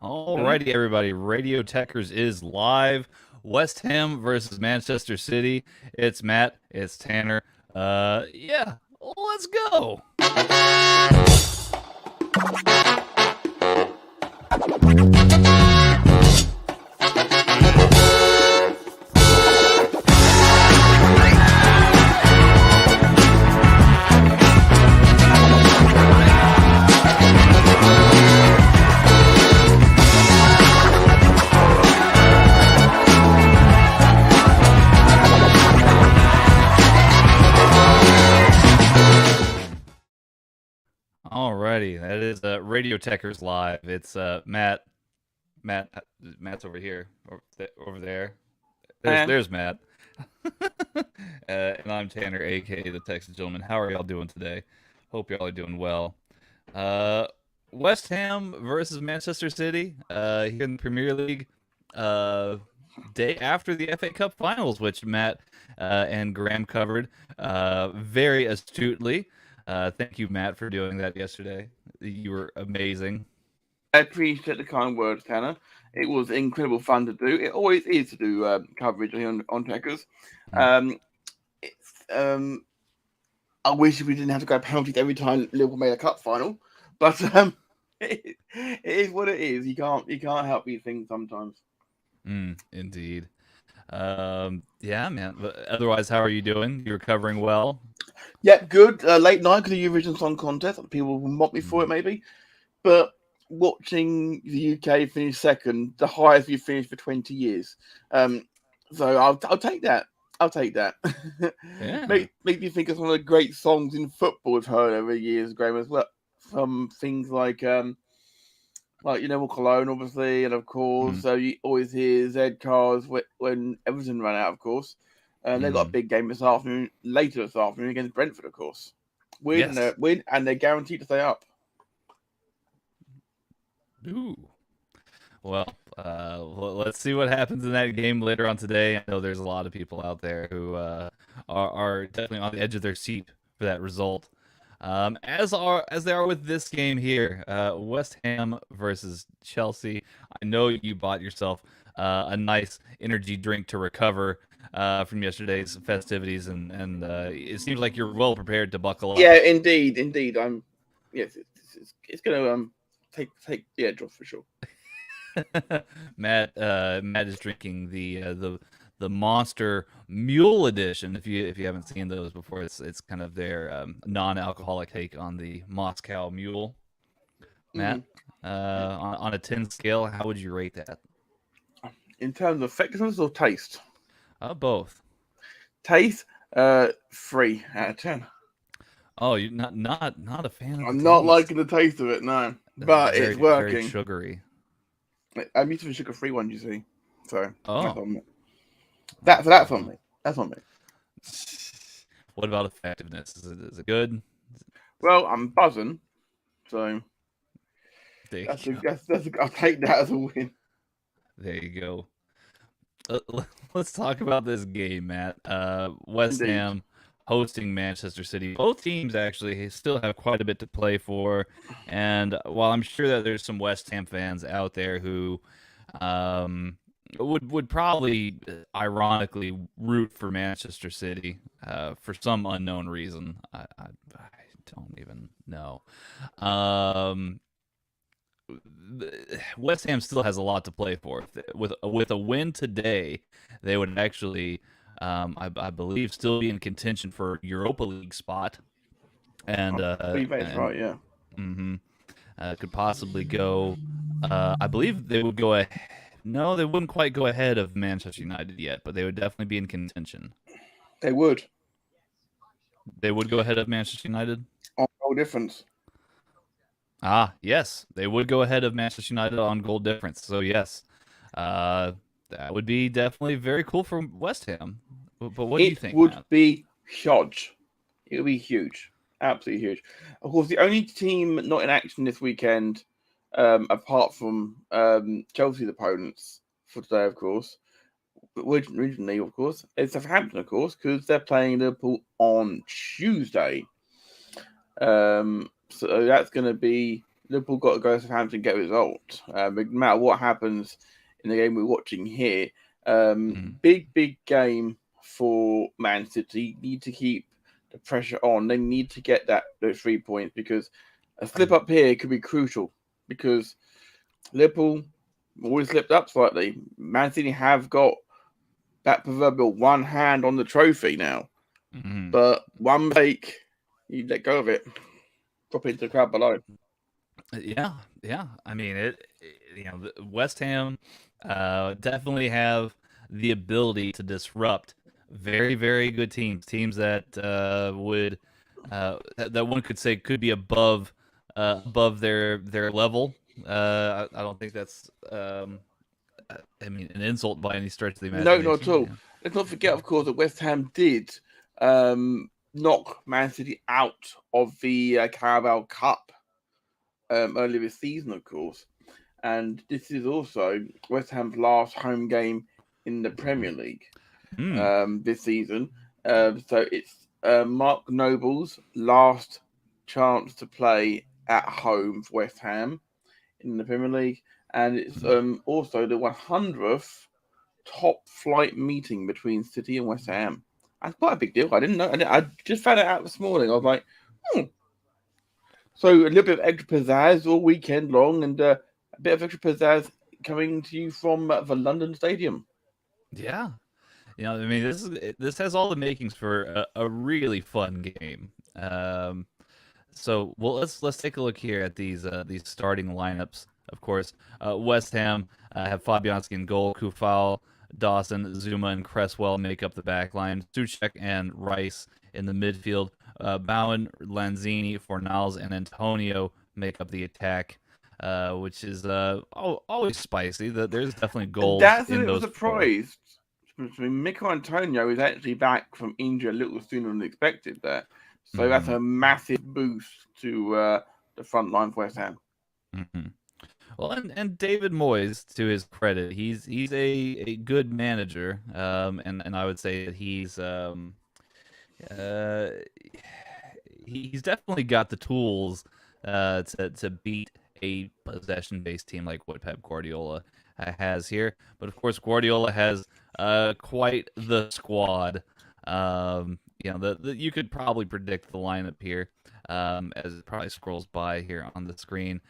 Alrighty, everybody. Radio Tekkers is live. West Ham versus Manchester City. It's Matt. It's Tanner. Yeah, let's go. Alrighty, that is Radio Tekkers live. It's Matt. Matt's over here, over there. There's Matt. And I'm Tanner, aka the Texas Gentleman. How are y'all doing today? Hope y'all are doing well. West Ham versus Manchester City here in the Premier League. Day after the FA Cup Finals, which Matt and Graham covered very astutely. Thank you, Matt, for doing that yesterday. You were amazing. I appreciate the kind words, Tanner. It was incredible fun to do. It always is to do coverage on Tekkers. I wish we didn't have to go penalties every time Liverpool made a cup final, but it is what it is. You can't help these things sometimes. Indeed. Yeah, man. But otherwise, how are you doing? You recovering well? Yeah, good. Late night because the Eurovision Song Contest. People will mock me for it, maybe. But watching the UK finish second, the highest we've finished for 20 years. So I'll take that. I'll take that. Yeah. Make me think of some of the great songs in football we've heard over the years, Graham, as well. From things like Cologne, obviously, and of course, you always hear Z Cars when Everton ran out, of course. They've got a big game later this afternoon against Brentford, of course. Win, and they're guaranteed to stay up. Ooh. Well, let's see what happens in that game later on today. I know there's a lot of people out there who are definitely on the edge of their seat for that result. As they are with this game here, West Ham versus Chelsea. I know you bought yourself a nice energy drink to recover from yesterday's festivities, and it seems like you're well prepared to buckle up. Yeah, indeed. It's going to take the edge off for sure. Matt is drinking the Monster Mule Edition. If you haven't seen those before, it's kind of their non-alcoholic take on the Moscow Mule. Matt, on a 10 scale, how would you rate that? In terms of effectiveness or taste? Both. Taste, 3 out of 10. Oh, you're not a fan of I'm not liking the taste of it, no. But it's working. Very sugary. I'm used to the sugar-free one, you see. So that's on me. That's on me. That's on me. What about effectiveness? Is it good? Well, I'm buzzing, so I'll take that as a win. There you go. Let's talk about this game, Matt. West Ham hosting Manchester City. Both teams actually still have quite a bit to play for, and while I'm sure that there's some West Ham fans out there who would probably ironically root for Manchester City for some unknown reason. I don't even know. West Ham still has a lot to play for. With a win today, they would actually, I believe, still be in contention for Europa League spot. And right, yeah. Could possibly go. I believe they would go ahead. No, they wouldn't quite go ahead of Manchester United yet, but they would definitely be in contention. They would. They would go ahead of Manchester United? On goal difference. Yes. They would go ahead of Manchester United on goal difference. So, yes. That would be definitely very cool for West Ham. But what do you think, It would Matt? be huge. It would be huge. Absolutely huge. Of course, the only team not in action this weekend, apart from Chelsea's opponents for today, of course, originally, of course, is Southampton, of course, because they're playing Liverpool on Tuesday. So that's going to be Liverpool got to go to Southampton and get a result. No matter what happens in the game we're watching here, big game for Man City. Need to keep the pressure on. They need to get those 3 points because a slip up here could be crucial because Liverpool always slipped up slightly. Man City have got that proverbial one hand on the trophy now. But one mistake, you let go of it. Drop into the crowd below. Yeah. I mean, West Ham definitely have the ability to disrupt very, very good teams that would that one could say could be above their level. I don't think that's an insult by any stretch of the imagination. No, not at all. Yeah. Let's not forget, of course, that West Ham did knock Man City out of the Carabao Cup earlier this season, of course. And this is also West Ham's last home game in the Premier League this season. So it's Mark Noble's last chance to play at home for West Ham in the Premier League. And it's also the 100th top flight meeting between City and West Ham. That's quite a big deal. I didn't know. I just found it out this morning. I was like, So a little bit of extra pizzazz all weekend long and a bit of extra pizzazz coming to you from the London Stadium. Yeah. This has all the makings for a really fun game. So let's take a look here at these starting lineups. Of course, West Ham have Fabianski in goal, Kufal, Dawson, Zuma, and Cresswell make up the back line. Suchek and Rice in the midfield. Bowen, Lanzini, Fornals, and Antonio make up the attack, which is always spicy. There's definitely goals in those. That's surprised. Mikel Antonio is actually back from injury a little sooner than expected there. So that's a massive boost to the front line for West Ham. Well, and David Moyes, to his credit, he's a good manager, and I would say that he's definitely got the tools to beat a possession-based team like what Pep Guardiola has here. But of course, Guardiola has quite the squad. You could probably predict the lineup here as it probably scrolls by here on the screen.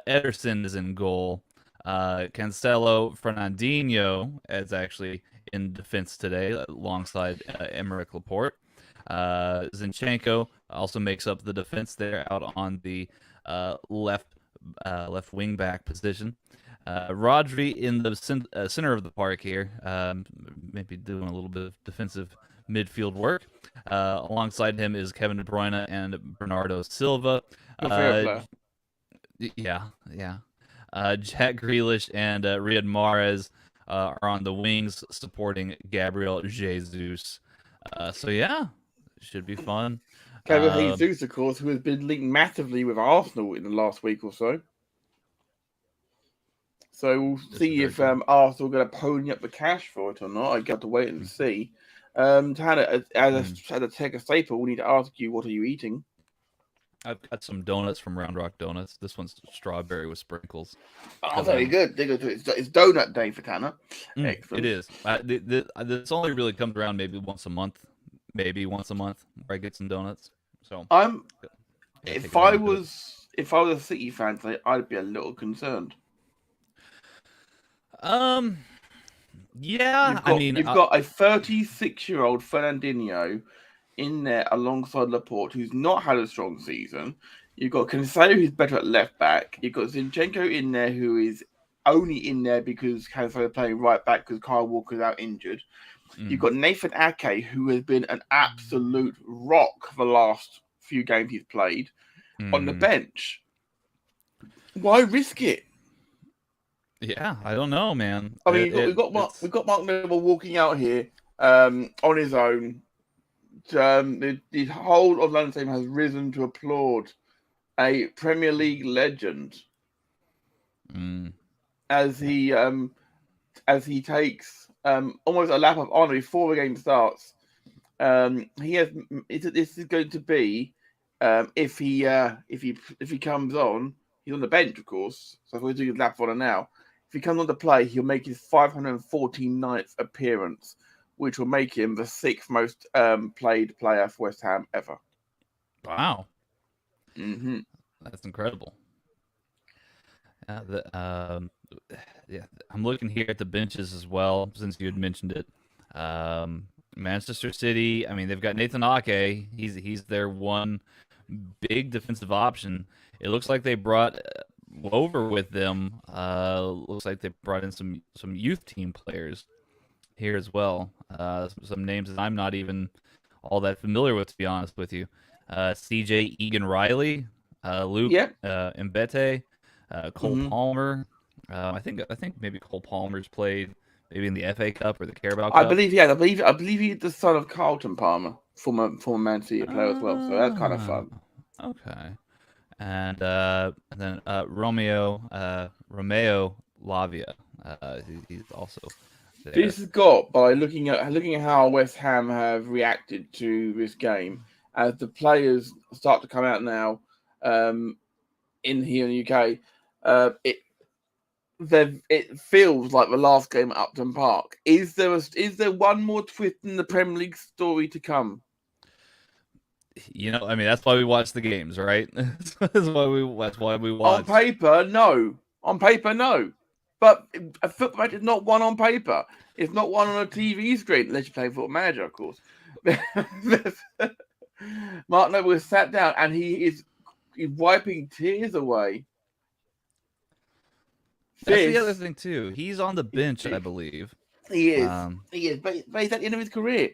Ederson is in goal. Cancelo, Fernandinho is actually in defense today alongside Emerick Laporte. Zinchenko also makes up the defense there out on the left wing back position. Rodri in the center of the park here, maybe doing a little bit of defensive midfield work. Alongside him is Kevin De Bruyne and Bernardo Silva. Yeah. Jack Grealish and Riyad Mahrez are on the wings supporting Gabriel Jesus. Should be fun. Gabriel Jesus, of course, who has been linked massively with Arsenal in the last week or so. So we'll see if Arsenal are going to pony up the cash for it or not. I got to wait and see. Tanner, as a Tekkers staple, we need to ask you, what are you eating? I've got some donuts from Round Rock Donuts. This one's strawberry with sprinkles. Oh, very good. It's donut day for Tanner. Excellent. It is. This only really comes around maybe once a month, where I get some donuts. So if I was a City fan today, I'd be a little concerned. Yeah, you've got a 36-year-old Fernandinho in there alongside Laporte, who's not had a strong season. You've got Cancelo, who's better at left back. You've got Zinchenko in there, who is only in there because Cancelo playing right back because Kyle Walker's out injured. You've got Nathan Ake, who has been an absolute rock for the last few games he's played on the bench. Why risk it? Yeah, I don't know, man. I mean, we've got Mark Noble walking out here on his own. The whole of London team has risen to applaud a Premier League legend as he takes almost a lap of honour before the game starts. This is going to be if he comes on He's on the bench, of course. So if we're doing lap for now, if he comes on to play, he'll make his 549th appearance, which will make him the 6th most played player for West Ham ever. Wow. Mm-hmm. That's incredible. Yeah, I'm looking here at the benches as well, since you had mentioned it. Manchester City, I mean, they've got Nathan Ake. He's their one big defensive option. It looks like they brought over with them. Looks like they brought in some youth team players here as well. Some names that I'm not even all that familiar with, to be honest with you. CJ Egan Riley, Luke Mbete, Cole Palmer. I think maybe Cole Palmer's played maybe in the FA Cup or the Carabao Cup. I believe he's the son of Carlton Palmer, former Man City player as well. So that's kind of fun. Okay. And then Romeo Lavia. He's also there. This is got by looking at how West Ham have reacted to this game as the players start to come out now in here in the UK. It feels like the last game at Upton Park. Is there one more twist in the Premier League story to come? You know, I mean, that's why we watch the games, right? That's why we watch. On paper, no. But a football match is not one on paper. It's not one on a TV screen, unless you play Football Manager, of course. Mark Noble has sat down and he's wiping tears away. That's the other thing too. He's on the bench, I believe. He is. But he's at the end of his career.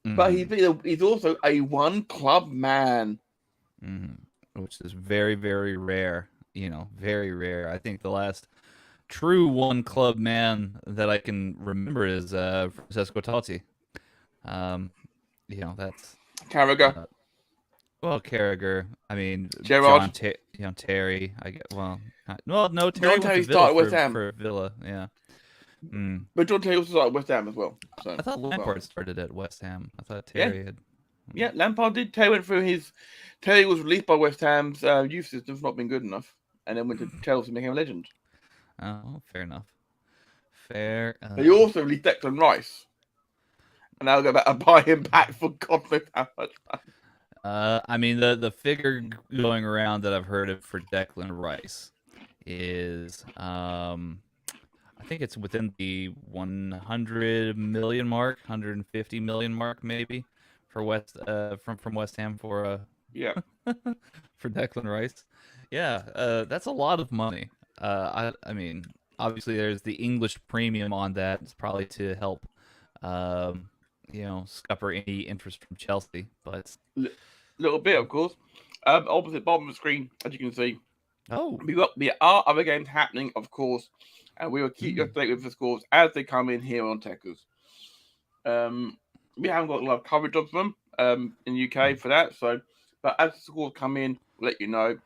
But he's also a one-club man. Which is very, very rare. You know, very rare. I think the last true one-club man that I can remember is Francesco Totti. You know, that's... Carragher. Carragher. I mean, Gerrard. Terry. I get no. Terry Terry started with Ham for Villa. Yeah. But John Terry also started at West Ham as well. So I thought Lampard started at West Ham. I thought Terry had. Yeah, Lampard did. Terry went through his. Terry was released by West Ham's youth system's not been good enough, and then went to Chelsea and became a legend. Oh, fair enough. Fair. He also released Declan Rice, and I'll go back and buy him back for God knows how much money. I mean, the figure going around that I've heard of for Declan Rice is, I think it's within the 100 million mark, 150 million mark, maybe, for from West Ham for for Declan Rice. Yeah, that's a lot of money. I mean, obviously there's the English premium on that. It's probably to help, scupper any interest from Chelsea, but little bit, of course. Opposite bottom of the screen, as you can see. Oh, there are other games happening, of course, and we will keep you up to date with the scores as they come in here on Tekkers. We haven't got a lot of coverage of them in the UK for that, but as the scores come in, we'll let you know.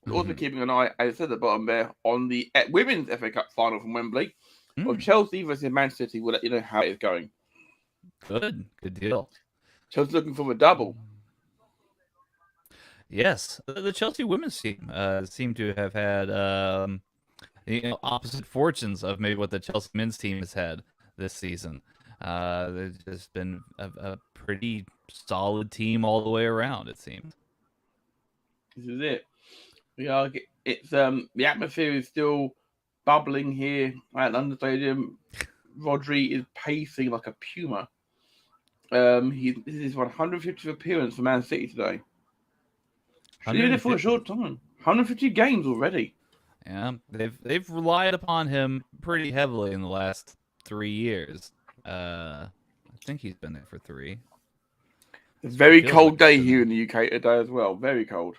We're also keeping an eye, as I said at the bottom there, on the women's FA Cup final from Wembley. Of Chelsea versus Man City. We'll let you know how it's going. Good deal. Chelsea looking for a double. Yes, the Chelsea women's team seem to have had opposite fortunes of maybe what the Chelsea men's team has had this season. There's just been a pretty solid team all the way around, it seems. This is it. It's the atmosphere is still bubbling here at London Stadium. Rodri is pacing like a puma. This is his 150th appearance for Man City today. He did it for a short time. 150 games already. Yeah, they've relied upon him pretty heavily in the last 3 years. I think he's been there for 3. It's a very cold day here in the UK today as well. Very cold.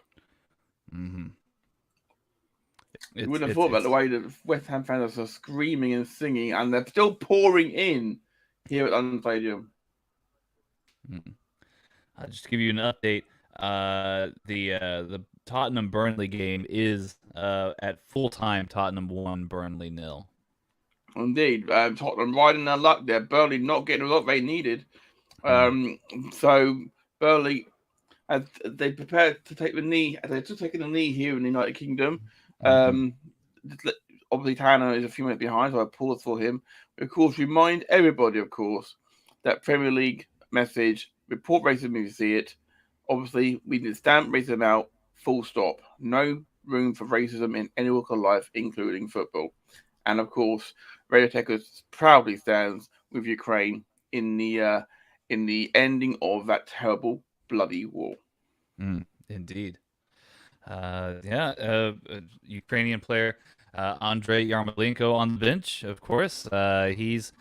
You wouldn't have thought about the way that West Ham fans are screaming and singing, and they're still pouring in here at London Stadium. I'll just give you an update. The Tottenham Burnley game is at full time. Tottenham 1, Burnley 0. Indeed, Tottenham riding their luck there. Burnley not getting what they needed. So Burnley, as they prepared to take the knee, as they're still taking the knee here in the United Kingdom, Um, Obviously, Tanner is a few minutes behind, so I pause for him. Of course, remind everybody, of course, that Premier League message, report racism if you see it. Obviously, we need to stamp racism out, full stop. No room for racism in any walk of life, including football. And of course, Radio Tekkers proudly stands with Ukraine in the ending of that terrible, bloody war. Indeed. Ukrainian player Andrei Yarmolenko on the bench, of course. He's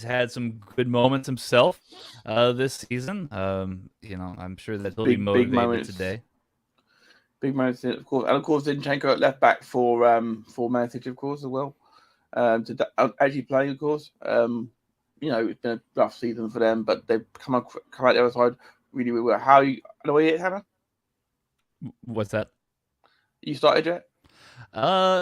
had some good moments himself this season. I'm sure that he'll be motivated today. Big moments, of course, and of course Zinchenko at left back for Man City, of course, as well. Actually playing, of course. It's been a rough season for them, but they've come out the other side really, really well. How you? Are you yet, Hannah? What's that? You started yet?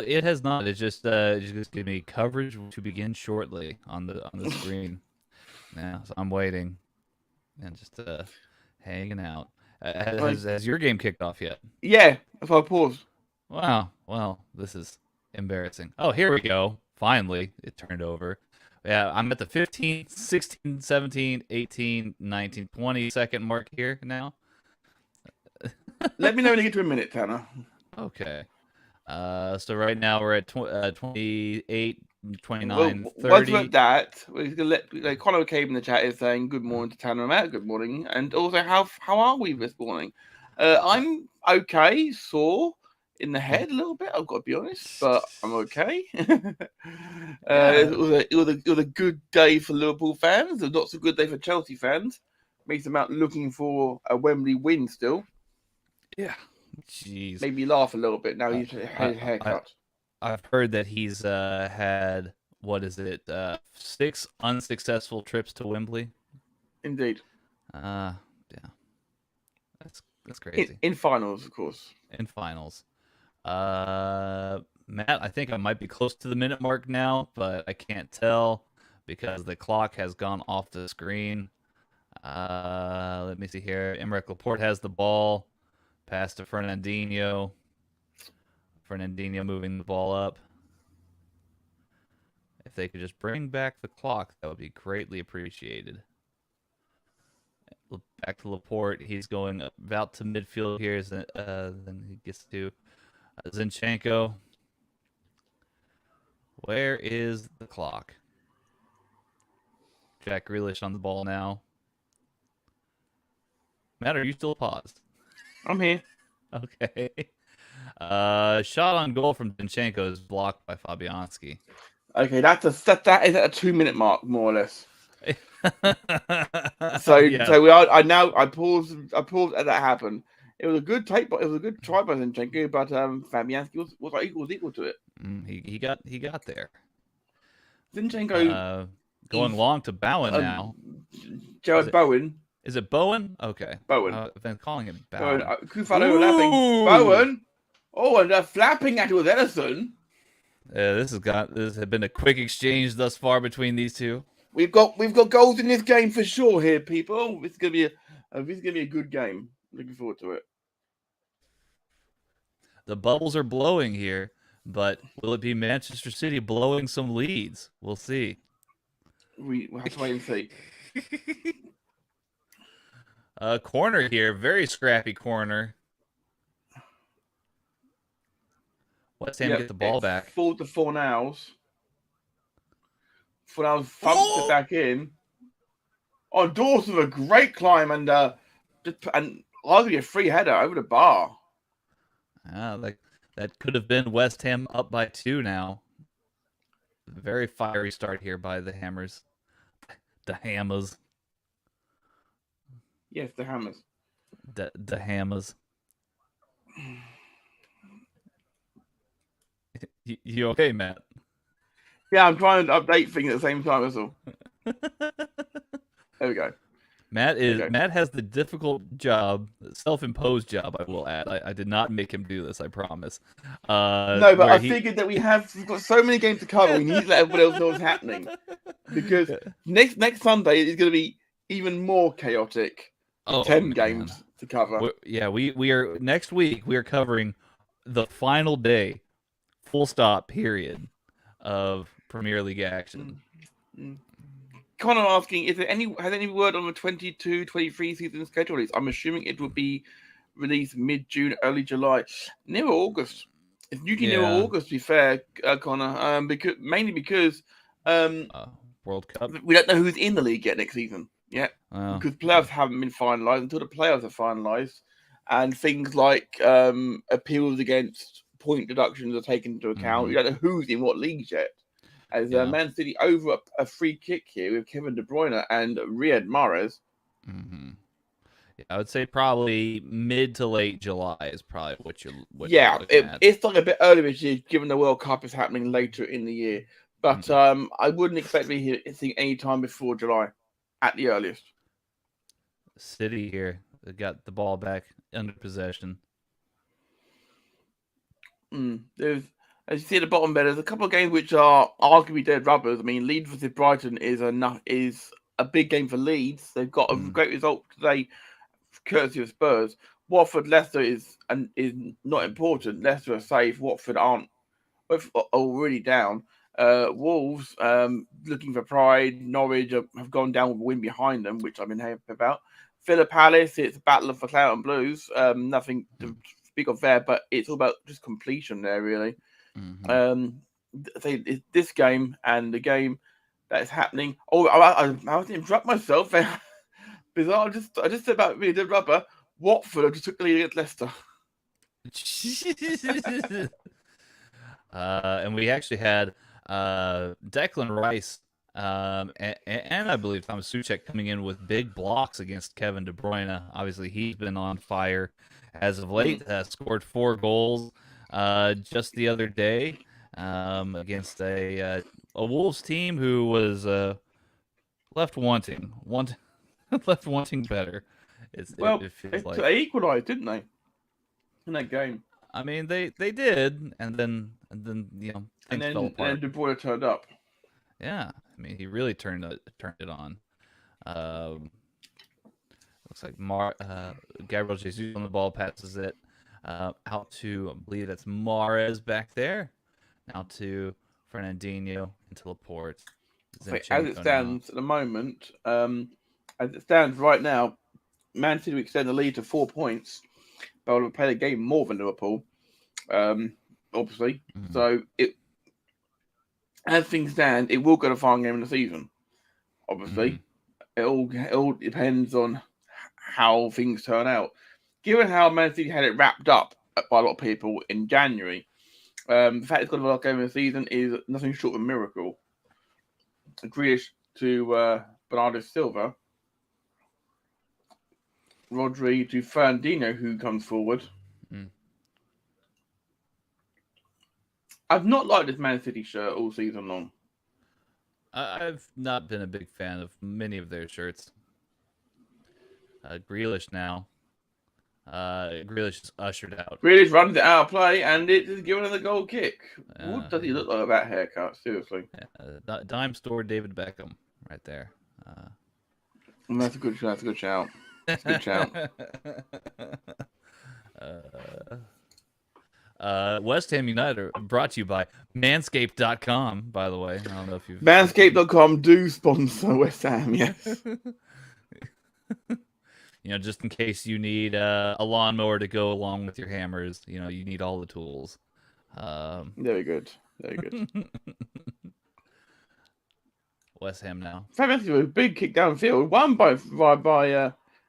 It has not. It's just give me coverage to begin shortly on the screen. Yeah, so I'm waiting and just hanging out. Has your game kicked off yet? Yeah, if I pause. Wow. Well, this is embarrassing. Oh, here we go. Finally, it turned over. Yeah, I'm at the 15, 16, 17, 18, 19, 20 second mark here now. Let me know when you get to a minute, Tanner. Okay. So right now we're at 28, 29, well, 30. Once we're at that, we're going to let Conor came in the chat is saying good morning to Tanner and Matt. Good morning. And also, how are we this morning? I'm okay, sore in the head a little bit, I've got to be honest, but I'm okay. It was a good day for Liverpool fans. It was not so good day for Chelsea fans. Makes them out looking for a Wembley win still. Yeah. Jeez. Made me laugh a little bit. Now he's had his haircut. I've heard that he's had, 6 unsuccessful trips to Wembley. Indeed. Yeah. That's crazy. In finals, of course. In finals. Matt, I think I might be close to the minute mark now, but I can't tell because the clock has gone off the screen. Let me see here. Emerick Laporte has the ball. Pass to Fernandinho. Fernandinho moving the ball up. If they could just bring back the clock, that would be greatly appreciated. Back to Laporte. He's going about to midfield here. Then he gets to Zinchenko. Where is the clock? Jack Grealish on the ball now. Matt, are you still paused? I'm here. Okay. Shot on goal from Zinchenko is blocked by Fabianski. Okay, that is at a 2 minute mark, more or less. So we are. I paused as that happened. It was a good take, but it was a good try by Zinchenko, but Fabianski was equal to it. He got there. Zinchenko going long to Bowen now. Jared Bowen. Is it Bowen? Okay. Bowen. I've been calling him Bowen. Kufan overlapping. Bowen. Oh, and they're flapping at it with Ederson. This has been a quick exchange thus far between these two. We've got goals in this game for sure here, people. This is gonna be a good game. Looking forward to it. The bubbles are blowing here, but will it be Manchester City blowing some leads? We'll see. We'll have to wait and see. Corner here, very scrappy corner. West Ham get the ball back. 4-4 now. Thumps it back in. Oh, Dawson, a great climb and arguably a free header over the bar. That could have been West Ham up by 2 now. Very fiery start here by the Hammers. The Hammers. Yes, the Hammers. The Hammers. You okay, Matt? Yeah, I'm trying to update things at the same time as well. There we go. Matt has the difficult job, self-imposed job, I will add. I did not make him do this, I promise. No, but I figured that we've got so many games to cover, we need to let everybody else know what's happening. Because next Sunday is going to be even more chaotic. 10 games to cover. We are next week. We are covering the final day full stop period of Premier League action. Kind of asking, has any word on the 22-23 season schedule? I'm assuming it will be released mid-June, early July, near August. It's usually near August, to be fair, Connor. Mainly because World Cup. We don't know who's in the league yet next season. Yeah, because playoffs haven't been finalised until the playoffs are finalised, and things like appeals against point deductions are taken into account. You don't know who's in what leagues yet. As Man City over a free kick here with Kevin De Bruyne and Riyad Mahrez. Yeah, I would say probably mid to late July is probably what you're looking at. It's like a bit early this year, given the World Cup is happening later in the year. But I wouldn't expect me here any time before July, at the earliest. City here, they got the ball back under possession. There's, as you see at the bottom there, there's a couple of games which are arguably dead rubbers. I mean, Leeds versus Brighton is a big game for Leeds. They've got a great result today, courtesy of Spurs. Watford, Leicester is not important. Leicester are safe. Watford aren't. Both are already down. Wolves looking for pride. Norwich have gone down with a win behind them, which I've been happy about. Villa Palace, it's a battle for Claret and Blues. Nothing to speak of there, but it's all about just completion there, really. This game and the game that is happening. Oh, I was interrupt myself there. Bizarre. I just said about being a rubber. Watford just took the lead against Leicester. And we actually had Declan Rice and I believe Thomas Souček coming in with big blocks against Kevin De Bruyne. Obviously, he's been on fire as of late. Scored 4 goals just the other day against a Wolves team who was left wanting better. It feels like they equalised, didn't they, in that game? I mean, they did, and then things fell apart. And De Bruyne turned up. Yeah, I mean, he really turned it on. Looks like Gabriel Jesus on the ball, passes it out to, I believe that's Mahrez back there. Now to Fernandinho into Laporte. As it stands at the moment, as it stands right now, Man City will extend the lead to 4 points. But will play the game more than Liverpool, obviously. So as things stand, it will go to final game of the season. Obviously, it all depends on how things turn out. Given how Man City had it wrapped up by a lot of people in January, the fact it's got a game of the season is nothing short of a miracle. Grealish to Bernardo Silva. Rodri to Fernandinho, who comes forward. I've not liked this Man City shirt all season long. I've not been a big fan of many of their shirts. Grealish now. Grealish is ushered out. Grealish runs it out of play, and it is given a goal kick. What does he look like with that haircut? Seriously. Dime store David Beckham right there. That's a good shout. That's a good shout. That's a good shout. West Ham United are brought to you by Manscaped.com, by the way. I don't know if you've... Manscaped.com do sponsor West Ham, yes. Just in case you need a lawnmower to go along with your hammers, you need all the tools. Very good. Very good. West Ham now. Fantastic, a big kick downfield. Won by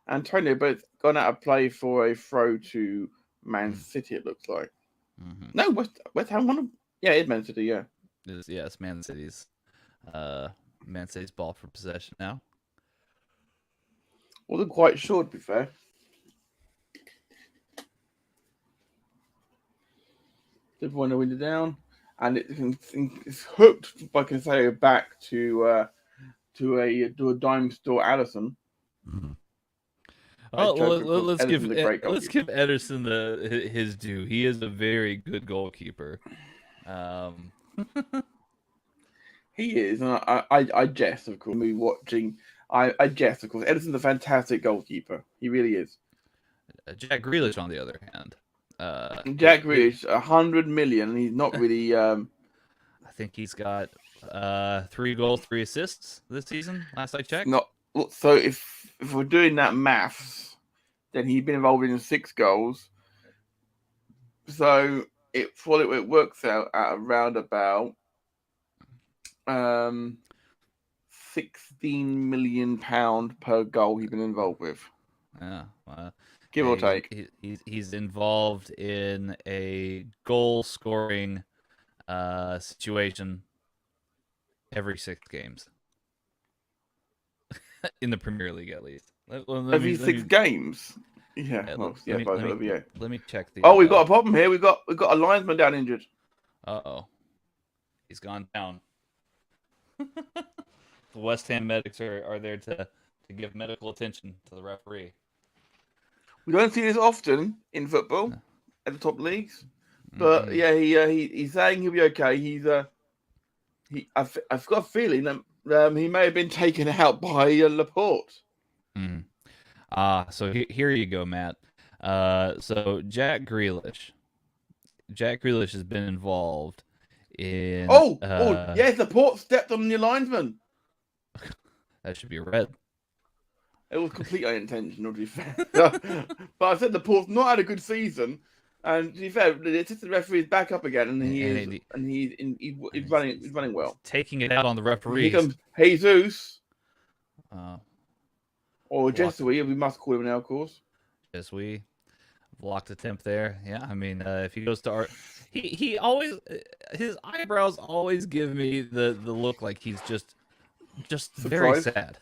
Antonio, but it's gone out of play for a throw to Man City, it looks like. No, West Ham won. Yeah, it's Man City, yeah. It's Man City's. Man City's ball for possession now. Wasn't quite sure, to be fair. Did want to win it down, and it's hooked by Cancelo back to a dime store Allison. Oh, well, let's give Ederson his due. He is a very good goalkeeper. He is, and I jest, of course. Me watching, I jest, of course. Ederson's a fantastic goalkeeper. He really is. Jack Grealish, on the other hand, Jack Grealish, 100 million. He's not really. I think he's got 3 goals, 3 assists this season. Last I checked. Not so. If we're doing that maths, then he's been involved in 6 goals. So it works out at around about 16 million pound per goal he's been involved with. Yeah, give or take. He's involved in a goal scoring situation every 6 games in the Premier League, at least. Every 6 games. Yeah. Let me check the. Oh, we've got a problem here. We've got a linesman down injured. Uh-oh. He's gone down. The West Ham medics are there to give medical attention to the referee. We don't see this often in football at the top leagues, but he's saying he'll be okay. I've got a feeling that he may have been taken out by Laporte. So here you go, Matt. So Jack Grealish has been involved in. Yes, Laporte stepped on the linesman. That should be red. It was completely unintentional, to be fair. But I said Laporte's not had a good season, and to be fair, the assistant referee is back up again, and he's running well. Taking it out on the referees. Here comes Jesus. Or Jesui, we must call him now, of course. Jesui. Blocked attempt there. Yeah, I mean, if he goes to art, he always, his eyebrows always give me the look like he's just very sad.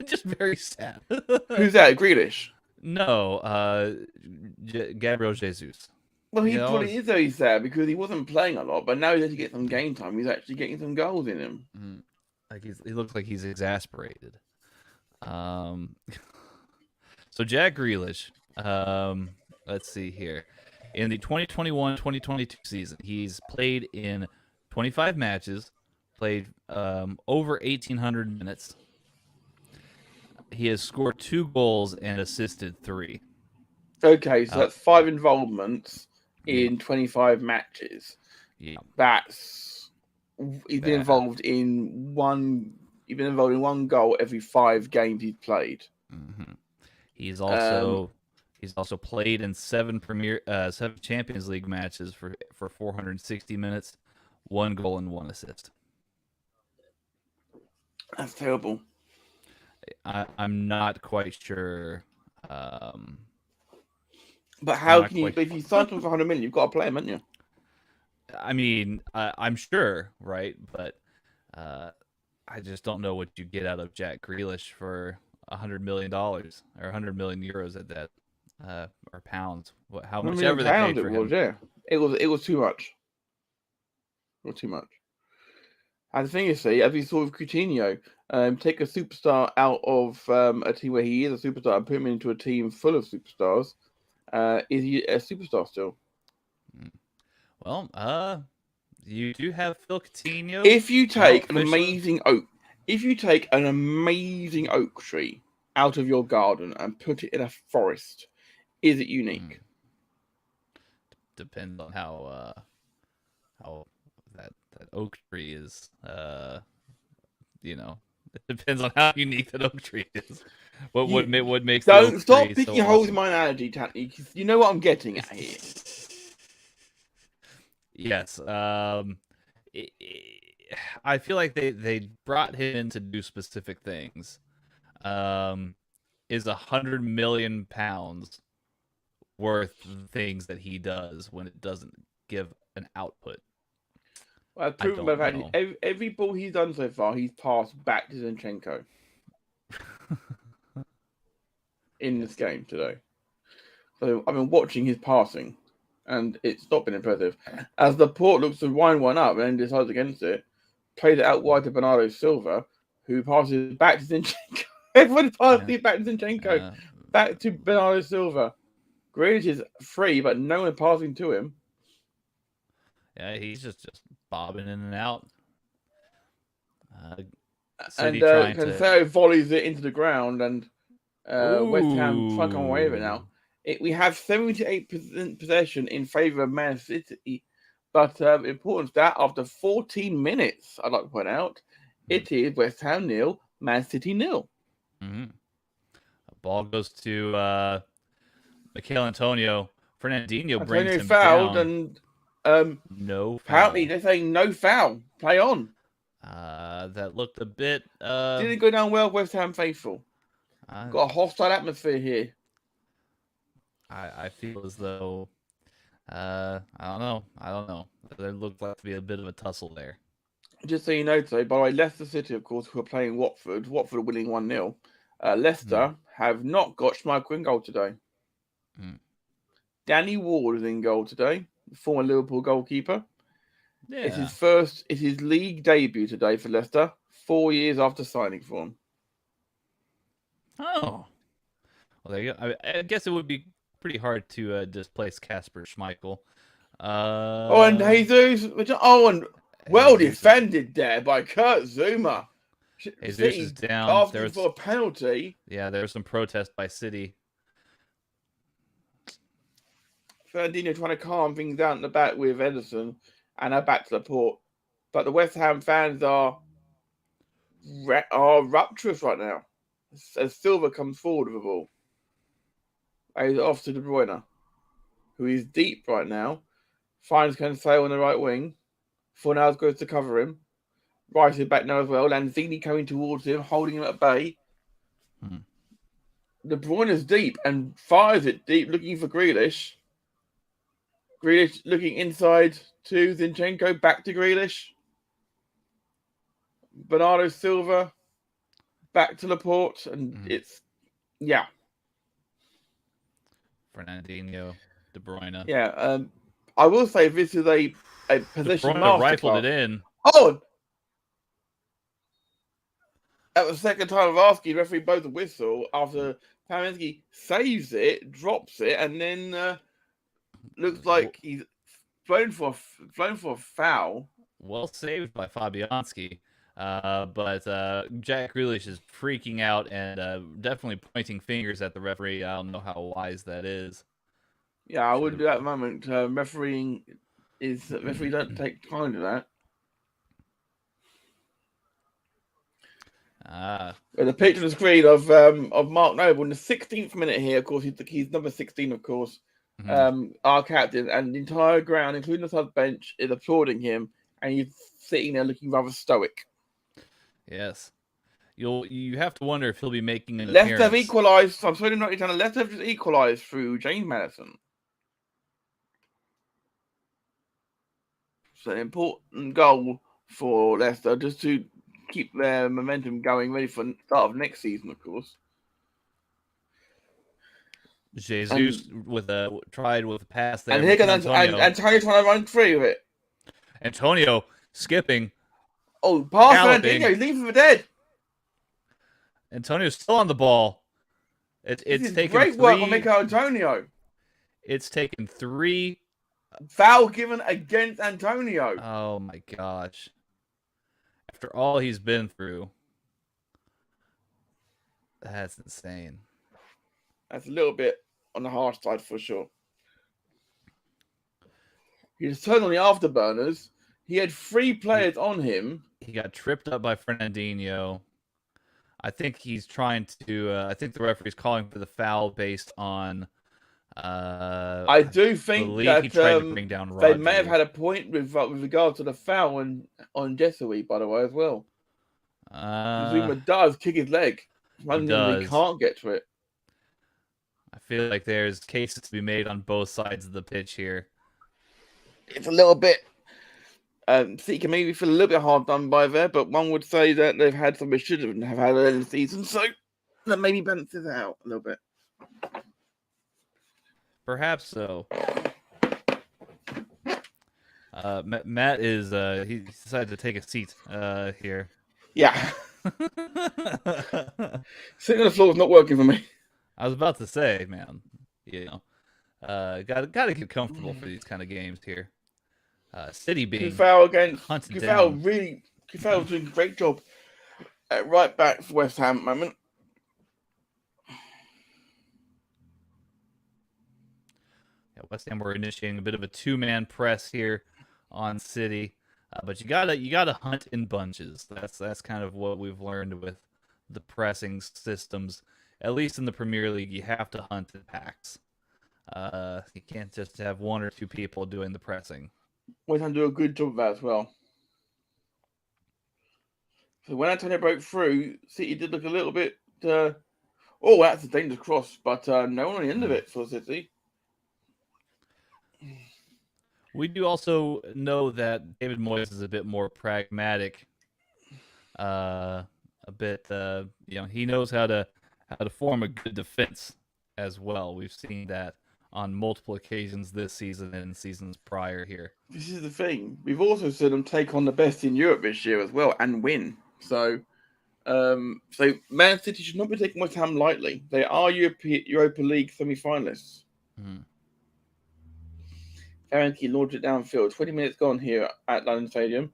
Just very sad. Who's that? Grealish? No, Gabriel Jesus. Well, he probably is very sad because he wasn't playing a lot, but now he's actually getting some game time. He's actually getting some goals in him. Like he looks like he's exasperated. So Jack Grealish, let's see here. In the 2021-2022 season, he's played in 25 matches, played over 1,800 minutes. He has scored 2 goals and assisted 3. Okay, so that's 5 involvements in 25 matches. Yeah, he's been involved in one. He's been involved in 1 goal every 5 games he's played. Mm-hmm. He's also played in 7 Champions League matches for 460 minutes, 1 goal and 1 assist. That's terrible. I'm not quite sure. But how can you? If you signed him for 100 million, you've got to play him, haven't you? I mean, I'm sure, right? But I just don't know what you get out of Jack Grealish for $100 million or 100 million euros at that, or pounds. How much ever they paid for him. Yeah, it was too much. It was too much. And the thing is, as we saw with Coutinho, take a superstar out of a team where he is a superstar and put him into a team full of superstars. Is he a superstar still? Well, you do have Phil Coutinho. If you take an amazing oak tree out of your garden and put it in a forest, is it unique? Depends on how that oak tree is. It depends on how unique that oak tree is. What makes the oak stop tree picking so holes awesome. in my analogy, Tanny. You know what I'm getting at here. Yes. I feel like they brought him in to do specific things. Is 100 million pounds worth things that he does when it doesn't give an output? Well, I've proven by the fact every ball he's done so far, he's passed back to Zinchenko in this game today. So I've been watching his passing, and it's not been impressive. As the Port looks to wind one up and then decides against it, plays it out wide to Bernardo Silva, who passes back to Zinchenko. Everyone passes it back to Zinchenko, back to Bernardo Silva. Grealish is free, but no one passing to him. Yeah, he's just bobbing in and out. Cancelo volleys it into the ground, and West Ham try to come away with it now. We have 78% possession in favour of Man City, but important that after 14 minutes, I'd like to point out, it is West Ham 0, Man City 0. Mm-hmm. Ball goes to Mikel Antonio. Fernandinho brings Antonio him fouled, down. and No foul. apparently they're saying no foul. Play on. That looked a bit. Didn't go down well, West Ham faithful. Got a hostile atmosphere here. I feel as though. I don't know. There looked like to be a bit of a tussle there. Just so you know, today, by the way, Leicester City, of course, who are playing Watford. Watford are winning 1-0. Leicester have not got Schmeichel in goal today. Danny Ward is in goal today, the former Liverpool goalkeeper. Yeah. It's his league debut today for Leicester, 4 years after signing for him. Oh. Well, there you go. I guess it would be pretty hard to displace Kasper Schmeichel. And Jesus, well defended there by Kurt Zouma. Jesus City is down. Asking for a penalty. Yeah, there was some protest by City. Fernandinho trying to calm things down at the back with Ederson and now back to Laporte. But the West Ham fans are rapturous right now as Silva comes forward with the ball. And he's off to De Bruyne, who is deep right now. Finds Cancel on the right wing. Fornals goes to cover him. Rice is back now as well. Lanzini coming towards him, holding him at bay. De Bruyne is deep and fires it deep, looking for Grealish. Grealish looking inside to Zinchenko, back to Grealish. Bernardo Silva, back to Laporte, and it's, yeah. Fernandinho, De Bruyne. Yeah, I will say this is a position De Bruyne masterclass. rifled it in. Oh! That was the second time of asking referee blows the whistle after Paminsky saves it, drops it, and then looks like he's flown for a foul. Well saved by Fabianski. But Jack Grealish is freaking out and definitely pointing fingers at the referee. I don't know how wise that is. Yeah, I wouldn't do that at the moment. Refereeing referee don't take time to that. The picture on the screen of Mark Noble in the 16th minute here. Of course, he's number 16, of course. Our captain, and the entire ground, including the sub bench, is applauding him, and he's sitting there looking rather stoic. Yes, you have to wonder if he'll be making an Leicester appearance. have equalised. I'm sorry, not Leicester have just equalised through James Maddison. It's an important goal for Leicester just to keep their momentum going, ready for the start of next season, of course. Jesus tried with a pass there. And here comes Antonio trying to run through it. Antonio skipping. Oh, pass Fernandinho, he's leaving for dead. Antonio's still on the ball. It's taken great work on Mikel Antonio. It's taken 3. Foul given against Antonio. Oh my gosh. After all he's been through. That's insane. That's a little bit on the harsh side for sure. He just turned on the afterburners. He had 3 players on him. He got tripped up by Fernandinho. I think he's trying to. I think the referee's calling for the foul based on. I do think that he tried to bring down they may have had a point with regard to the foul on Jesui, by the way, as well. Zuma does kick his leg. He can't get to it. I feel like there's cases to be made on both sides of the pitch here. It's a little bit. City can maybe feel a little bit hard done by there, but one would say that they've had something they should have had early in the season, so that maybe balances it out a little bit. Perhaps so. Matt is he decided to take a seat here. Yeah. Sitting on the floor is not working for me. I was about to say, man, gotta get comfortable for these kind of games here. City being hunted down. Kufel doing a great job at right back for West Ham at the moment. West Ham were initiating a bit of a two-man press here on City, but you gotta hunt in bunches. That's kind of what we've learned with the pressing systems. At least in the Premier League, you have to hunt in packs. You can't just have one or two people doing the pressing. West Ham do a good job of that as well. So when Antonio broke through, City did look a little bit. Oh, that's a dangerous cross, but no one on the end of it for City. We do also know that David Moyes is a bit more pragmatic. A bit, he knows how to form a good defense as well. We've seen that on multiple occasions this season and seasons prior here. This is the thing. We've also seen them take on the best in Europe this year as well and win. So Man City should not be taking West Ham lightly. They are Europa League semi-finalists. Fabianski launched it downfield. 20 minutes gone here at London Stadium.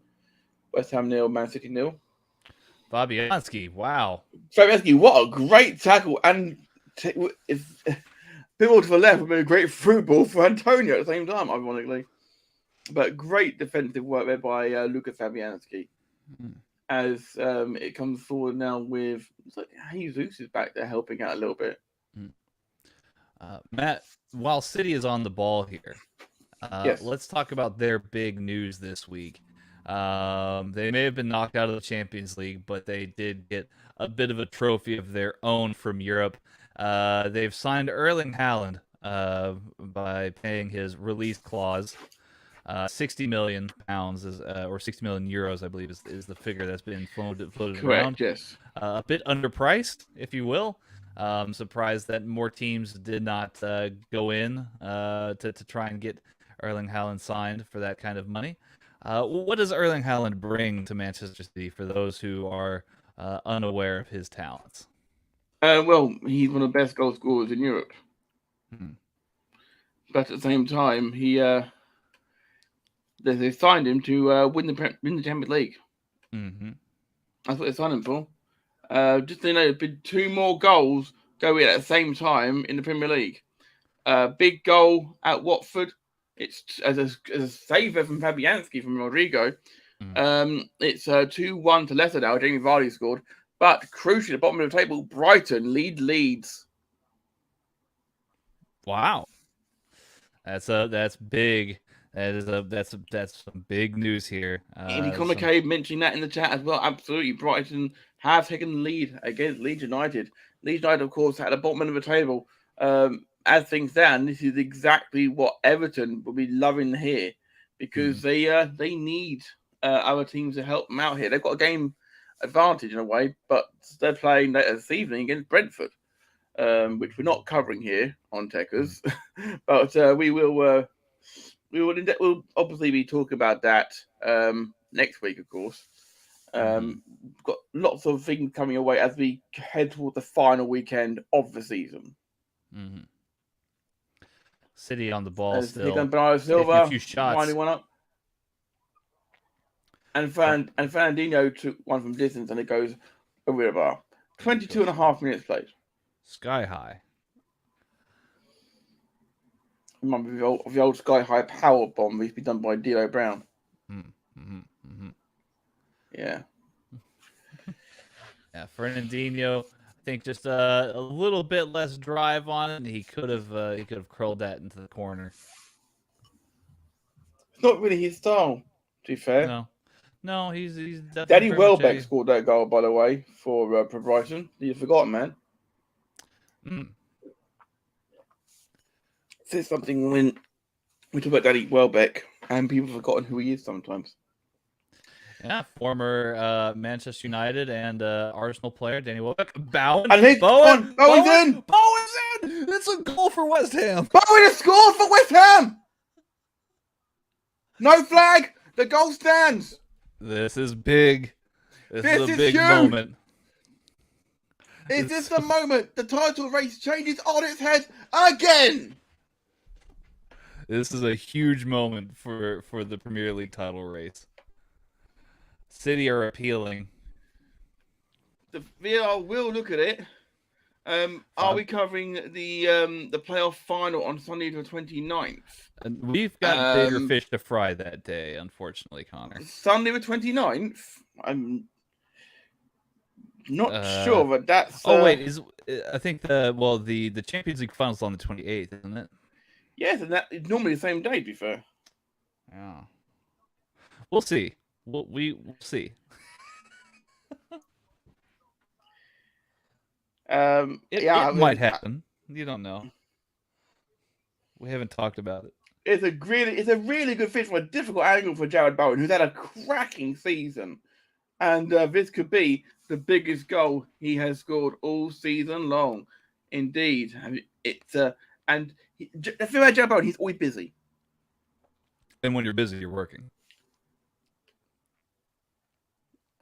West Ham 0, Man City 0. Fabianski, wow. Fabianski, what a great tackle. And if people to the left would be a great through ball for Antonio at the same time, ironically. But great defensive work there by Lucas Fabianski. As it comes forward now with Jesus is back there helping out a little bit. Matt, while City is on the ball here, yes. Let's talk about their big news this week. They may have been knocked out of the Champions League, but they did get a bit of a trophy of their own from Europe. They've signed Erling Haaland by paying his release clause. 60 million pounds or 60 million euros, I believe, is the figure that's been floated Correct, around. Yes, a bit underpriced, if you will. Surprised that more teams did not go in to try and get Erling Haaland signed for that kind of money. What does Erling Haaland bring to Manchester City for those who are unaware of his talents? Well, he's one of the best goal scorers in Europe. But at the same time, they signed him to win the Champions League. That's what they signed him for. Just so you know, there's been 2 more goals go in at the same time in the Premier League. Big goal at Watford. It's as a saver from Fabianski from Rodrigo. It's 2-1 to Leicester now. Jamie Vardy scored. But crucially, at the bottom of the table, Brighton lead Leeds. Wow, that's big. That's some big news here. Andy McCabe mentioning that in the chat as well. Absolutely, Brighton have taken the lead against Leeds United. Leeds United, of course, at the bottom of the table. As things stand, this is exactly what Everton will be loving here because they need other teams to help them out here. They've got a game advantage in a way, but they're playing this evening against Brentford, which we're not covering here on Tekkers, but we'll obviously be talking about that next week, of course. Got lots of things coming away as we head toward the final weekend of the season. City on the ball still. Bernardo Silva, a few shots. winding one up. And Fernandinho took one from distance and it goes over the bar. 22.5 minutes played. Sky high. Remember the old Sky High power bomb used to be done by D'Lo Brown. Yeah. Yeah, Fernandinho, I think just a little bit less drive on it, and he could have curled that into the corner. It's not really his style, to be fair. No, he's definitely Danny Welbeck scored that goal, by the way, for Brighton. You've forgotten, man. Says something when we talk about Danny Welbeck, and people have forgotten who he is sometimes. Yeah, former Manchester United and Arsenal player Danny Welbeck. Bowen's in! Bowen's in! It's a goal for West Ham. Bowen has scored for West Ham! No flag! The goal stands! This is big. This is a big huge. moment. Is this the moment the title race changes on its head again? This is a huge moment for the Premier League title race. City are appealing. The VAR will look at it Are we covering the playoff final on Sunday the 29th? And we've got bigger fish to fry that day, unfortunately, Connor. Sunday the 29th? I'm not sure, but that's. Wait, I think the Champions League finals on the 28th, isn't it? Yes, and that is normally the same day. To be fair. Yeah. We'll see. We'll see. It might happen. You don't know. We haven't talked about it. It's a really good fit from a difficult angle for Jared Bowen, who's had a cracking season, and this could be the biggest goal he has scored all season long. Indeed, it's the thing about Jared Bowen, he's always busy. And when you're busy, you're working.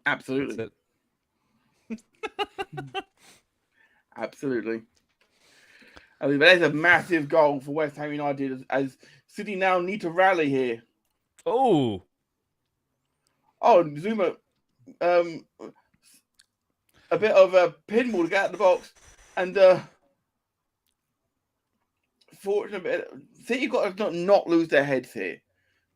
Absolutely. Absolutely. I mean, there's a massive goal for West Ham United as City now need to rally here. Oh, Zuma, a bit of a pinball to get out of the box, and fortunately, City got to not lose their heads here,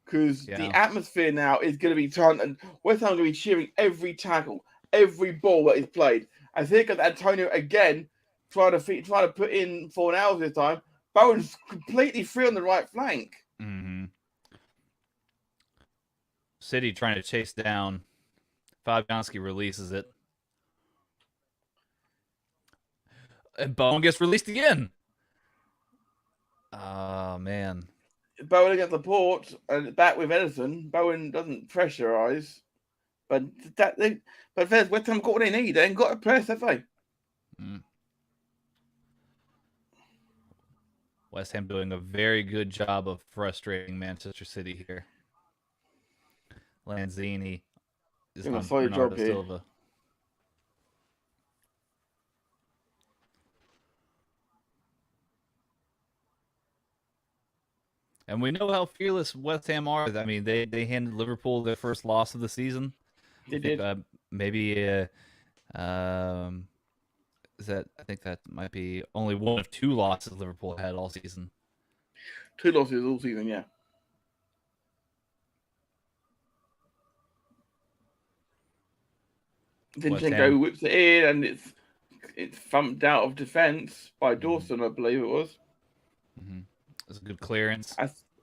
because the atmosphere now is going to be turned, and West Ham are going to be cheering every tackle, every ball that is played. As here comes Antonio again, trying to put in 4 hours this time. Bowen's completely free on the right flank. Mm-hmm. City trying to chase down. Fabianski releases it. And Bowen gets released again. Oh, man. Bowen against the port and back with Edison. Bowen doesn't pressurize. But there's West Ham got what they need. They ain't got to press, have they? Mm. West Ham doing a very good job of frustrating Manchester City here. Lanzini is on Bernardo Silva. And we know how fearless West Ham are. I mean, they handed Liverpool their first loss of the season. They did. Maybe I think that might be only one of 2 losses Liverpool had all season. 2 losses all season, yeah. Zinchenko whips it in, and it's thumped out of defence by Dawson, I believe it was. Mm-hmm. It's a good clearance.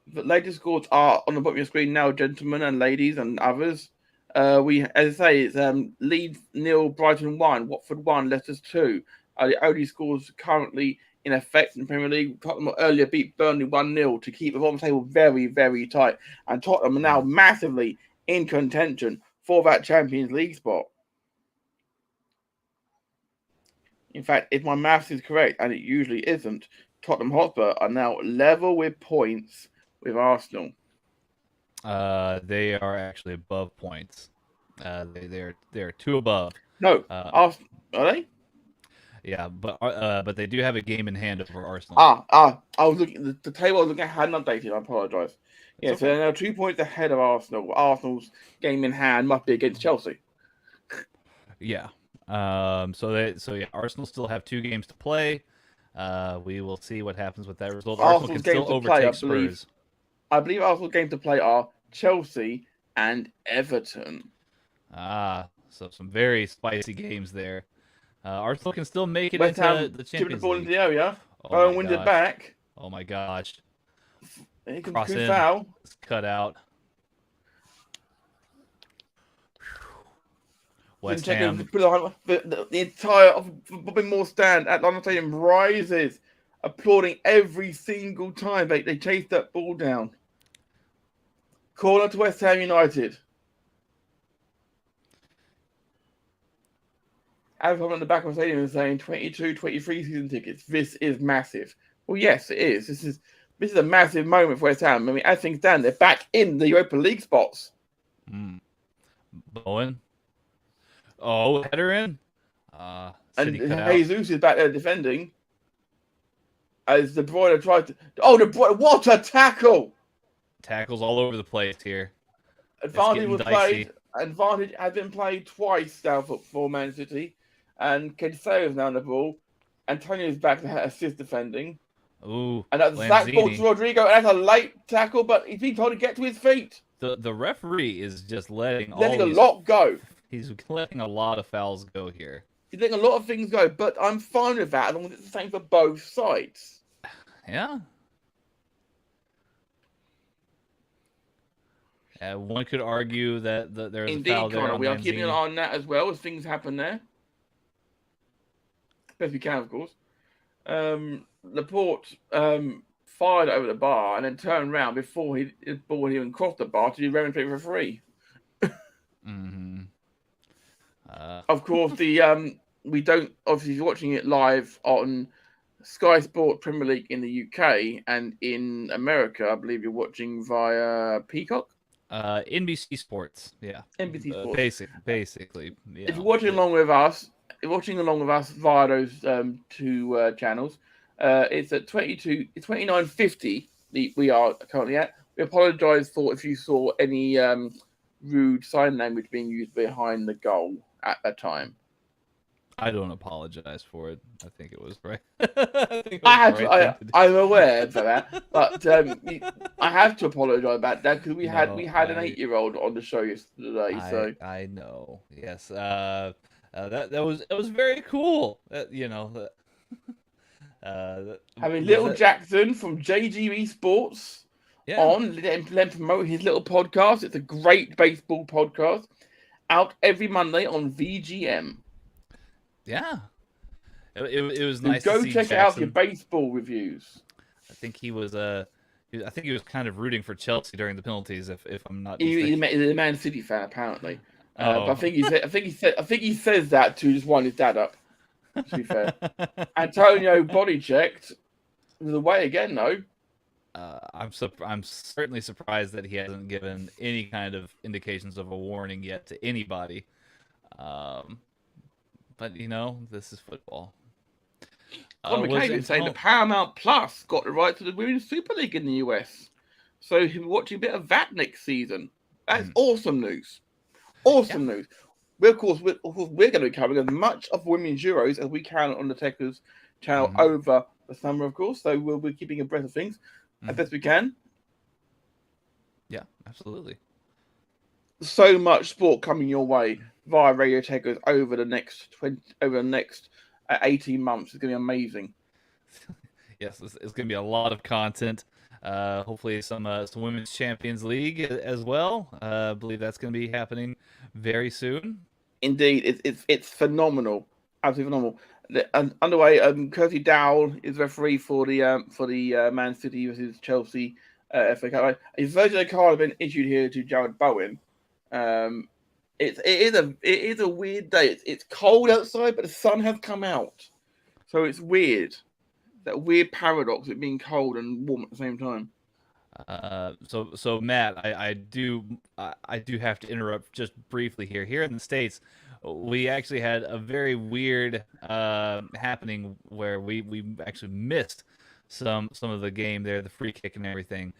The latest scores are on the bottom of your screen now, gentlemen and ladies and others. As I say, it's Leeds 0, Brighton 1, Watford 1, Leicester 2. The only scores currently in effect in the Premier League. Tottenham earlier beat Burnley 1-0 to keep the bottom table very, very tight. And Tottenham are now massively in contention for that Champions League spot. In fact, if my maths is correct, and it usually isn't, Tottenham Hotspur are now level with points with Arsenal. They are actually above points. They're 2 above. No, Arsenal, are they? Yeah, but they do have a game in hand over Arsenal. I was looking. The table I was looking at hadn't updated. I apologise. Yeah, so they're now 2 points ahead of Arsenal. Arsenal's game in hand must be against Chelsea. Yeah. So Arsenal still have 2 games to play. We will see what happens with that result. Arsenal can still overtake Spurs. I believe Arsenal's games to play are Chelsea and Everton. So some very spicy games there. Arsenal can still make it West into Ham the Champions the ball League. into the area. Bowen wins it back. Oh my gosh. Here comes Cross in. Foul. It's cut out. West Ham. The entire Bobby Moore stand at London Stadium rises, applauding every single time they chase that ball down. Corner to West Ham United. Everyone on the back of the stadium is saying 22, 23 season tickets. This is massive. Well, yes, it is. This is a massive moment for West Ham. I mean, as things stand, they're back in the Europa League spots. Bowen. Oh, header in. And Jesus is back there defending. As De Bruyne tried to... Oh, De Bruyne, what a tackle! Tackles all over the place here. Advantage was played. Advantage has been played twice now for Man City. And Cancelo is now on the ball. Antonio's back to assist defending. Ooh, And that's Zach ball to Rodrigo, and that's a late tackle, but he's being told to get to his feet. The referee is just letting a lot go. He's letting a lot of fouls go here. He's letting a lot of things go, but I'm fine with that as long as it's the same for both sides. Yeah. One could argue that there's Indeed, a foul there. Connor, we are keeping an eye on that as well as things happen there. Best we can, of course. Laporte fired over the bar and then turned around before his ball even crossed the bar to do remonstrate for free. Mm-hmm. Of course, we don't obviously watching it live on Sky Sport Premier League in the UK, and in America, I believe you're watching via Peacock. NBC Sports, yeah. NBC Sports. Basically, yeah. If you're watching along with us via those two channels, it's at 29.50. We are currently at. We apologise for if you saw any rude sign language being used behind the goal at that time. I don't apologize for it. I think it was right. I'm aware of that, but I have to apologise about that because we had an 8-year-old on the show yesterday. I know. Yes. That was very cool. Having Little Jackson from JGB Sports on, let him promote his little podcast. It's a great baseball podcast out every Monday on VGM. Yeah, it was nice. Go to see check Jackson. out your baseball reviews. I think he was kind of rooting for Chelsea during the penalties. If I'm not mistaken. He's a Man City fan apparently. But I think he says that to just wind his dad up. To be fair, Antonio body checked. Was away again though. I'm certainly surprised that he hasn't given any kind of indications of a warning yet to anybody. But this is football. McCabe saying the Paramount Plus got the right to the Women's Super League in the US, so he'll be watching a bit of that next season. That's awesome news. Awesome news. Of course, we're going to be covering as much of Women's Euros as we can on the Tekkers channel over the summer, of course. So we'll be keeping abreast of things as best we can. Yeah, absolutely. So much sport coming your way via Radio Tekkers over the next 18 months. It's going to be amazing. Yes, it's going to be a lot of content. Hopefully some Women's Champions League as well. I believe that's going to be happening very soon. Indeed, it's phenomenal, absolutely phenomenal. Underway, Kirsty Dowell is referee for the Man City versus Chelsea FA Cup. A version of the card has been issued here to Jared Bowen. It is a weird day. It's cold outside, but the sun has come out, so it's weird. That weird paradox of being cold and warm at the same time. So Matt, I do have to interrupt just briefly here. Here in the States, we actually had a very weird happening where we actually missed some of the game there, the free kick and everything,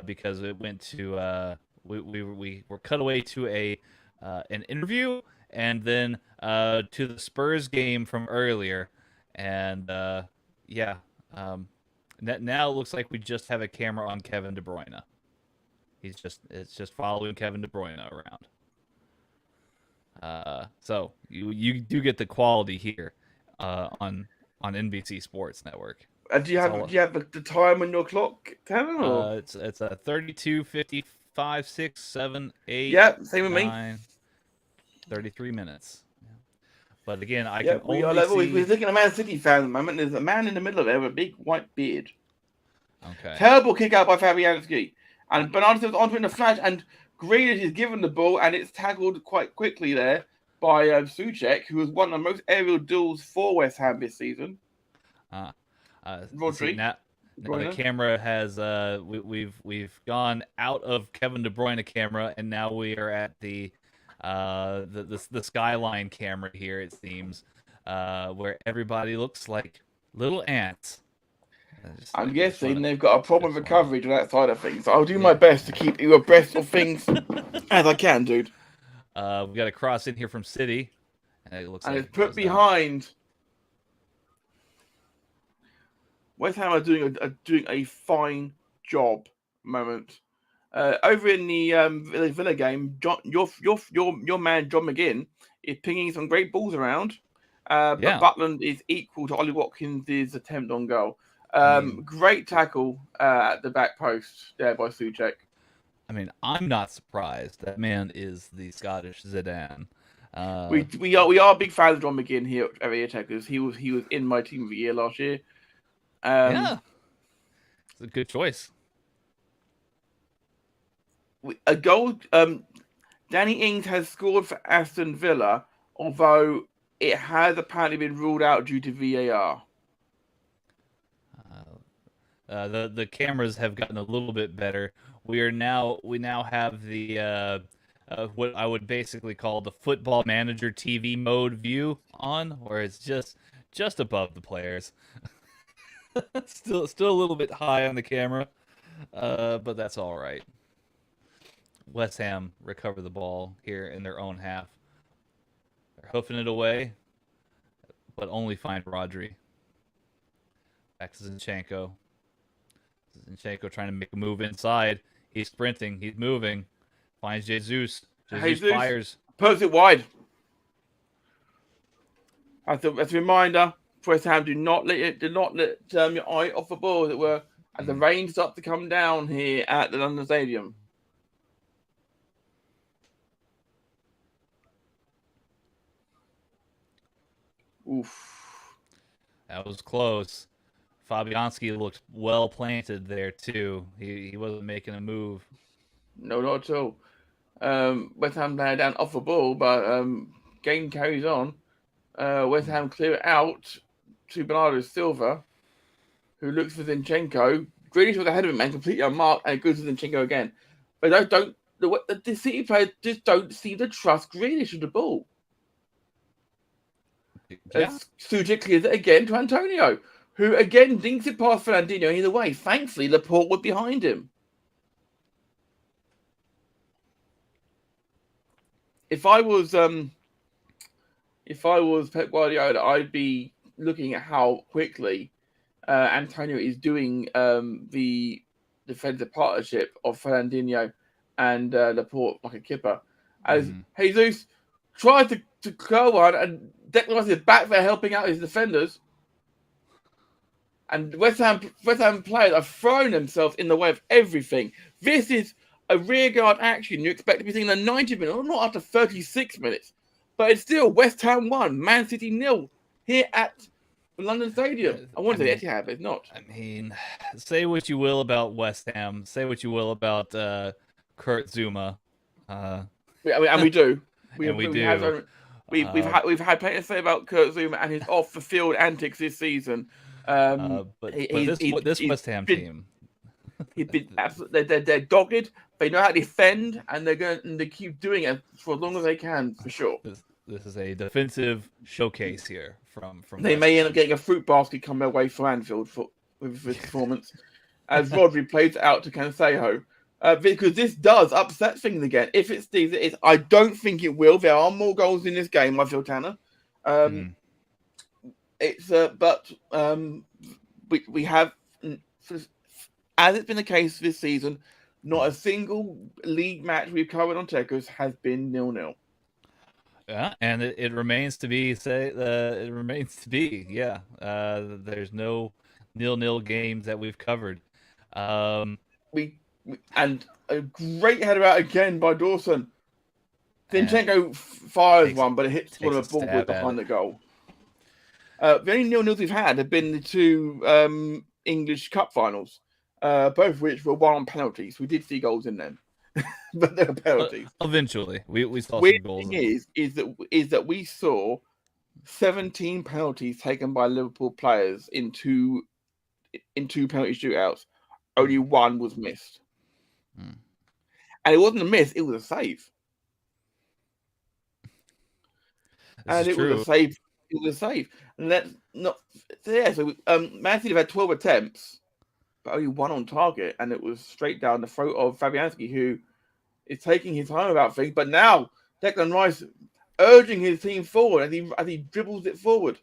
because it went to we were cut away to an interview and then to the Spurs game from earlier, and now it looks like we just have a camera on Kevin De Bruyne. It's just following Kevin De Bruyne around. So you do get the quality here on NBC Sports Network. Do you have the time on your clock, Kevin? Or? It's a 32, 55, 6, 7, 8. Yeah, same with 9, me. 33 minutes. But again, we are level. We're looking at a Man City fan at the moment. There's a man in the middle of there with a big white beard. Okay. Terrible kick out by Fabianski. And Bernardo was onto in the flash, and Grealish is given the ball, and it's tackled quite quickly there by Souček, who has won the most aerial duels for West Ham this season. Rodri. Now the camera has we've gone out of Kevin De Bruyne camera, and now we are at the skyline camera here, it seems, where everybody looks like little ants. I'm guessing they've got a problem with coverage on that side of things. So I'll do my best to keep you abreast of things as I can, dude. We got a cross in here from City, and it looks like it's put behind West Ham are doing a fine job. Moment. Over in the Villa game, your man John McGinn is pinging some great balls around. But Butland is equal to Ollie Watkins' attempt on goal. Great tackle at the back post there by Souček. I mean, I'm not surprised. That man is the Scottish Zidane. We are big fans of John McGinn here at Radio Tekkers. He was in my team of the year last year. Yeah, it's a good choice. A goal. Danny Ings has scored for Aston Villa, although it has apparently been ruled out due to VAR. The cameras have gotten a little bit better. We now have the what I would basically call the Football Manager TV mode view on, where it's just above the players. still a little bit high on the camera, but that's all right. West Ham recover the ball here in their own half. They're hoofing it away, but only find Rodri. Back to Zinchenko. Zinchenko trying to make a move inside. He's sprinting. He's moving. Finds Jesus. Jesus fires. Puts it wide. As a reminder, West Ham do not let your eye off the ball, as it were, as the rain starts to come down here at the London Stadium. Oof. That was close. Fabianski looked well planted there too. He wasn't making a move. No, not at all. West Ham down off the ball, but game carries on. West Ham clear it out to Bernardo Silva, who looks for Zinchenko. Grealish was ahead of him and completely unmarked, and it goes to Zinchenko again. But the City players just don't seem to trust Grealish with the ball. Yeah. Souček clears it again to Antonio, who again dinks it past Fernandinho either way. Thankfully, Laporte was behind him. If I was Pep Guardiola, I'd be looking at how quickly Antonio is doing the defensive partnership of Fernandinho and Laporte like a kipper. As Jesus tries to go on, and Declan Rice is back there helping out his defenders. And West Ham players are throwing themselves in the way of everything. This is a rearguard action you expect to be seen in 90 minutes, not after 36 minutes. But it's still West Ham 1, Man City 0 here at the London Stadium. I want to say Etihad, but it's not. I mean, say what you will about West Ham. Say what you will about Kurt Zuma. And we do. We do. We've had plenty to say about Kurt Zuma and his off the field antics this season. This West Ham team, he's been absolutely. They're dogged. They know how to defend, and they keep doing it for as long as they can, for sure. This is a defensive showcase here from. They may end up getting a fruit basket come their way for Anfield with this performance, as Rodri plays it out to Cancelo. Because this does upset things again. If it stays, I don't think it will. There are more goals in this game, I feel, Tanner. We have, as it's been the case this season, not a single league match we've covered on Tekkers has been 0-0. Yeah, and it remains to be. It remains to be. Yeah, there's no 0-0 games that we've covered. And a great header out again by Dawson. Zinchenko fires one, but it hits one of the ball behind the goal. The only 0-0s we've had have been the two English Cup finals, both of which were won on penalties. We did see goals in them, but they were penalties. Eventually, we saw some goals. The thing is that we saw 17 penalties taken by Liverpool players in two penalty shootouts. Only one was missed. And it wasn't a miss, it was a save. It was a save. And that's not there. So Man City have had 12 attempts, but only one on target, and it was straight down the throat of Fabianski, who is taking his time about things. But now Declan Rice urging his team forward as he dribbles it forward.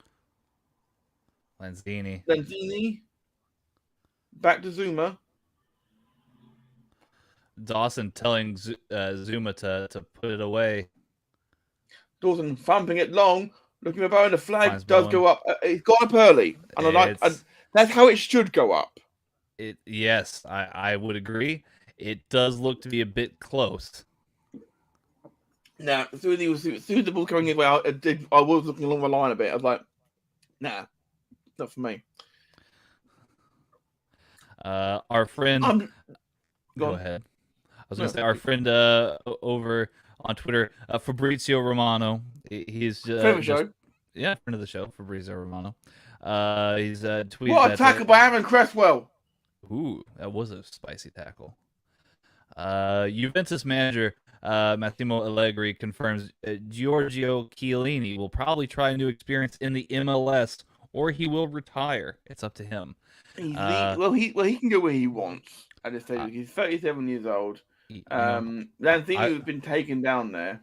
Lanzini. Back to Zuma. Dawson telling Zuma to put it away. Dawson thumping it long, looking for Bowen. The flag Finds does Bowen. go up. It's gone up early, and that's how it should go up. Yes, I would agree. It does look to be a bit close. Now, as soon as the ball going his way, I was looking along the line a bit. I was like, nah, not for me. Our friend. Go ahead. I was going to say our friend over on Twitter, Fabrizio Romano. He's friend of the show. Yeah, friend of the show, Fabrizio Romano. He's tweeted. What a tackle by Aaron Cresswell! Ooh, that was a spicy tackle. Juventus manager Massimo Allegri confirms Giorgio Chiellini will probably try a new experience in the MLS, or he will retire. It's up to him. He can go where he wants. At this stage, he's 37 years old. Lanzini's been taken down there.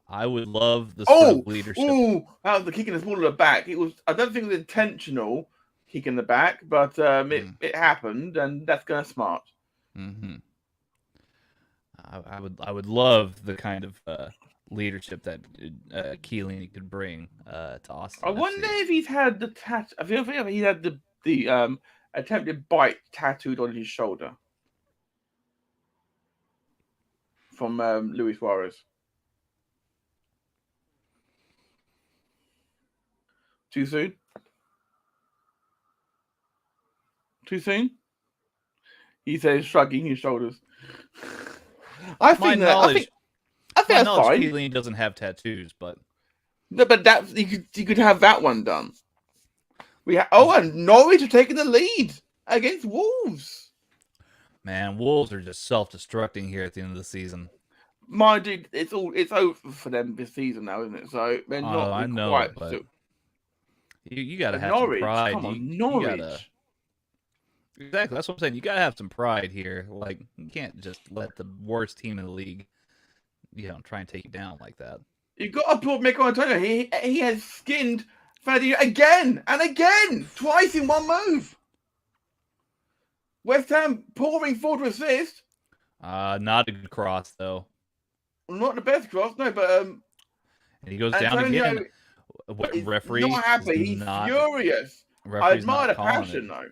I would love the sort of leadership. Oh, that was the kick in the ball to the back. It was. I don't think it was intentional kick in the back, but it happened, and that's kind of smart. Mm-hmm. I would love the kind of leadership that Chiellini could bring to Austin. I wonder if he's had the tattoo. I feel he had the attempted bite tattooed on his shoulder from Luis Suarez. Too soon? Too soon? He says, shrugging his shoulders. I think that's fine. Chiellini doesn't have tattoos, but no, but that you could have that one done. And Norwich are taking the lead against Wolves. Man, Wolves are just self-destructing here at the end of the season. My dude, it's over for them this season now, isn't it? So they're not. I know, quite. But you gotta have Norwich, some pride. Come on, Norwich. Exactly, that's what I'm saying. You gotta have some pride here. Like, you can't just let the worst team in the league, try and take you down like that. You got to applaud Mikel Antonio. He has skinned Fadi again and again, twice in one move. West Ham pouring forward to assist. Not a good cross though. Not the best cross, no, but and he goes down again. Referee not happy. He's furious. I admire the passion though.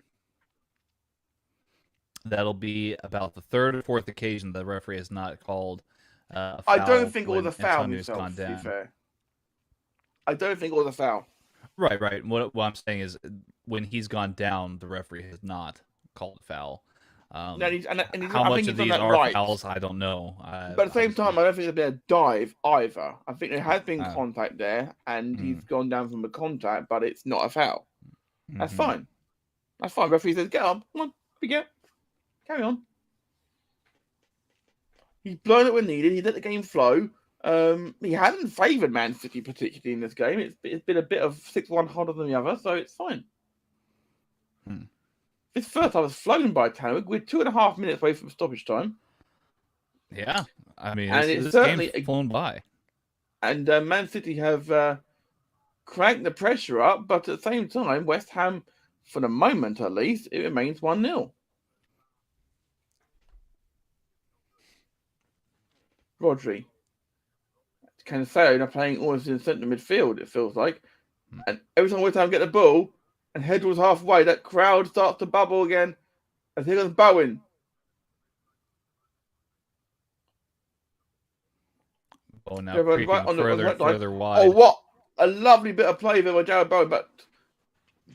That'll be about the third or fourth occasion the referee has not called a foul. I don't think it was a foul himself, to be fair. I don't think it was a foul. Right. What I'm saying is, when he's gone down, the referee has not called a foul. How much of these are fouls, I don't know. But at the same time, I don't think there's been a dive either. I think there has been contact there, and he's gone down from the contact, but it's not a foul. That's fine. That's fine. Referee says, get up. Come on. Carry on. He's blown it when needed. He let the game flow. He hasn't favoured Man City particularly in this game. It's been a bit of 6-1 harder than the other, so it's fine. This first half was flown by Tanwick. We're 2.5 minutes away from stoppage time. Yeah, I mean, it's certainly flown by. And Man City have cranked the pressure up, but at the same time, West Ham, for the moment at least, it remains 1-0. Rodri. Cancun are playing almost in centre midfield, it feels like. And every time West Ham get the ball and head towards halfway, that crowd starts to bubble again. And here comes Bowen. Now creeping further wide. Oh, what a lovely bit of play there by Jared Bowen, but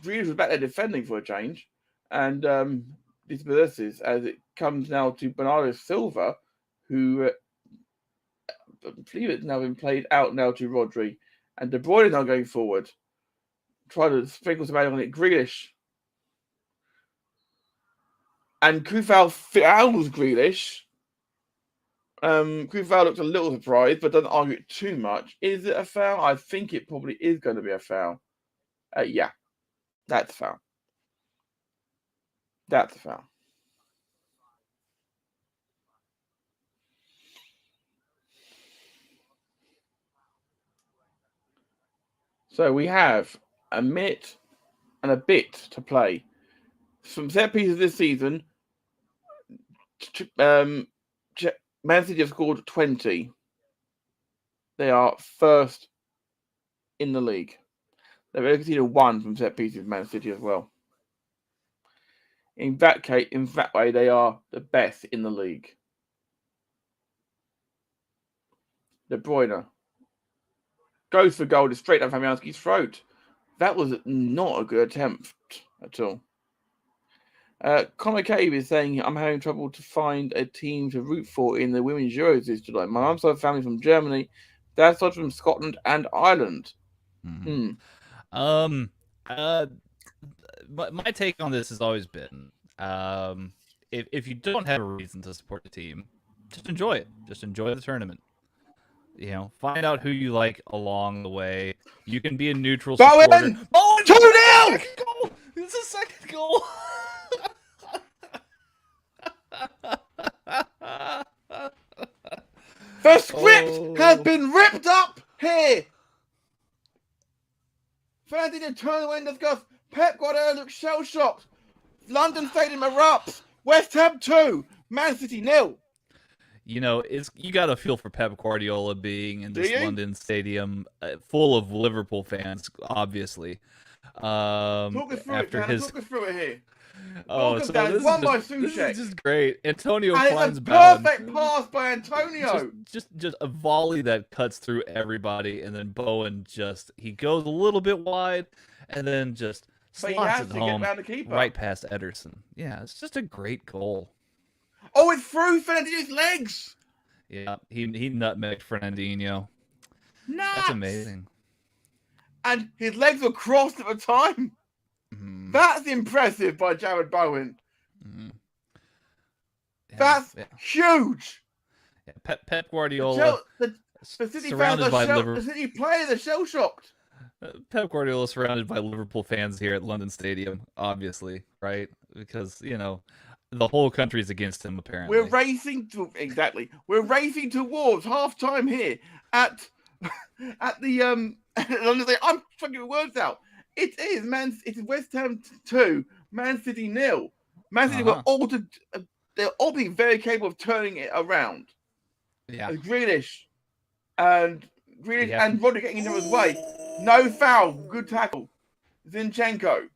Grealish was back there defending for a change. And this possesses as it comes now to Bernardo Silva, who I believe it's now been played out now to Rodri. And De Bruyne is now going forward. Try to sprinkle some on it. Grealish. And Kufal fouls Grealish. Kufal looks a little surprised, but doesn't argue it too much. Is it a foul? I think it probably is going to be a foul. Yeah. That's a foul. That's a foul. So we have a minute and a bit to play. from set pieces this season, Man City have scored 20. They are first in the league. They've only conceded 1 from set pieces, Man City as well. In that way, they are the best in the league. De Bruyne goes for goal straight down Fabianski's throat. That was not a good attempt at all. Connor Cave is saying, I'm having trouble to find a team to root for in the Women's Euros this July. My mum's side family from Germany, dad's side from Scotland and Ireland. My take on this has always been, if you don't have a reason to support the team, just enjoy it. Just enjoy the tournament. You know, find out who you like along the way. You can be a neutral supporter. Bowen! 2-0! It's a second goal. The script has been ripped up here. Fans in the tournament discuss. Pep Guardiola looks shell-shocked. London Stadium erupts. West Ham 2, Man City 0. You know, you got to feel for Pep Guardiola being in this London stadium full of Liverpool fans, obviously. Talk us through it here. Oh, so this is just great. Antonio finds Bowen. Perfect pass by Antonio. Just a volley that cuts through everybody, and then Bowen he goes a little bit wide, and then just slots it home right past Ederson. Yeah, it's just a great goal. Oh, it's through Fernandinho's legs. Yeah, he nutmegged Fernandinho. Nuts. That's amazing. And his legs were crossed at the time. Mm-hmm. That's impressive by Jared Bowen. Mm-hmm. That's huge. Yeah, Pep Guardiola. The City fans the City players are shell-shocked. Pep Guardiola is surrounded by Liverpool fans here at London Stadium, obviously, right? Because, you know, the whole country's against him, apparently. We're racing towards half-time here at the London. I'm fucking words out. It is West Ham 2, Man City 0. Man City were they're all being very capable of turning it around. Yeah. Grealish and Rodri getting into his way. No foul. Good tackle. Zinchenko.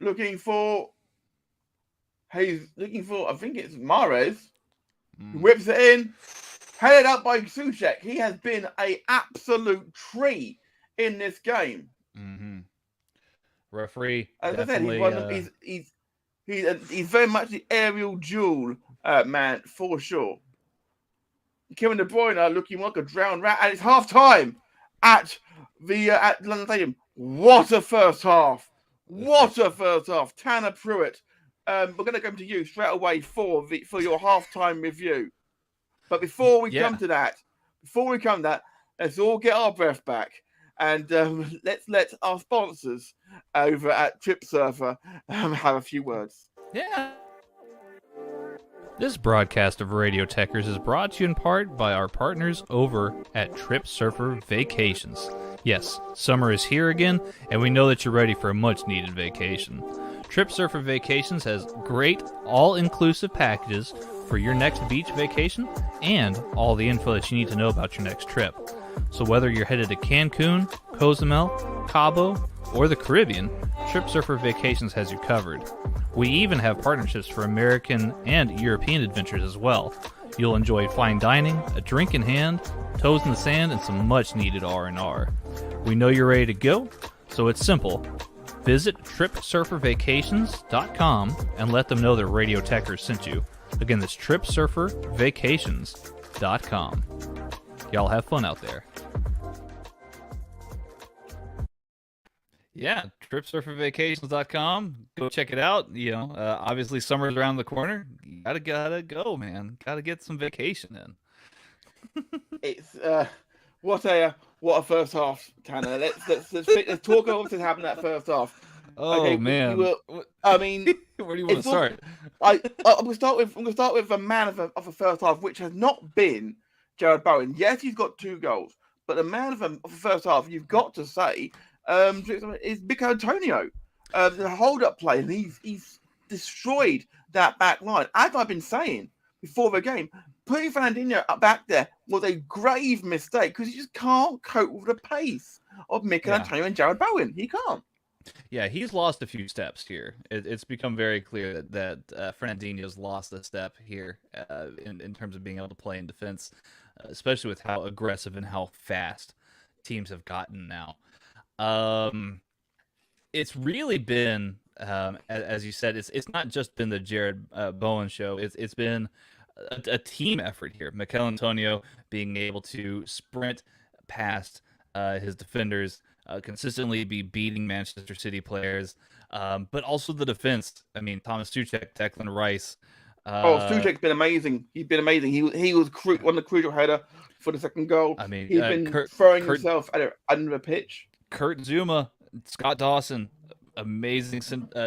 Looking for, I think it's Mahrez. Whips it in. Headed up by Souček. He has been an absolute tree in this game. Mm-hmm. Referee. As I said, he's very much the aerial duel man for sure. Kevin De Bruyne looking like a drowned rat, and it's half time at London Stadium. What a first half! What a first half! Tanner Pruitt. We're going to come to you straight away for your halftime review. But before we come to that, let's all get our breath back. And let's let our sponsors over at TripSurfer have a few words. Yeah. This broadcast of Radio Tekkers is brought to you in part by our partners over at TripSurfer Vacations. Yes, summer is here again, and we know that you're ready for a much-needed vacation. TripSurfer Vacations has great, all-inclusive packages for your next beach vacation and all the info that you need to know about your next trip. So whether you're headed to Cancun, Cozumel, Cabo, or the Caribbean, TripSurfer Vacations has you covered. We even have partnerships for American and European adventures as well. You'll enjoy fine dining, a drink in hand, toes in the sand, and some much-needed R&R. We know you're ready to go, so it's simple. Visit TripSurferVacations.com and let them know that Radio Tekkers sent you. Again, that's TripSurferVacations.com. Y'all have fun out there. Yeah, TripSurferVacations.com. Go check it out. You know, obviously summer's around the corner. You gotta go, man. Gotta get some vacation in. It's what a first half, Tanner. Let's talk about what happened that first half. Oh okay, man, where do you want to start? I'm gonna start with a man of a first half, which has not been Jared Bowen. Yes, he's got 2 goals, but the man of the first half, you've got to say, is Mikel Antonio. the hold-up play, and he's destroyed that back line. As I've been saying before the game, putting Fernandinho up back there was a grave mistake because he just can't cope with the pace of Mikel Antonio and Jared Bowen. He can't. Yeah, he's lost a few steps here. It's become very clear that Fernandinho's lost a step here in terms of being able to play in defense, especially with how aggressive and how fast teams have gotten now. It's really been, as you said, it's not just been the Jared Bowen show. It's been a team effort here. Mikel Antonio being able to sprint past his defenders, consistently be beating Manchester City players, but also the defense. I mean, Thomas Tuchel, Declan Rice. Tuchel's been amazing. He's been amazing. He was on the crucial header for the second goal. I mean, he's been throwing himself under the pitch. Kurt Zuma, Scott Dawson, amazing.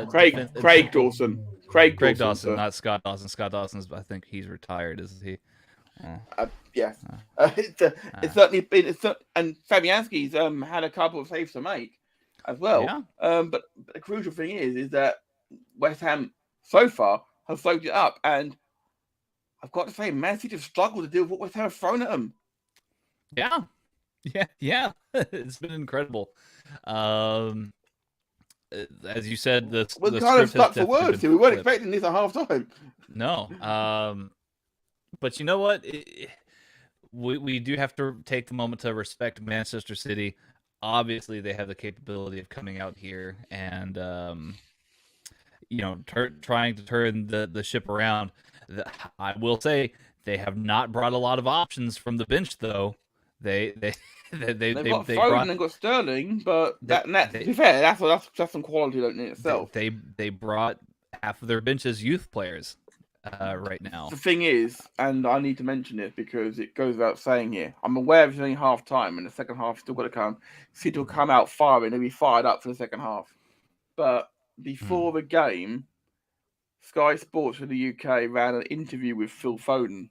Craig Dawson. Craig Dawson, not Scott Dawson. Scott Dawson's, I think he's retired, isn't he? Yes. It's certainly been. And Fabianski's had a couple of saves to make as well. Yeah. But the crucial thing is that West Ham so far have soaked it up, and I've got to say, Man City have struggled to deal with what West Ham have thrown at them. Yeah. It's been incredible. As you said, we're kind of stuck for words here. We weren't expecting this at half time. No. But you know what? We do have to take the moment to respect Manchester City. Obviously, they have the capability of coming out here and trying to turn the ship around. I will say they have not brought a lot of options from the bench, though. They've got Foden and got Sterling, but to be fair, that's some quality in itself. They brought half of their bench as youth players right now. The thing is, and I need to mention it because it goes without saying here, I'm aware it's only half time and the second half is still got to come. City will come out firing, they'll be fired up for the second half. But before the game, Sky Sports for the UK ran an interview with Phil Foden.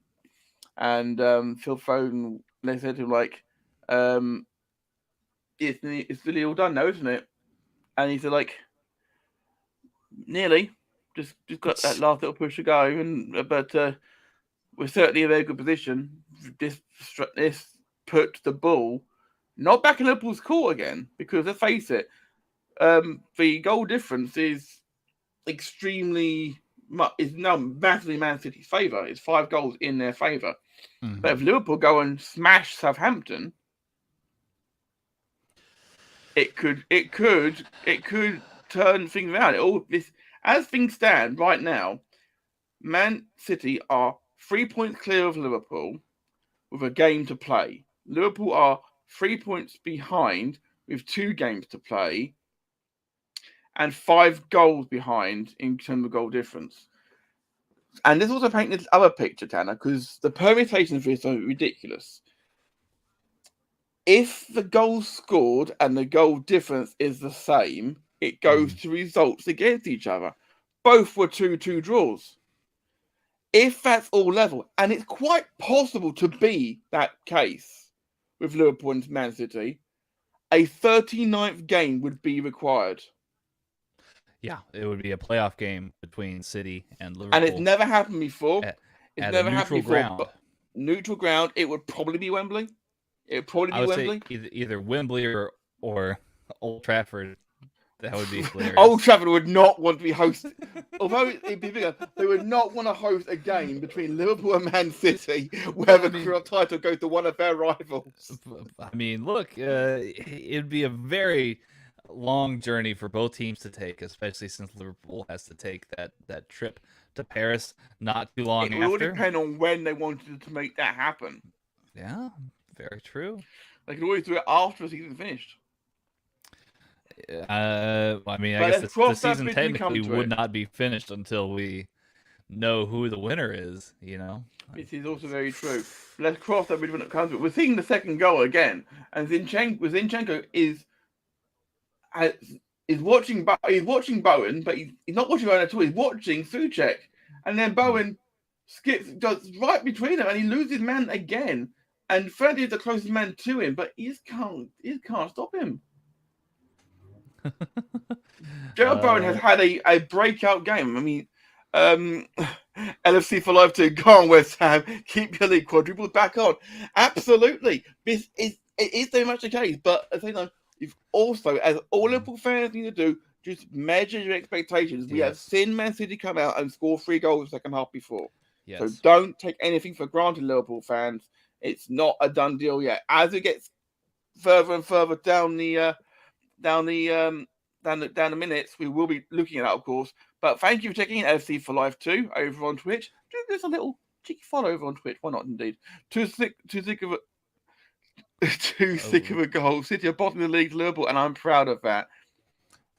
And Phil Foden, they said to him, like, it's really all done now, isn't it? And he said, like, nearly. Just got that last little push to go, but we're certainly in a very good position. This put the ball not back in Liverpool's court again, because let's face it, the goal difference is now massively Man City's favour. It's 5 goals in their favour. Mm-hmm. But if Liverpool go and smash Southampton, it could turn things around. As things stand right now, Man City are 3 points clear of Liverpool with a game to play. Liverpool are 3 points behind with 2 games to play and 5 goals behind in terms of goal difference. And this also paints this other picture, Tanner, because the permutations for this are ridiculous. If the goals scored and the goal difference is the same, it goes to results against each other. Both were 2-2 draws. If that's all level, and it's quite possible to be that case with Liverpool and Man City, a 39th game would be required. Yeah, it would be a playoff game between City and Liverpool. And it's never happened before. It's never happened before. Ground. But neutral ground, it would probably be Wembley. It would probably be Wembley. Say either Wembley or Old Trafford. That would be hilarious. Old Trafford would not want to be hosted. Although it'd be bigger, they would not want to host a game between Liverpool and Man City where the title goes to one of their rivals. I mean, look, it'd be a very long journey for both teams to take, especially since Liverpool has to take that trip to Paris not too long after. It will depend on when they wanted to make that happen. Yeah, very true. They could always do it after the season finished. I guess the season technically would not be finished until we know who the winner is, you know? This is also very true. Let's cross that bridge when it comes to it. We're seeing the second goal again, and Zinchenko is watching Bowen, but he's not watching Bowen at all. He's watching Souček, and then Bowen goes right between them, and he loses man again. And Freddie is the closest man to him, but he just can't stop him. Joe Bowen has had a breakout game. I mean, LFC for Life 2, go on West Ham, keep your league quadruples back on. Absolutely. It is very much the case, but at the same time, you've also, as all Liverpool fans need to do, just measure your expectations. We have seen Man City come out and score 3 goals in the second half before. Yes. So don't take anything for granted, Liverpool fans. It's not a done deal yet. As it gets further and further down the minutes, we will be looking at that, of course. But thank you for checking in LFC for Life 2 over on Twitch. There's a little cheeky follow over on Twitch. Why not, indeed? Too sick of a goal. City are bottom of the league, Liverpool, and I'm proud of that.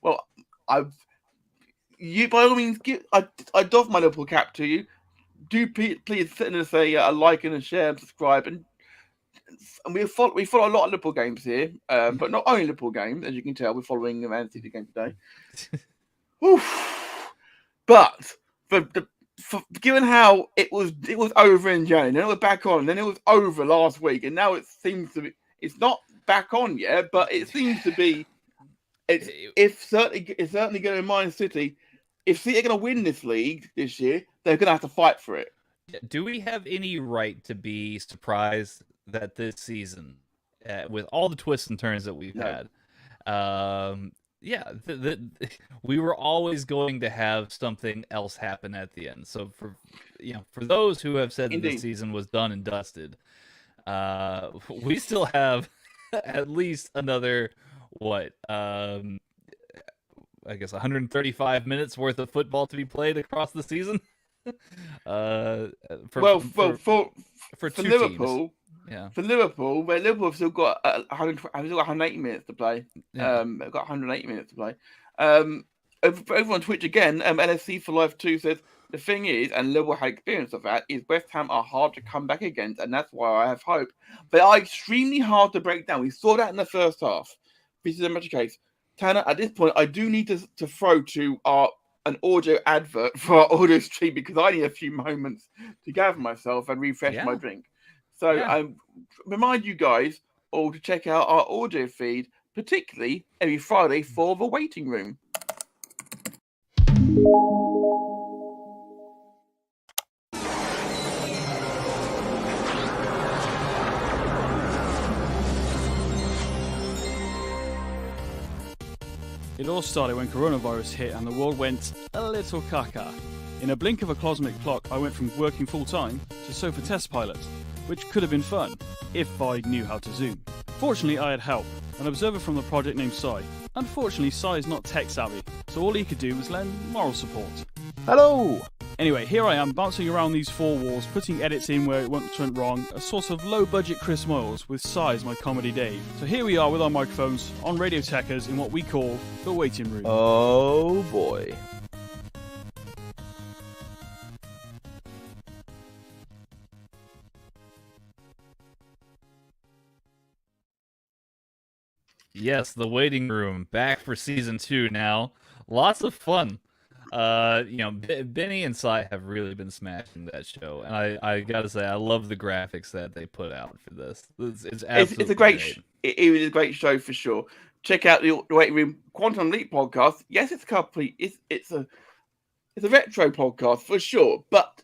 Well, you by all means, I doff my Liverpool cap to you. Do please send us a like and a share and subscribe. And we follow a lot of Liverpool games here, but not only Liverpool games, as you can tell. We're following the Man City game today. But given how it was over in January, then it was back on, then it was over last week, and now it seems to be. It's not back on yet, but it seems to be. It's certainly going to Man City. If City are going to win this league this year, they're going to have to fight for it. Do we have any right to be surprised that this season, with all the twists and turns that we've had, we were always going to have something else happen at the end. So for those who have said that this season was done and dusted, we still have at least another I guess 135 minutes worth of football to be played across the season. For Liverpool, teams. For Liverpool, where Liverpool have still got 180 minutes to play. They've got 180 minutes to play. Over on Twitch again, LFC for Life 2 says the thing is, and Liverpool had experience of that, is West Ham are hard to come back against, and that's why I have hope. They are extremely hard to break down. We saw that in the first half. This is a much case. Tanner, at this point, I do need to throw to an audio advert for our audio stream because I need a few moments to gather myself and refresh my drink. So I remind you guys all to check out our audio feed, particularly every Friday for The Waiting Room. It all started when coronavirus hit and the world went a little caca. In a blink of a cosmic clock, I went from working full-time to sofa test pilot, which could have been fun, if I knew how to Zoom. Fortunately, I had help, an observer from the project named Sai. Unfortunately, Sai is not tech-savvy, so all he could do was lend moral support. Hello! Anyway, here I am, bouncing around these 4 walls, putting edits in where it once went wrong, a sort of low-budget Chris Moyles with Sai as my comedy Dave. So here we are with our microphones on Radio Tekkers in what we call the waiting room. Oh boy. Yes, the waiting room back for season 2 now. Lots of fun. Benny and Sai have really been smashing that show, and I gotta say I love the graphics that they put out for this. It's absolutely a great. It was a great show for sure. Check out the Waiting Room Quantum Leap podcast. Yes, it's a retro podcast for sure, but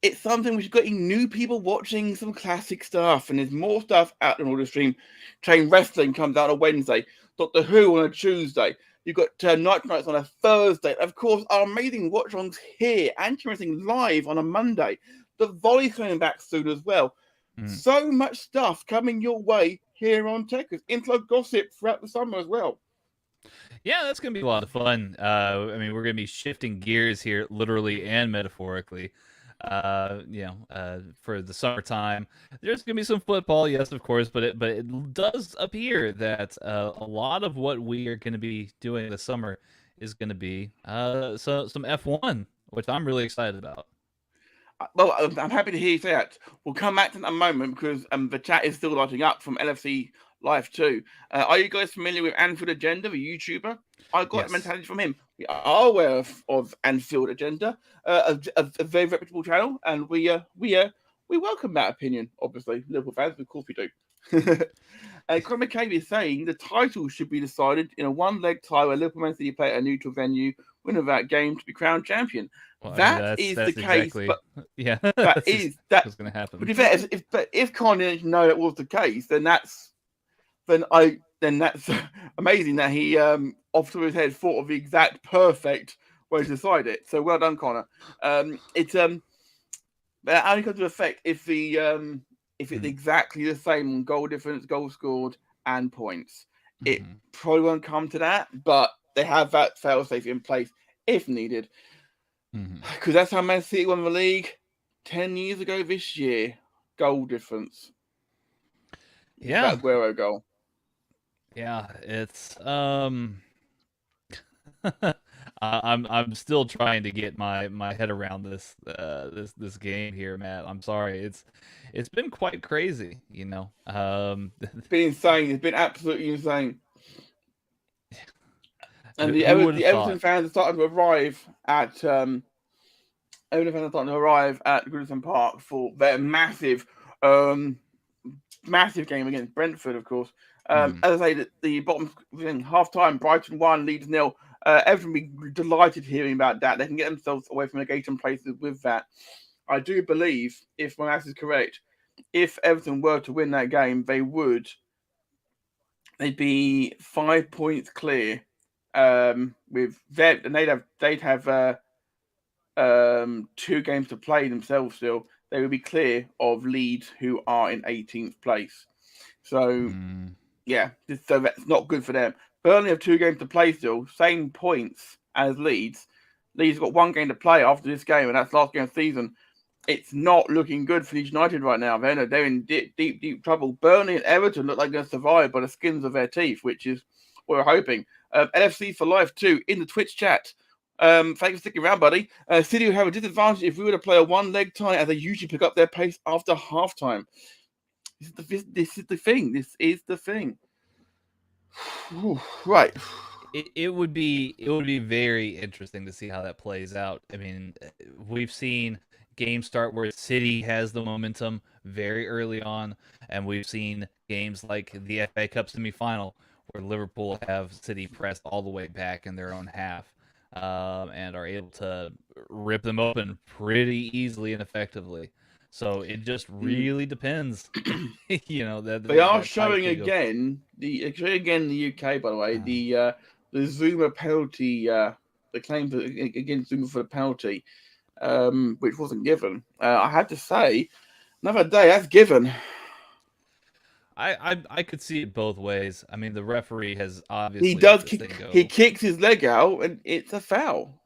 it's something which is getting new people watching some classic stuff, and there's more stuff out on the stream. Chain Wrestling comes out on Wednesday. Doctor Who on a Tuesday. You've got Night Nights on a Thursday. Of course, our amazing watch-alongs here. Anti-Wrestling live on a Monday. The Volley's coming back soon as well. So much stuff coming your way here on Tekkers. Info gossip throughout the summer as well. Yeah, that's going to be a lot of fun. We're going to be shifting gears here, literally and metaphorically. For the summertime, there's gonna be some football, yes, of course, but it does appear that a lot of what we are going to be doing this summer is going to be some F1, which I'm really excited about. Well, I'm happy to hear you say that. We'll come back to that in a moment because the chat is still lighting up from LFC Live 2. Are you guys familiar with Anfield Agenda, the YouTuber? I got a mentality from him. We are aware of Anfield Agenda, a very reputable channel, and we welcome that opinion. Obviously, Liverpool fans, of course we do. Conor McCabe is saying the title should be decided in a one-leg tie where Liverpool Man City play at a neutral venue, winner of that game to be crowned champion. Well, That's the exactly, case, but yeah, that is that what's going to happen. But in fact, if Conor didn't know that was the case, then that's amazing that he off the top of his head thought of the exact perfect way to decide it. So well done, Conor. It's that only comes to effect if it's exactly the same on goal difference, goal scored, and points. It probably won't come to that, but they have that fail-safe in place if needed. Because that's how Man City won the league 10 years ago this year. Goal difference. Yeah. That Aguero goal. Yeah, it's I'm still trying to get my head around this this game here, Matt. I'm sorry. It's been quite crazy, you know. It's been insane. It's been absolutely insane. And the Everton fans are starting to arrive at Goodison Park for their massive game against Brentford, of course. As I say, the bottom half time, Brighton 1, Leeds 0. Everyone will be delighted hearing about that. They can get themselves away from relegation places with that. I do believe, if my math is correct, if Everton were to win that game, they'd be 5 points clear. With that, and they'd have 2 games to play themselves still. They would be clear of Leeds, who are in 18th place. So, yeah, so that's not good for them. Burnley have 2 games to play still, same points as Leeds. Leeds got 1 game to play after this game, and that's last game of the season. It's not looking good for Leeds United right now. They're in deep trouble. Burnley and Everton look like they're going to survive by the skins of their teeth, which is what we're hoping. LFC for life too in the Twitch chat. Thanks for sticking around, buddy. City would have a disadvantage if we were to play a one-leg tie, as they usually pick up their pace after halftime. This is the thing. Right. It would be very interesting to see how that plays out. I mean, we've seen games start where City has the momentum very early on, and we've seen games like the FA Cup semifinal where Liverpool have City pressed all the way back in their own half, and are able to rip them open pretty easily and effectively. So it just really depends. You know, they are showing again the UK, by the way, the Zuma penalty, the claim against Zuma for the penalty, which wasn't given. I had to say, another day that's given. I could see it both ways. I mean, the referee has obviously he kicks his leg out, and it's a foul.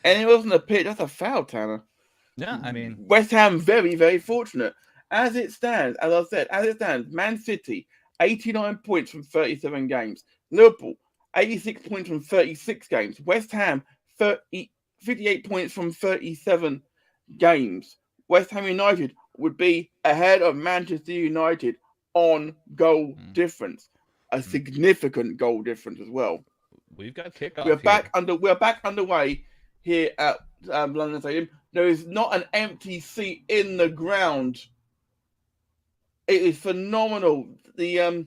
And it wasn't a pitch; that's a foul, Tanner. Yeah, I mean, West Ham very, very fortunate. As it stands, as I said, Man City 89 points from 37 games. Liverpool 86 points from 36 games. West Ham 58 points from 37 games. West Ham United would be ahead of Manchester United on goal difference, a significant goal difference as well. We've got kickoff. We're back underway here at London Stadium. There is not an empty seat in the ground. It is phenomenal. The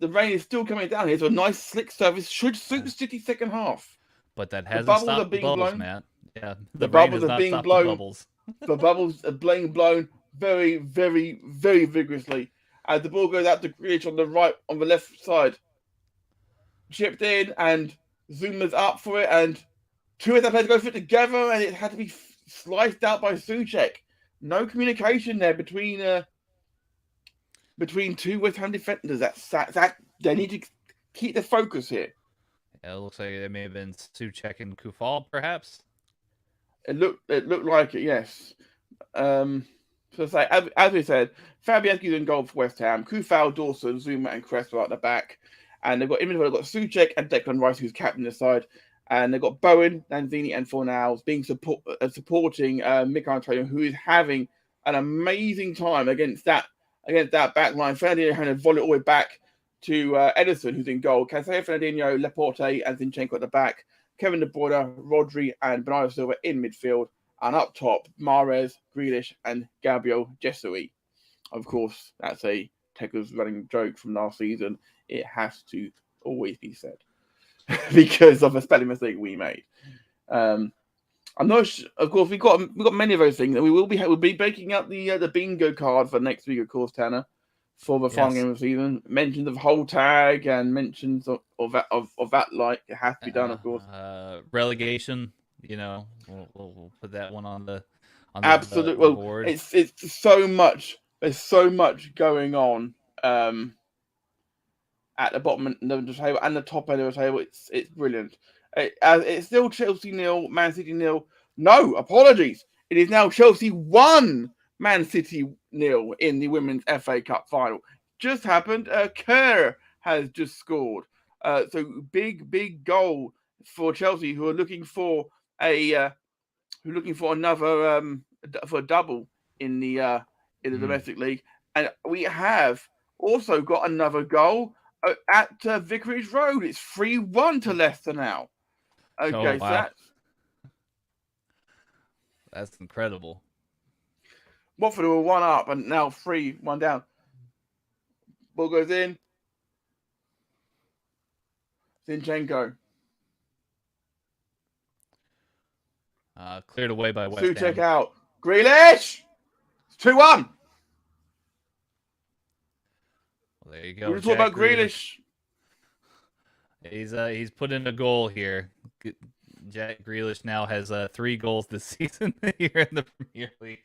rain is still coming down here, so a nice slick surface should suit the City second half. But that hasn't stopped the bubbles, Matt. Yeah, the bubbles are being blown. The bubbles are being blown very, very, very vigorously. As the ball goes out to Grealish on the left side. Chipped in, and Zuma's up for it, and 2 of the players go for it together, and it had to be sliced out by Souček. No communication there between 2 West Ham defenders. That they need to keep the focus here. Yeah, it looks like it may have been Souček and Kufal, perhaps. It looked like it, yes. So say, as we said, Fabianski's in goal for West Ham. Kufal, Dawson, Zuma, and Cresswell at the back, and they've got Souček and Declan Rice, who's captain the side. And they've got Bowen, Lanzini, and Fornals being supporting Mikel Antonio, who is having an amazing time against that back line. Fernandinho had to volley all the way back to Ederson, who's in goal. Cancelo, Fernandinho, Laporte, and Zinchenko at the back. Kevin De Bruyne, Rodri, and Bernardo Silva in midfield. And up top, Mahrez, Grealish, and Gabriel Jesus. Of course, that's a Tekkers running joke from last season. It has to always be said because of a spelling mistake we made. I'm not sure, of course, we've got many of those things, and we'll be breaking up the bingo card for next week, of course, Tanner, for the final game of the season. Mentions of whole tag and mentions of that like it has to be done, of course. Relegation, we'll put that one on the Absolutely. board. It's so much. There's so much going on at the bottom end of the table and the top end of the table. It's brilliant. It's still Chelsea 0, Man City 0. No, apologies. It is now Chelsea 1, Man City 0 in the Women's FA Cup final. Just happened. Kerr has just scored. So big goal for Chelsea, who are looking for another for a double in the domestic league. And we have also got another goal at Vicarage Road. It's 3-1 to Leicester now. Okay, wow. That's incredible. Watford were 1 up and now 3-1 down. Ball goes in. Zinchenko. Cleared away by West Ham. Souček out. Grealish! It's 2-1. Well, there you go. We were talking about Grealish. He's put in a goal here. Jack Grealish now has 3 goals this season here in the Premier League.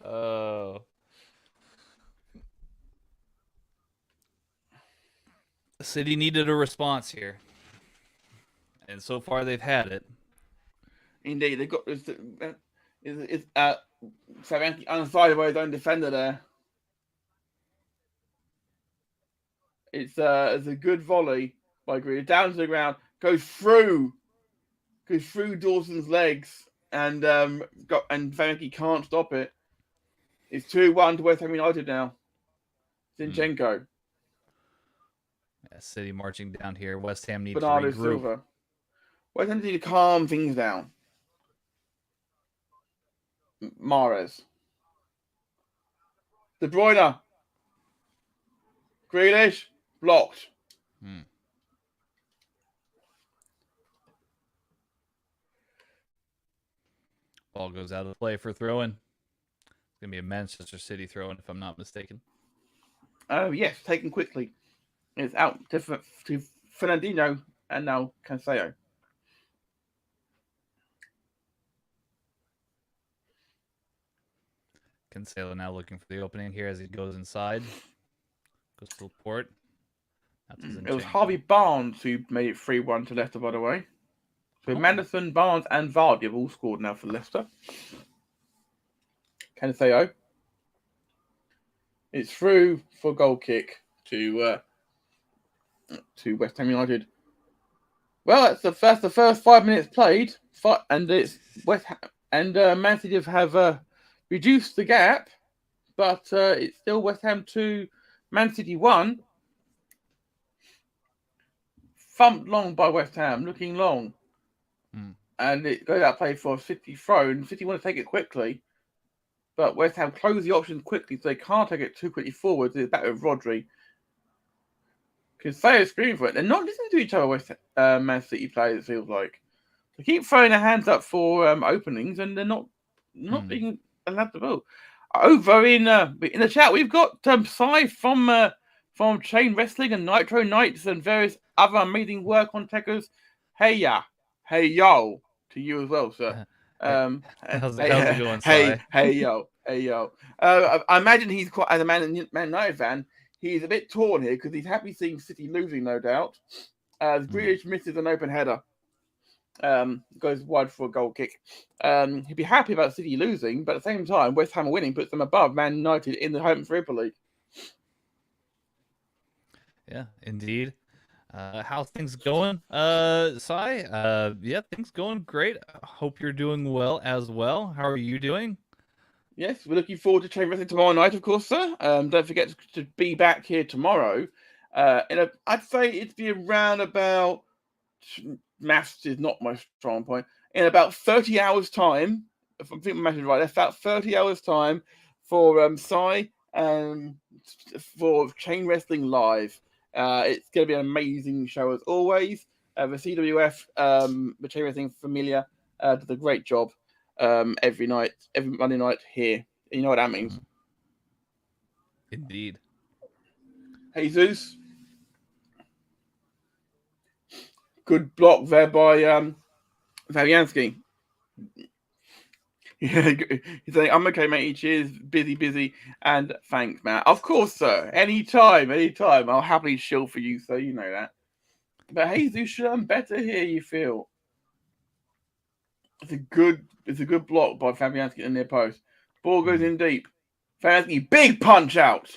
Oh. The City needed a response here. And so far they've had it. Indeed, they've got Savanki unsighted by his own defender there. It's a good volley by Grealish. Down to the ground, goes through Dawson's legs, and Savanki can't stop it. It's 2-1 to West Ham United now. Zinchenko. Yeah, City marching down here. West Ham needs Bernardo to regroup. Silva. West Ham need to calm things down. Mahrez. De Bruyne. Grealish. Blocked. Ball goes out of play for throw-in. It's going to be a Manchester City throw-in, if I'm not mistaken. Oh, yes. Taken quickly. It's out to Fernandinho and now Cancelo. Cancelo now looking for the opening here as he goes inside. Goes to Laporte. It was Harvey Barnes who made it 3-1 to Leicester, by the way. So Maddison, Barnes, and Vardy have all scored now for Leicester. Cancelo. It's through for a goal kick to West Ham United. Well, that's the first 5 minutes played, and it's West Ham and Man City have reduced the gap, but it's still West Ham 2, Man City 1. Thumped long by West Ham, looking long. And it goes out play for a City throw, and City want to take it quickly. But West Ham close the option quickly, so they can't take it too quickly forward. It's back with Rodri. Because they are screaming for it. They're not listening to each other, Man City players, it feels like. They keep throwing their hands up for openings, and they're not being allowed to vote. Over in the chat, we've got Sai from Chain Wrestling and Nitro Nights and various other amazing work on Tekkers. Hey yo, to you as well, sir. How's it going, Sai? Hey yo. I imagine he's quite, as a Man United fan, he's a bit torn here because he's happy seeing City losing, no doubt. As Grealish misses an open header, goes wide for a goal kick. He'd be happy about City losing, but at the same time, West Ham winning puts them above Man United in the Home for Europa League. Yeah, indeed. How's things going, Sai? Yeah, things going great. Hope you're doing well as well. How are you doing? Yes, we're looking forward to Chain Wrestling tomorrow night, of course, sir. Don't forget to be back here tomorrow. I'd say it'd be around about, maths is not my strong point, in about 30 hours' time, if I'm thinking my maths is right, that's about 30 hours' time for Sai for Chain Wrestling Live. It's going to be an amazing show as always. The CWF, the Chain Wrestling Familia, does a great job every Monday night here. You know what that means. Indeed. Jesus. Good block there by Fabianski. Yeah, he's saying, I'm okay, mate. Cheers. Busy. And thanks, man. Of course, sir. Anytime. I'll happily shill for you, so you know that. But Jesus should have done better here, you feel. It's a good block by Fabianski in the near post. Ball goes in deep. Fabianski, big punch out.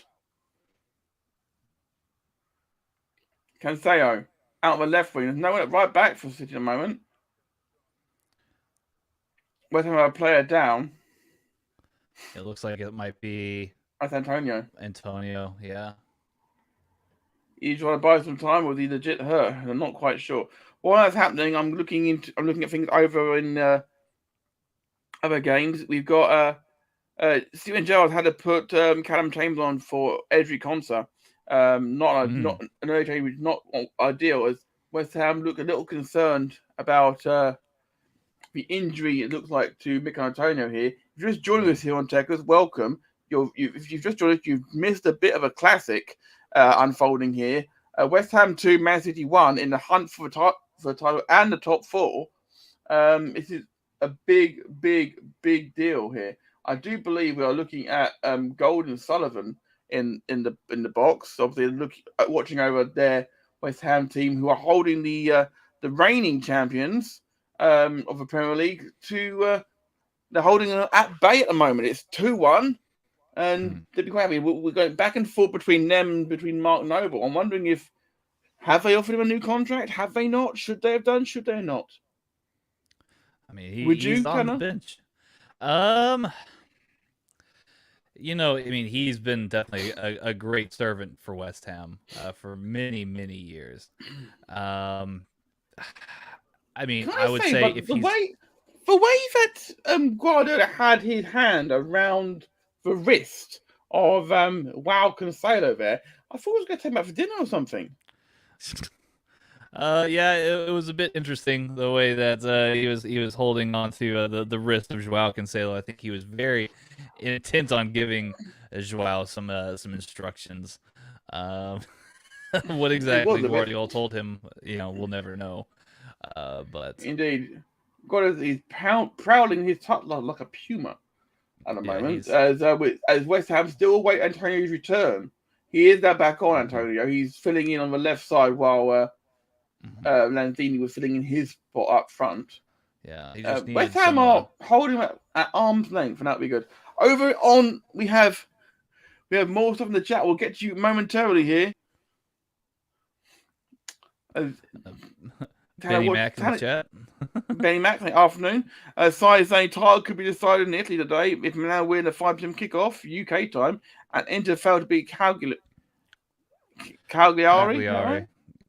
Cancelo out of the left wing. There's no one right back for City at the moment. West Ham have a player down. It looks like it might be That's Antonio. Yeah. He's trying to buy some time, or is he legit hurt? I'm not quite sure. While that's happening, I'm looking at things over in other games. We've got Steven Gerrard had to put Callum Chambers on for Edric Konsa. Not an early change, which is not ideal, as West Ham look a little concerned about the injury it looks like to Mikel Antonio here. If you're just joining us here on Tekkers, welcome. If you've just joined us, you've missed a bit of a classic unfolding here. West Ham 2, Man City 1 in the hunt for the title and the top four. This is a big deal here. I do believe we are looking at Gold and Sullivan in the box. Obviously, watching over their West Ham team, who are holding the reigning champions of the Premier League they're holding them at bay at the moment. It's 2-1, and they'd be quite happy. We're going back and forth between them, between Mark Noble. I'm wondering have they offered him a new contract? Have they not? Should they have done? Should they not? I mean, he's on the bench. He's been definitely a great servant for West Ham for many years. I would say if the way that Guardiola had his hand around the wrist of Wow Cancelo there, I thought he was going to take him out for dinner or something. It was a bit interesting the way that he was holding on to the wrist of Joao Cancelo. I think he was very intent on giving Joao some instructions. What exactly Guardiola told him, we'll never know. But indeed, he's prowling his top like a puma at the moment. As West Ham still await Antonio's return. He is now back on Antonio. He's filling in on the left side while Lanzini was filling in his spot up front. Yeah, West Ham are holding him at arm's length, and that'll be good. Over on, we have more stuff in the chat. We'll get to you momentarily here. Benny Mac in the chat. Benny Mac, afternoon. Sai saying title could be decided in Italy today if Milan win a 5 p.m. kickoff UK time, and Inter failed to beat Cagliari.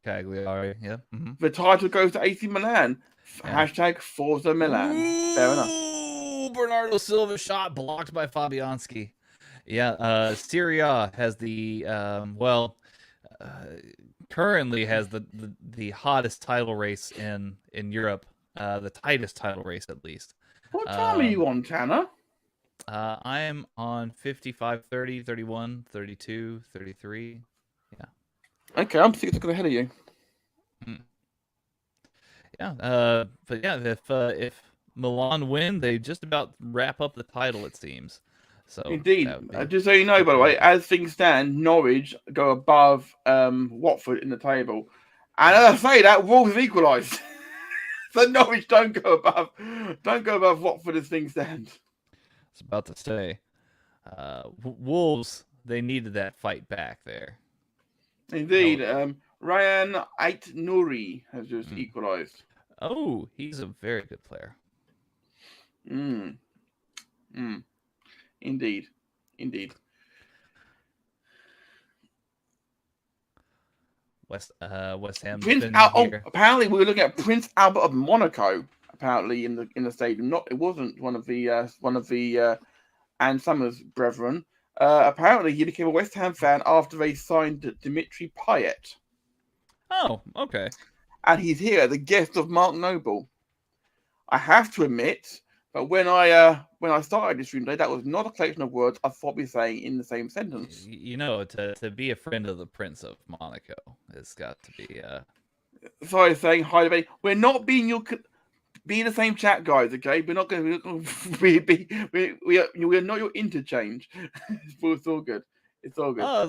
Cagliari, yeah. The title goes to AC Milan. Hashtag Forza Milan. Fair enough. Bernardo Silva shot blocked by Fabianski. Yeah, Serie A has the currently has the hottest title race in Europe, the tightest title race at least. What time are you on, Tanner? I am on 55, 30, 31, 32, 33. Yeah. Okay, I'm 6 seconds ahead of you. Yeah, but yeah, if Milan win, they just about wrap up the title, it seems. So indeed, just so you know, by the way, as things stand, Norwich go above Watford in the table, and as I say that, Wolves have equalised. So Norwich don't go above Watford as things stand. I was about to say, Wolves, they needed that fight back there. Indeed, Ryan Ait Nouri has just equalised. Oh, he's a very good player. Indeed. West Ham. Apparently, we were looking at Prince Albert of Monaco. Apparently, in the stadium. It wasn't one of the Ann Summers' brethren. Apparently, he became a West Ham fan after they signed Dimitri Payet. Oh, okay. And he's here as a guest of Mark Noble. I have to admit, but when I started this stream today, that was not a collection of words I thought we saying in the same sentence. You know, to be a friend of the Prince of Monaco, it's got to be. Sorry, saying hi, everybody. We're not being be in the same chat, guys. Okay, we're not going to we are not your interchange. It's all good. It's all good. Oh,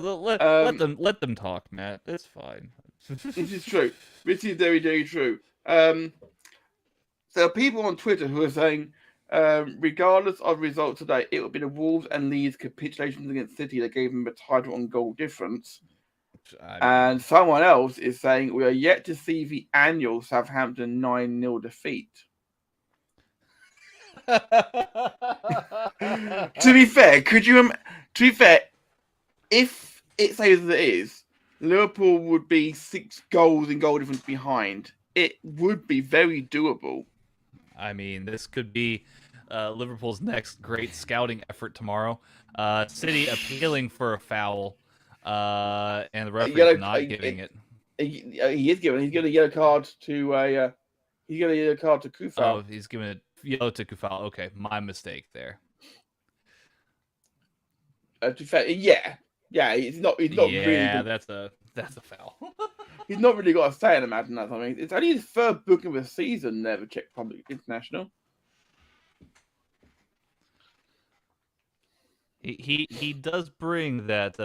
let them talk, Matt. It's fine. This is true. This is very, very true. There are people on Twitter who are saying, regardless of results today, it would be the Wolves and Leeds capitulations against City that gave them a title on goal difference. And someone else is saying we are yet to see the annual Southampton 9-0 defeat. To be fair, if it says as it is, Liverpool would be 6 goals in goal difference behind. It would be very doable. I mean, this could be Liverpool's next great scouting effort tomorrow. City appealing for a foul, and the referee not giving it. He is giving. He's got a yellow card to. He's got a yellow card to Kufal. Oh, he's giving it yellow to Kufal. Okay, my mistake there. To be fair, yeah. He's not. He's not really. Yeah, that's a foul. He's not really got a say in it, imagine that. I mean, it's only his third booking of the season there for Czech Republic International. He does bring that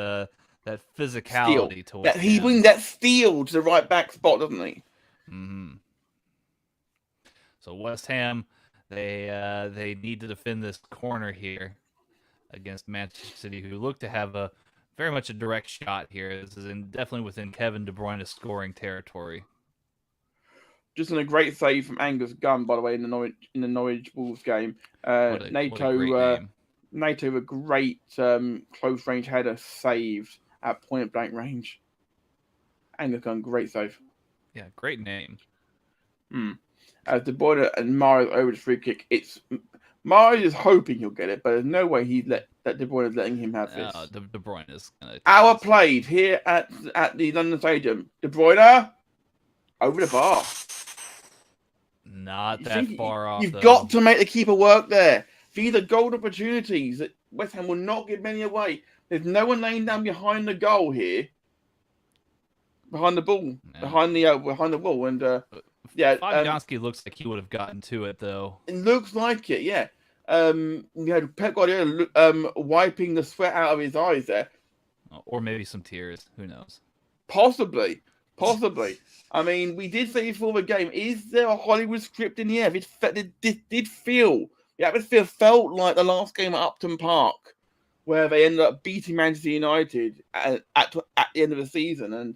physicality to it. He brings that steel to the right back spot, doesn't he? Mm-hmm. So West Ham, they need to defend this corner here against Manchester City, who look to have a very much a direct shot here. This is definitely within Kevin De Bruyne's scoring territory. Just in a great save from Angus Gunn, by the way, in the Norwich Wolves game. NATO, a great close range header saved at point blank range. Angus Gunn, great save. Yeah, great name. As De Bruyne and Mahrez over the free kick, Mahrez is hoping he'll get it, but there's no way that De Bruyne is letting him have this. De Bruyne is gonna. Hour played here at the London Stadium. De Bruyne over the bar. Not that far off. You've got to make the keeper work there. These are gold opportunities that West Ham will not give many away. There's no one laying down behind the goal here, behind the ball, behind the wall, and Fabianski looks like he would have gotten to it though. It looks like it, yeah. You had Pep Guardiola wiping the sweat out of his eyes there, or maybe some tears. Who knows? Possibly. I mean, we did say before the game, is there a Hollywood script in the air? It did feel, the atmosphere felt like the last game at Upton Park, where they ended up beating Manchester United at the end of the season. And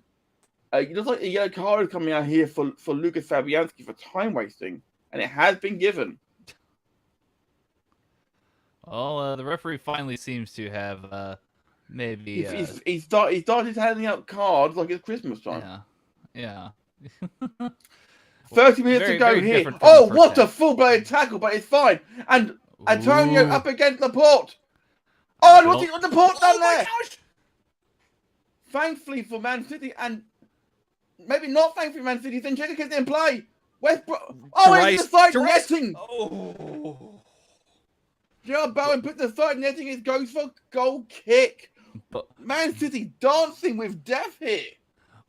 it looks like a yellow card is coming out here for Lucas Fabianski for time wasting. And it has been given. Well, the referee finally seems to have maybe... He started handing out cards like it's Christmas time. Yeah. 30 minutes to go here. Oh, what a full-blown tackle, but it's fine. And Antonio up against Laporte. Oh, what's he got Laporte done there? Gosh! Thankfully for Man City, and maybe not thankfully for Man City, Zinchenko gets in play. It's the side netting. Oh. Gerard Bowen put the side netting. It goes for goal kick. Man City dancing with death here.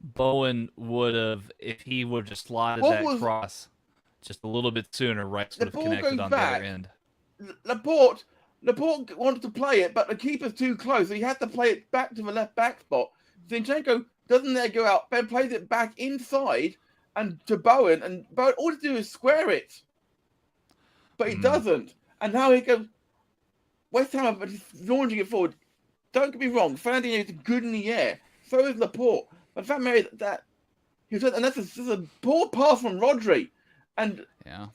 Bowen would have, if he would have just slotted cross just a little bit sooner, Rice would have connected on the other end. Laporte wanted to play it, but the keeper's too close, so he had to play it back to the left back spot. Zinchenko doesn't let it go out, then plays it back inside and to Bowen, and Bowen all to do is square it. But he doesn't. And now he goes, West Ham are launching it forward. Don't get me wrong, Fernandinho is good in the air. So is Laporte. But the fact is that and that's a poor pass from Rodri. And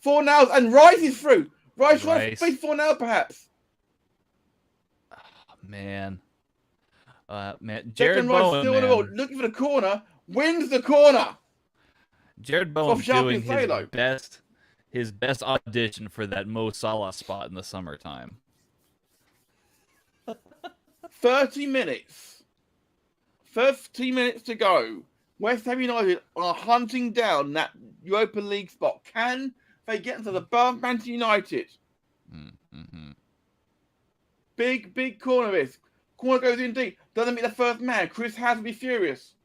Fornals, and Rice is through. Rice tries to face Fornals perhaps. Oh, man. Jared Bowen, still on the ball, looking for the corner, wins the corner. Jared Bowen doing his best audition for that Mo Salah spot in the summertime. 30 minutes. 30 minutes to go. West Ham United are hunting down that Europa League spot. Can they get into the above Manchester United? Mm-hmm. Big corner risk. Corner goes in deep. Doesn't meet the first man. Chris House will be furious.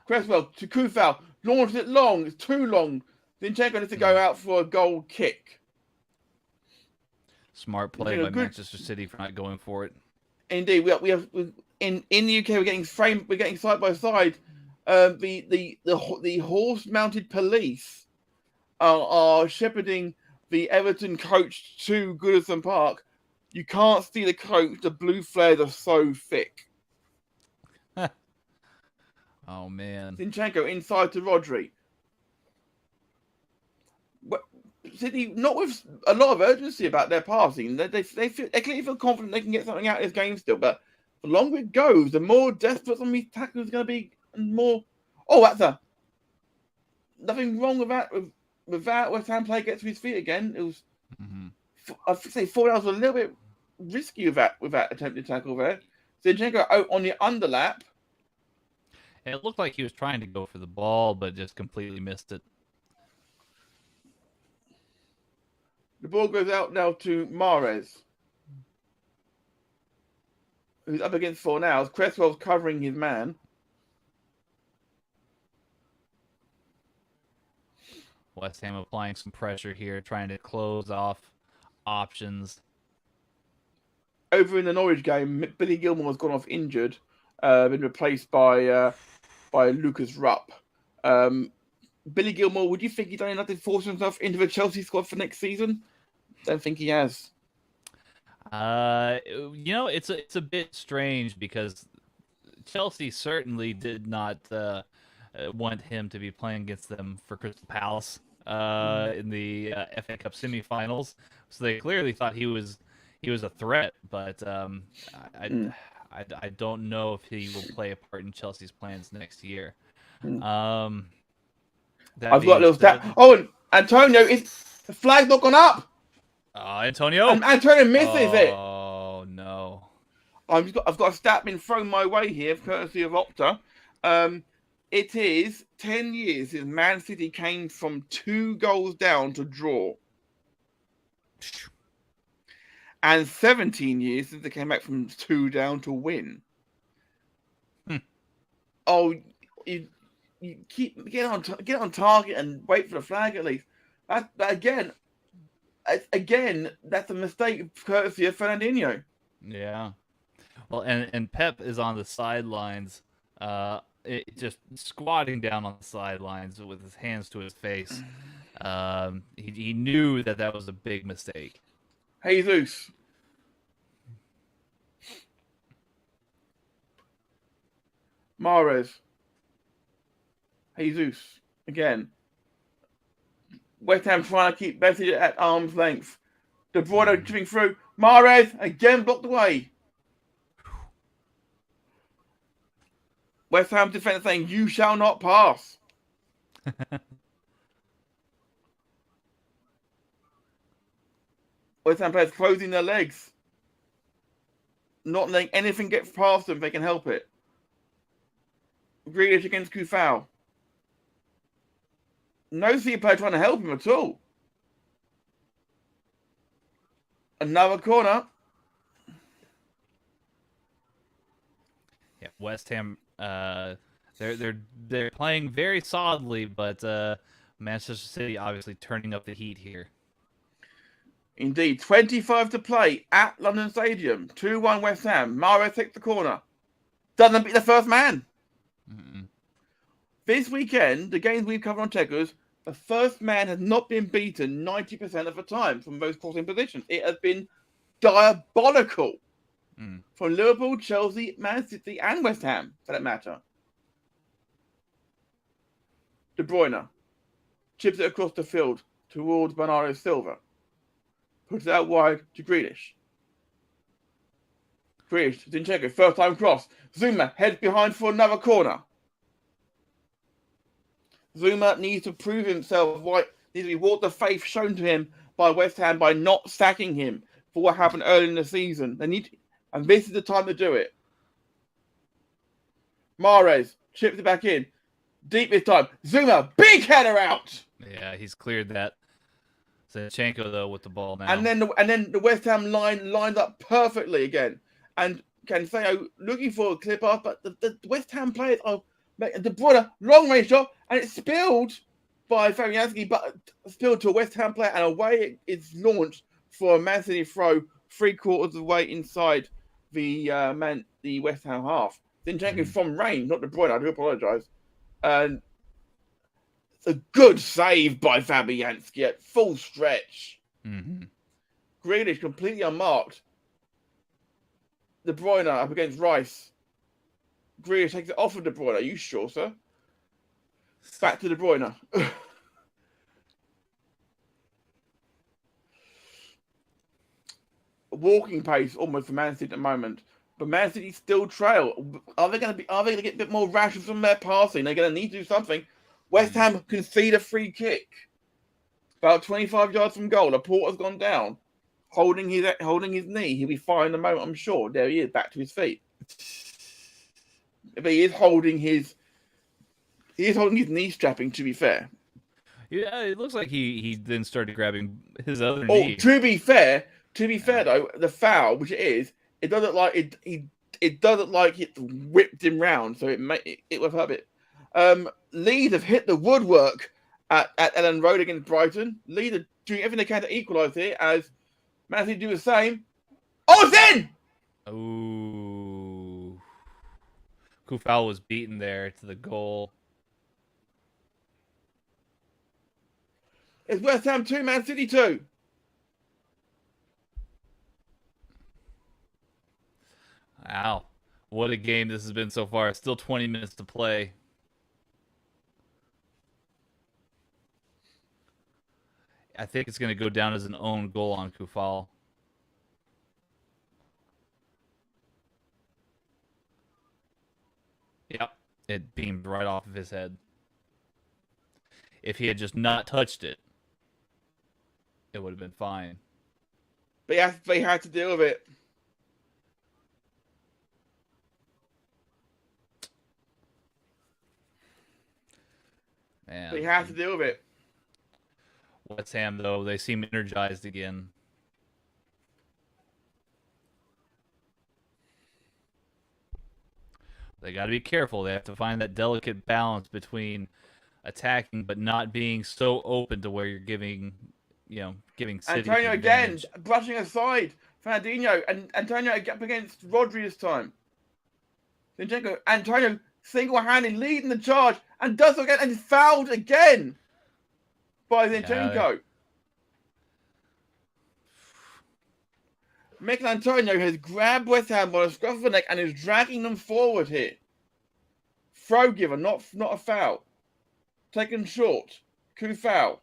Cresswell to Kufal. Launches it long. It's too long. Zinchenko needs to go out for a goal kick. Smart play by Manchester City for not going for it. Indeed, we have in the UK we're getting side by side. The horse-mounted police are shepherding the Everton coach to Goodison Park. You can't see the coach. The blue flares are so thick. Oh man! Zinchenko inside to Rodri. City not with a lot of urgency about their passing. They clearly feel confident they can get something out of this game still. But the longer it goes, the more desperate some of these tackles are going to be, and more. Oh, that's nothing wrong with that. With that, West Ham player gets to his feet again. It was, I'd say, 4 hours was a little bit risky with that attempted tackle there. Zinchenko out on the underlap. It looked like he was trying to go for the ball, but just completely missed it. The ball goes out now to Mahrez, who's up against Fornals. Cresswell's covering his man. West Ham applying some pressure here, trying to close off options. Over in the Norwich game, Billy Gilmour has gone off injured, been replaced by Lucas Rupp. Billy Gilmour, would you think he's done enough to force himself into the Chelsea squad for next season? Don't think he has. It's a bit strange because Chelsea certainly did not want him to be playing against them for Crystal Palace in the FA Cup semifinals. So they clearly thought he was a threat, but I don't know if he will play a part in Chelsea's plans next year. I've got a little stat. Oh, and Antonio, the flag's not gone up. Antonio. And Antonio misses it. Oh no! I've got a stat been thrown my way here, courtesy of Opta. It is 10 years since Man City came from 2 goals down to draw, and 17 years since they came back from 2 down to win. Oh, you keep get on target and wait for the flag at least. That again, that's a mistake courtesy of Fernandinho. Yeah. Well, and Pep is on the sidelines, just squatting down on the sidelines with his hands to his face. He knew that was a big mistake. Jesus. Mahrez. Jesus. Again. West Ham trying to keep Bessie at arm's length. De Bruyne chipping through. Mahrez again blocked away. West Ham defender saying, "You shall not pass." West Ham players closing their legs, not letting anything get past them if they can help it. Grealish against Kufal. No City player trying to help him at all. Another corner. Yeah, West Ham. They're playing very solidly, but Manchester City obviously turning up the heat here. Indeed, 25 to play at London Stadium. 2-1 West Ham. Mahrez takes the corner. Doesn't beat the first man. This weekend, the games we've covered on Tekkers, the first man has not been beaten 90% of the time from those crossing positions. It has been diabolical from Liverpool, Chelsea, Man City, and West Ham, for that matter. De Bruyne chips it across the field towards Bernardo Silva. Puts it out wide to Grealish. Grealish, Zinchenko, first time cross. Zuma heads behind for another corner. Zuma needs to prove himself right. Needs to be walked the faith shown to him by West Ham by not sacking him. for what happened early in the season. And this is the time to do it. Mahrez chips it back in. Deep this time. Zuma, big header out. Yeah, he's cleared that. Zinchenko, though, with the ball now. And then the West Ham line lined up perfectly again. And Cancelo looking for a clip off, but the West Ham players are making De Bruyne long range shot, and it's spilled by Fabianski, but spilled to a West Ham player, and away it's launched for a Man City throw 3/4 of the way inside the West Ham half. Zinchenko from range, not De Bruyne. I do apologise. And it's a good save by Fabianski at full stretch. Mm-hmm. Grealish completely unmarked. De Bruyne up against Rice. Grealish takes it off of De Bruyne. Are you sure, sir? Back to De Bruyne. Walking pace almost for Man City at the moment, but Man City still trail. Are they going to get a bit more rash from their passing? They're going to need to do something. West Ham concede a free kick about 25 yards from goal. Laporta's gone down, holding his knee. He'll be fine in a moment, I'm sure. There he is, back to his feet. But he is holding his knee strapping. To be fair, Yeah, it looks like he then started grabbing his other knee. To be fair though, the foul, which it doesn't like it doesn't like it whipped him round, so it was a bit. Leeds have hit the woodwork at Ellen Road against Brighton. Leeds are doing everything they can to equalise here, as Man City do the same. Oh, it's in! Ooh. Kufal was beaten there to the goal. It's West Ham 2, Man City 2. Wow. What a game this has been so far. Still 20 minutes to play. I think it's going to go down as an own goal on Kufal. Yep. It beamed right off of his head. If he had just not touched it, it would have been fine. But he had to deal with it. Man. But he had to deal with it. West Ham, though, they seem energized again. They got to be careful. They have to find that delicate balance between attacking but not being so open to where you're giving City Antonio again, advantage. brushing aside Fernandinho, and Antonio up against Rodri this time. Zinchenko, Antonio single-handed leading the charge, and does it again, and is fouled again by Zinchenko. Mikel Antonio has grabbed West Ham by the scruff of the neck and is dragging them forward here. Throw giver, not a foul. Taken short. Kufal.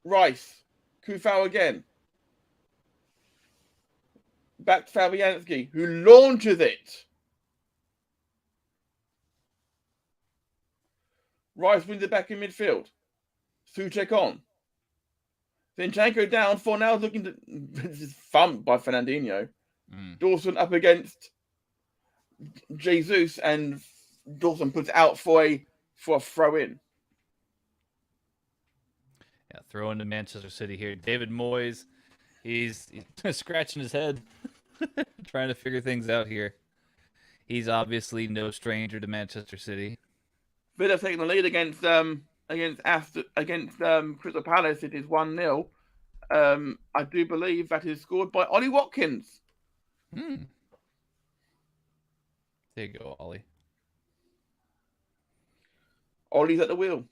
Rice. Kufal again. Back to Fabianski, who launches it. Rice wins it back in midfield. Suchek on. Zinchenko down. Fornell's looking to... This is thumped by Fernandinho. Dawson up against Jesus, and Dawson puts it out for a throw-in. Yeah, throw into Manchester City here. David Moyes, he's scratching his head, trying to figure things out here. He's obviously no stranger to Manchester City. Villa taking the lead against Crystal Palace. It is 1-0. I do believe that is scored by Ollie Watkins. There you go, Ollie. Ollie's at the wheel.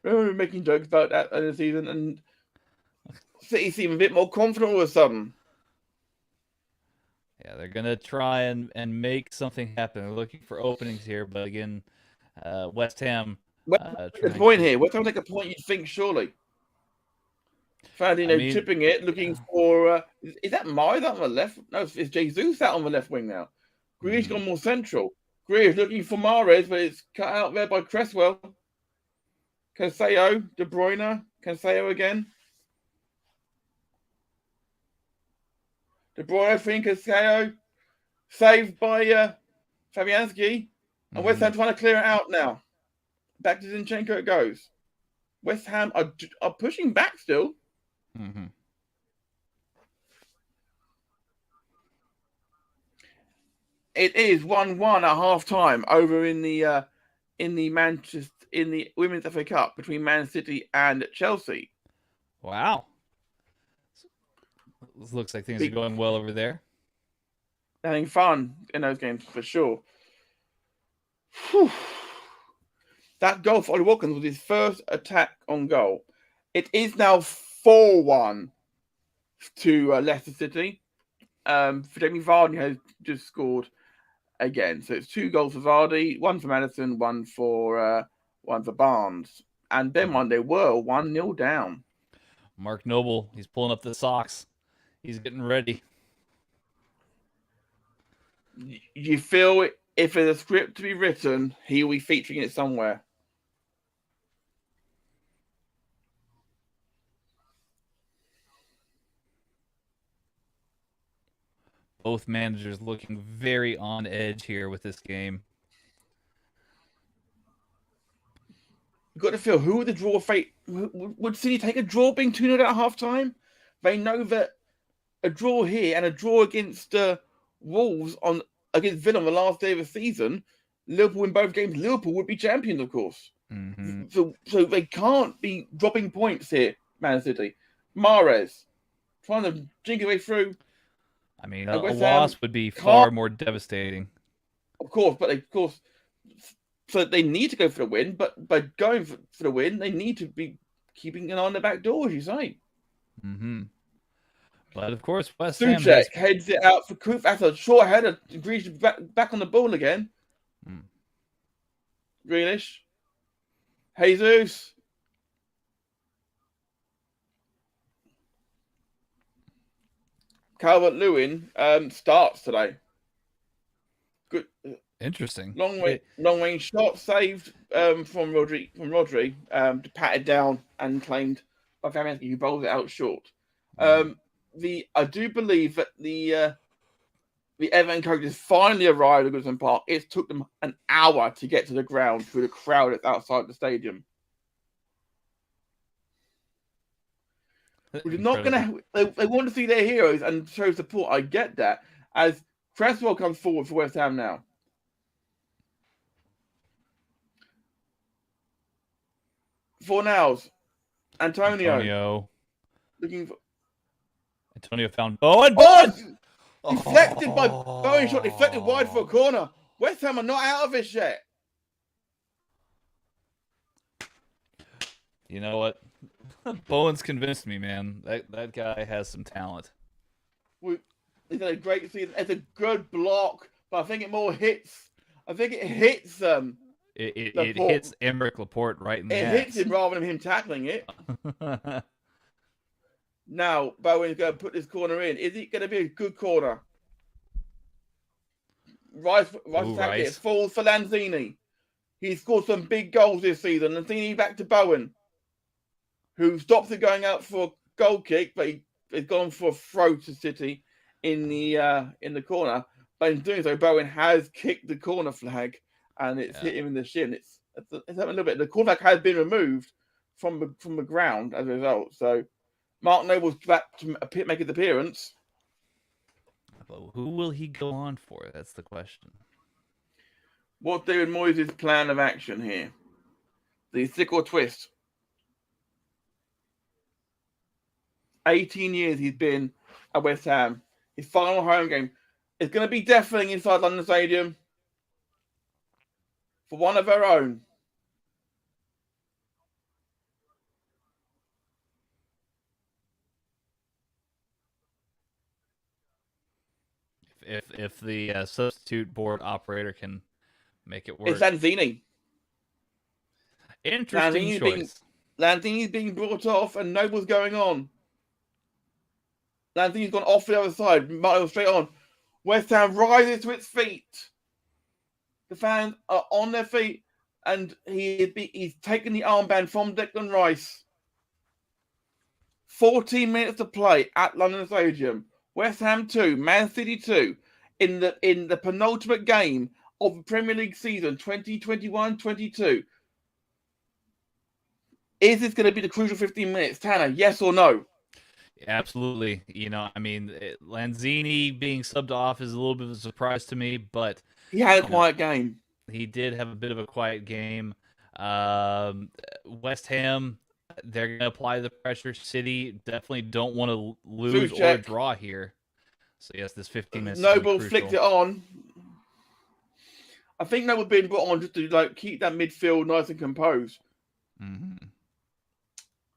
Remember making jokes about that in the season, and City seem a bit more confident all of a sudden. Yeah, they're going to try and make something happen. They're looking for openings here, but again, West Ham... the point here. West Ham take a point, you'd think, surely. Fernandinho chipping it, looking for... is that Mahrez out on the left? No, it's Jesus out on the left wing now. Grealish gone more central. Grealish looking for Mahrez, but it's cut out there by Cresswell. Cancelo, De Bruyne, Cancelo again. De Bruyne, Fincaseo, saved by Fabianski. And West Ham trying to clear it out now. Back to Zinchenko it goes. West Ham are pushing back still. Mm-hmm. It is 1-1 at half time over in the Women's FA Cup between Man City and Chelsea. Wow. This looks like things are going well over there. Having fun in those games for sure. Whew. That goal for Ollie Watkins was his first attack on goal. It is now 4-1 to Leicester City. Jamie Vardy has just scored again. So it's 2 goals for Vardy, 1 for Maddison, 1 for Barnes. And then they were 1-0 down. Mark Noble, he's pulling up the socks. He's getting ready. You feel if there's a script to be written, he will be featuring it somewhere. Both managers looking very on edge here with this game. You've got to feel who would the draw fate. Would City take a draw being 2-0 at half time? They know that a draw here and a draw against Wolves against Villa on the last day of the season, Liverpool in both games, Liverpool would be champions, of course. Mm-hmm. So they can't be dropping points here, Man City. Mahrez trying to jink his way through. I mean, a loss would be far more devastating. Of course, so they need to go for the win, but by going for the win, they need to be keeping an eye on the back door, as you say. Mm-hmm. But of course, West Ham heads it out for Kuf after a short header. Grealish back on the ball again. Grealish. Jesus. Calvert-Lewin starts today. Good. Interesting. Long range shot saved from Rodri, patted down and claimed by Fabianski, who bowled it out short. I do believe that the Everton coaches finally arrived at Goodison Park. It took them an hour to get to the ground through the crowd that's outside the stadium. Which is not going to. They want to see their heroes and show support. I get that. As Cresswell comes forward for West Ham now. Fornals. Antonio. Looking for. Antonio found Bowen. Deflected by Bowen shot. Deflected wide for a corner. West Ham are not out of this yet. You know what? Bowen's convinced me, man. That guy has some talent. He's had a great season. It's a good block, but I think it more hits. I think it hits it hits Emerick Laporte right in the ass. It hits him rather than him tackling it. Now Bowen's going to put this corner in. Is it going to be a good corner? Rice attack it. Falls for Lanzini. He's scored some big goals this season. Lanzini back to Bowen, who stops it going out for a goal kick, but he's gone for a throw to City in the corner. But in doing so, Bowen has kicked the corner flag, and it's hit him in the shin. It's having a little bit. The corner flag has been removed from the ground as a result. So Mark Noble's back to make his appearance. But who will he go on for? That's the question. What's David Moyes' plan of action here? The stick or twist? 18 years he's been at West Ham. His final home game is going to be deafening inside London Stadium for one of their own. If the substitute board operator can make it work. It's Lanzini. Interesting choice. Lanzini's being brought off and Noble's going on. Lanzini's gone off the other side. Martin straight on. West Ham rises to its feet. The fans are on their feet and he's taken the armband from Declan Rice. 14 minutes to play at London Stadium. West Ham 2, Man City 2, in the penultimate game of the Premier League season 2021-22. Is this going to be the crucial 15 minutes, Tanner? Yes or no? Absolutely. Lanzini being subbed off is a little bit of a surprise to me, but He had a quiet game. he did have a bit of a quiet game. West Ham, they're going to apply the pressure. City definitely don't want to lose or draw here. So, yes, this 15 minutes Noble is flicked it on. I think Noble being brought on just to keep that midfield nice and composed. Mm-hmm.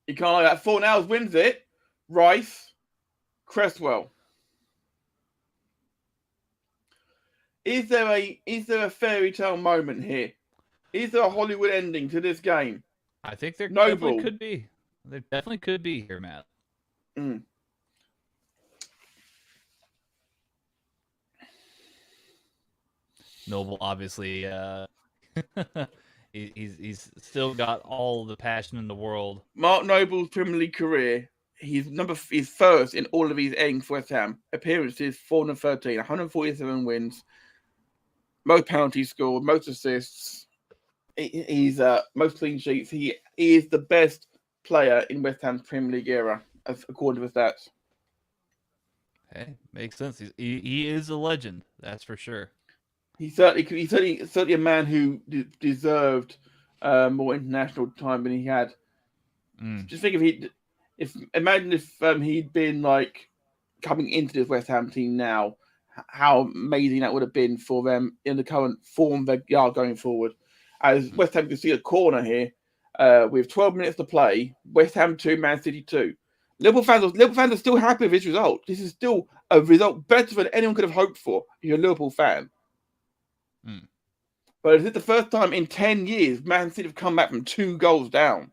You can't like that. Fornals wins it. Rice, Cresswell. Is there a fairy tale moment here? Is there a Hollywood ending to this game? I think there definitely could be. There definitely could be here, Matt. Mm. Noble, obviously, he's still got all the passion in the world. Mark Noble's Premier League career, he's first in all of his aims for West Ham. Appearances, 413, 147 wins, most penalties scored, most assists. He's most clean sheets. He is the best player in West Ham's Premier League era, according to his stats. Hey, makes sense. He is a legend, that's for sure. He's certainly a man who deserved more international time than he had. Just think imagine if he'd been coming into this West Ham team now, how amazing that would have been for them in the current form they are going forward. As West Ham can see a corner here with 12 minutes to play. West Ham 2, Man City 2. Liverpool fans are still happy with this result. This is still a result better than anyone could have hoped for if you're a Liverpool fan. But is it the first time in 10 years Man City have come back from 2 goals down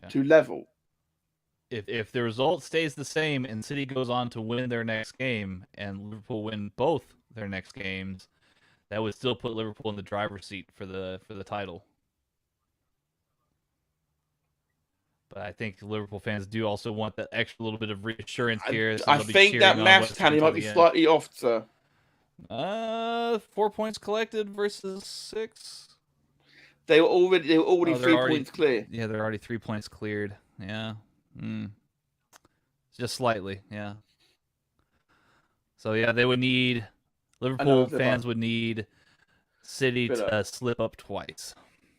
to level? If the result stays the same and City goes on to win their next game and Liverpool win both their next games, that would still put Liverpool in the driver's seat for the title. But I think Liverpool fans do also want that extra little bit of reassurance here. I think that maths tally might be slightly off, sir. 4 points collected versus 6. They were already 3 points clear. Yeah, they're already 3 points cleared. Yeah. Just slightly, yeah. So yeah, they would need Liverpool fans would need City to slip up twice.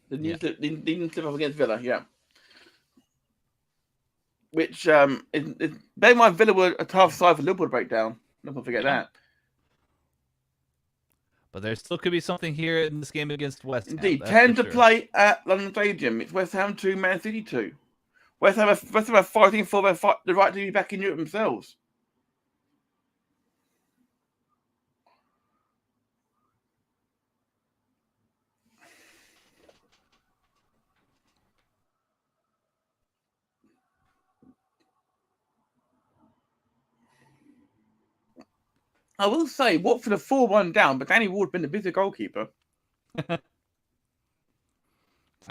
They didn't slip up against Villa, yeah. Which bear in mind, Villa were a tough side for Liverpool to break down. Don't forget that. But there still could be something here in this game against West Ham. Indeed, 10 to play at London Stadium. It's West Ham 2, Man City 2. West Ham are fighting for the right to be back in Europe themselves. I will say, Watford are 4-1 down, but Danny Ward's been the busier goalkeeper. I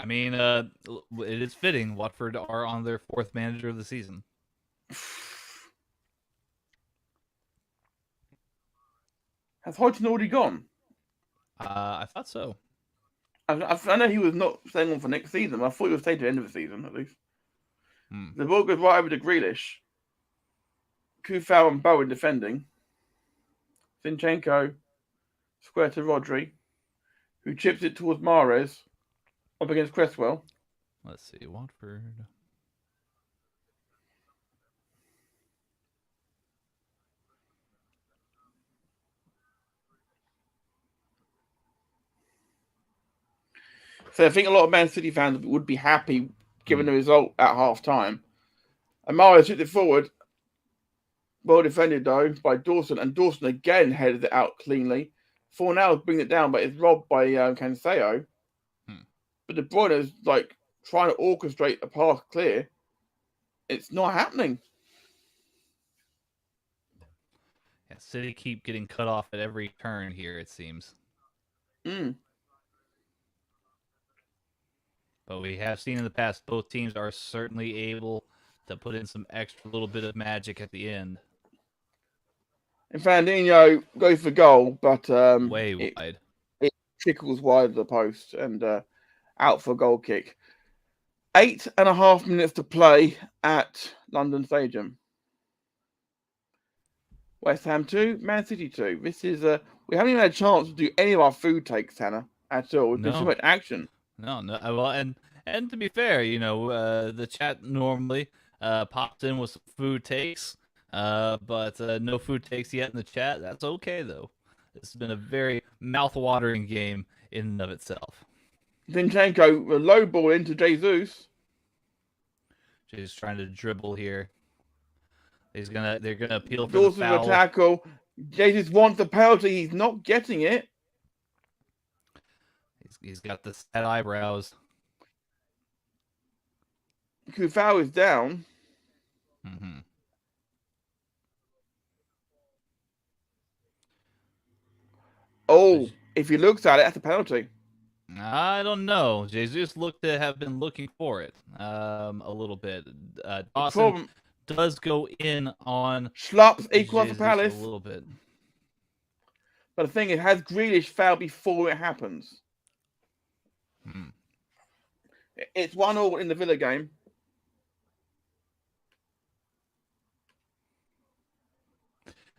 mean, it is fitting. Watford are on their 4th manager of the season. Has Hodgson already gone? I thought so. I know he was not staying on for next season. I thought he would stay to the end of the season, at least. The ball goes right over to Grealish. Kufau and Bowen defending. Zinchenko square to Rodri, who chips it towards Mahrez, up against Cresswell. Let's see, Watford. So I think a lot of Man City fans would be happy given the result at half time. And Mahrez hit it forward. Well defended, though, by Dawson. And Dawson again headed it out cleanly. Fornals bring it down, but it's robbed by Cancelo. But De Bruyne's trying to orchestrate a pass clear. It's not happening. Yeah, City keep getting cut off at every turn here, it seems. But we have seen in the past, both teams are certainly able to put in some extra little bit of magic at the end. And Fernandinho goes for goal, but Way wide. It trickles wide of the post and out for a goal kick. 8.5 minutes to play at London Stadium. West Ham 2, Man City 2. This is we haven't even had a chance to do any of our food takes, Tanner, at all. There's been so much action. No. Well, and to be fair, the chat normally pops in with some food takes, but no food takes yet in the chat. That's okay though. This has been a very mouth-watering game in and of itself. Zinchenko, a low ball into Jesus. He's trying to dribble here. They're gonna appeal for Dawson's the foul. tackle. Jesus wants the penalty. He's not getting it. He's got the sad eyebrows. Kufau is down. Mm-hmm. Oh, if he looks at it, that's a penalty. I don't know. Jesus looked to have been looking for it a little bit. Dawson does go in on Schlups equals the Jesus Palace a little bit. But the thing is, has Grealish fouled before it happens? It's 1-1 in the Villa game.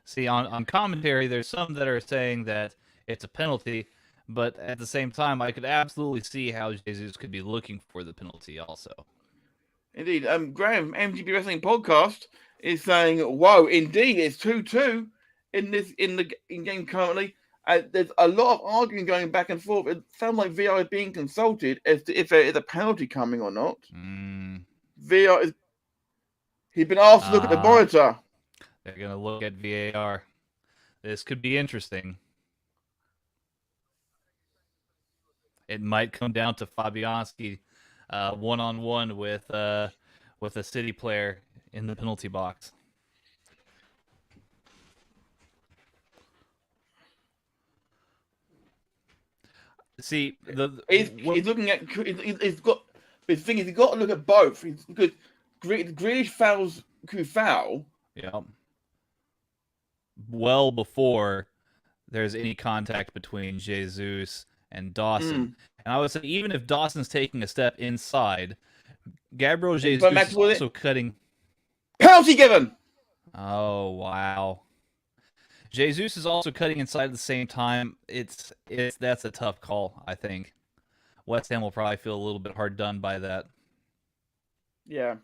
See, on commentary, there's some that are saying that it's a penalty, but at the same time, I could absolutely see how Jesus could be looking for the penalty also. Indeed. Graham, MGB Wrestling Podcast, is saying, whoa, indeed, it's 2-2 in game currently. There's a lot of arguing going back and forth. It sounds like VR is being consulted as to if there is a penalty coming or not. VR is... He's been asked to look at the monitor. They're going to look at VAR. This could be interesting. It might come down to Fabianski one-on-one with a City player in the penalty box. See, he's looking at... He's got... The thing is, he's got to look at both. Because Grealish fouls Kufau. Yeah. Well before there's any contact between Jesus and Dawson. And I would say even if Dawson's taking a step inside, Gabriel Jesus is also cutting... Penalty given! Oh, wow. Jesus is also cutting inside at the same time. That's a tough call, I think. West Ham will probably feel a little bit hard done by that. Yeah.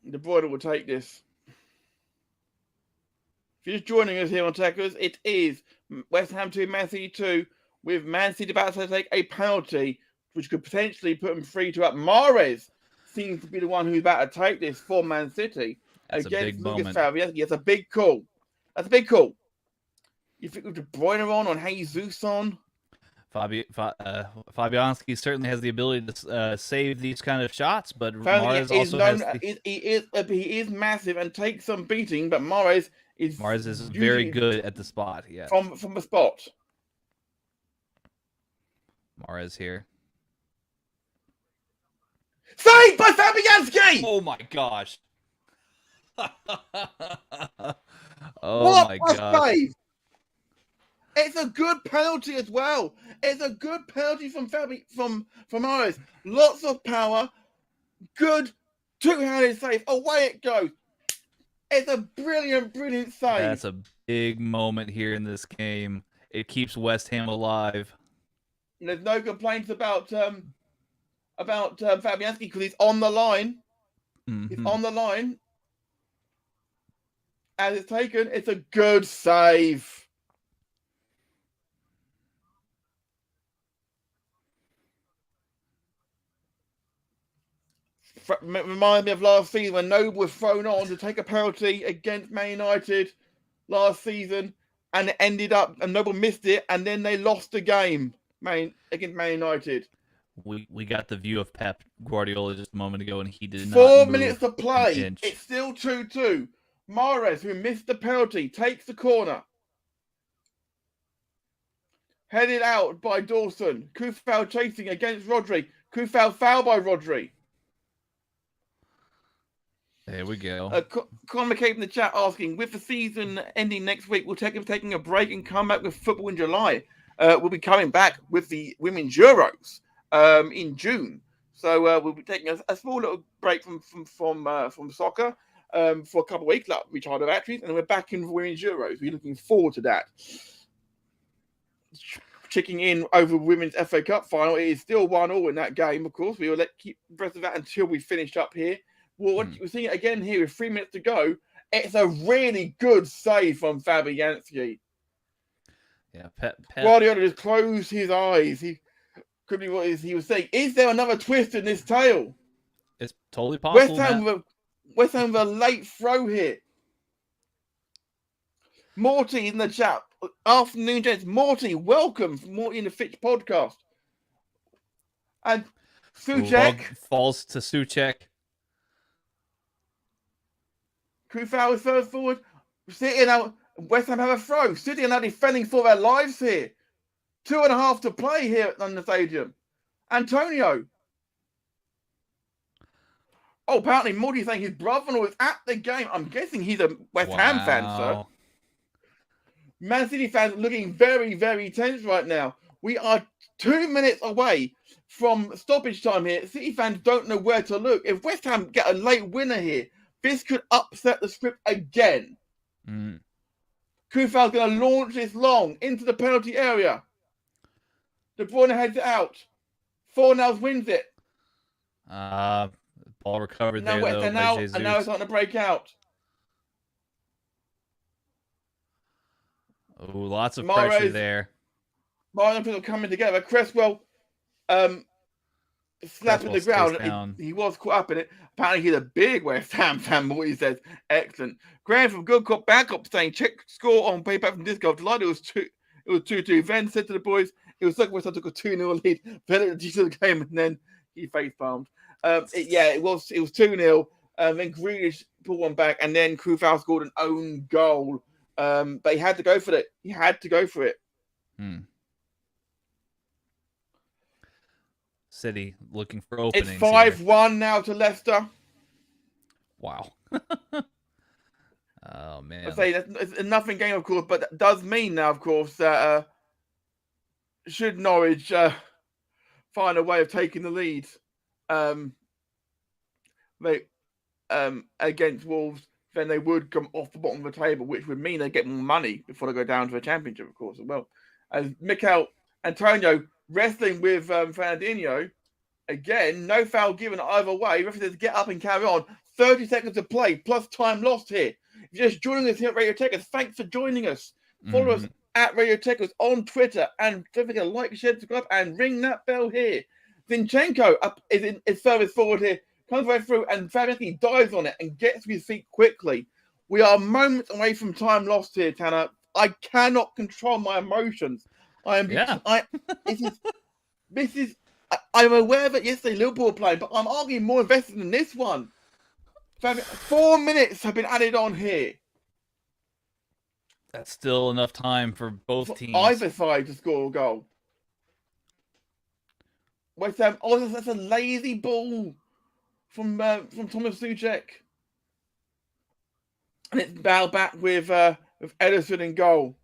De Bruyne will take this. If you're just joining us here on Tekkers, it is West Ham 2, Man City 2, with Man City about to take a penalty, which could potentially put them 3-2 up. Mahrez seems to be the one who's about to take this for Man City. That's a big moment. Yes, a big call. That's a big call. You think with De Bruyne on Jesus on? Fabianski certainly has the ability to save these kind of shots, but Mahrez also he is massive and takes some beating, but Mahrez is very good at the spot. Yeah, from the spot. Mahrez here. Saved by Fabianski! Oh my gosh! What my gosh! Save? It's a good penalty as well. It's a good penalty from Mahrez. Lots of power. Good two-handed save. Away it goes. It's a brilliant save. That's a big moment here in this game. It keeps West Ham alive. And there's no complaints about Fabianski because he's on the line. He's on the line. As it's taken, it's a good save. Reminds me of last season when Noble was thrown on to take a penalty against Man United last season, and it ended up, and Noble missed it, and then they lost the game against Man United. We got the view of Pep Guardiola just a moment ago, and he did not 4 move minutes to play. an inch. It's still 2-2. Mahrez, who missed the penalty, takes the corner. Headed out by Dawson. Kufau chasing against Rodri. Kufau fouled by Rodri. There we go. Conor McCabe in the chat asking, with the season ending next week, will Tekkers taking a break and come back with football in July? We'll be coming back with the Women's Euros in June. So we'll be taking a small little break from soccer for a couple of weeks, like recharge our batteries, and then we're back in Women's Euros. We're looking forward to that. Checking in over Women's FA Cup final. It is still 1-1 in that game, of course. We will keep the rest of that until we finish up here. Well, we're seeing it again here with 3 minutes to go. It's a really good save from Fabianski. Yeah, Pep. Guardiola just closed his eyes. He could be what he was saying. Is there another twist in this tale? It's totally possible. West Ham with a late throw here. Morty in the chat. Afternoon, gents. Morty, welcome from Morty in the Fitch podcast. And Suchek falls to Suchek. Kufau is further forward. City now. West Ham have a throw. City are now defending for their lives here. 2.5 to play here at the stadium. Antonio. Oh, apparently Morty saying his brother-in-law is at the game. I'm guessing he's a West Ham fan, sir. Man City fans looking very, very tense right now. We are 2 minutes away from stoppage time here. City fans don't know where to look. If West Ham get a late winner here, this could upset the script again. Kufau's going to launch this long into the penalty area. De Bruyne heads it out. Fornals wins it. Ball recovered now, there, though, and now it's starting to break out. Oh, lots of pressure there. Mahrez are coming together. Cresswell slapping the ground. He was caught up in it. Apparently, he's a big West Ham fan. What he says, excellent. Graham from Good Cop Bad Cop saying, check score on PayPal from Disco. Delighted it was 2-2. Venn said to the boys, it was like West Ham took a 2-0 lead. Then at the end of the game, and then he face palmed. It was 2-0. Then Grealish pulled one back, and then Kufau scored an own goal. But he had to go for it. He had to go for it. City looking for openings. It's 5-1 now to Leicester. Wow. Oh, man. I say it's a nothing game, of course, but that does mean now, of course, that should Norwich find a way of taking the lead against Wolves, then they would come off the bottom of the table, which would mean they get more money before they go down to the championship, of course, as well. As Mikel Antonio wrestling with Fernandinho, again, no foul given either way. Referee says get up and carry on. 30 seconds to play, plus time lost here. If you're just joining us here at Radio Tekkers, thanks for joining us. Follow us at Radio Tekkers on Twitter, and don't forget to like, share, subscribe, and ring that bell here. Zinchenko is furthest forward here, comes right through, and Fabianski dives on it and gets to his feet quickly. We are moments away from time lost here, Tanner. I cannot control my emotions. I'm aware that yesterday Liverpool played, but I'm arguing more invested in this one. 4 minutes have been added on here. That's still enough time for both teams. Either side to score a goal. West Ham. Oh, that's a lazy ball from Thomas Suchek. And it's bowed back with Ederson in goal.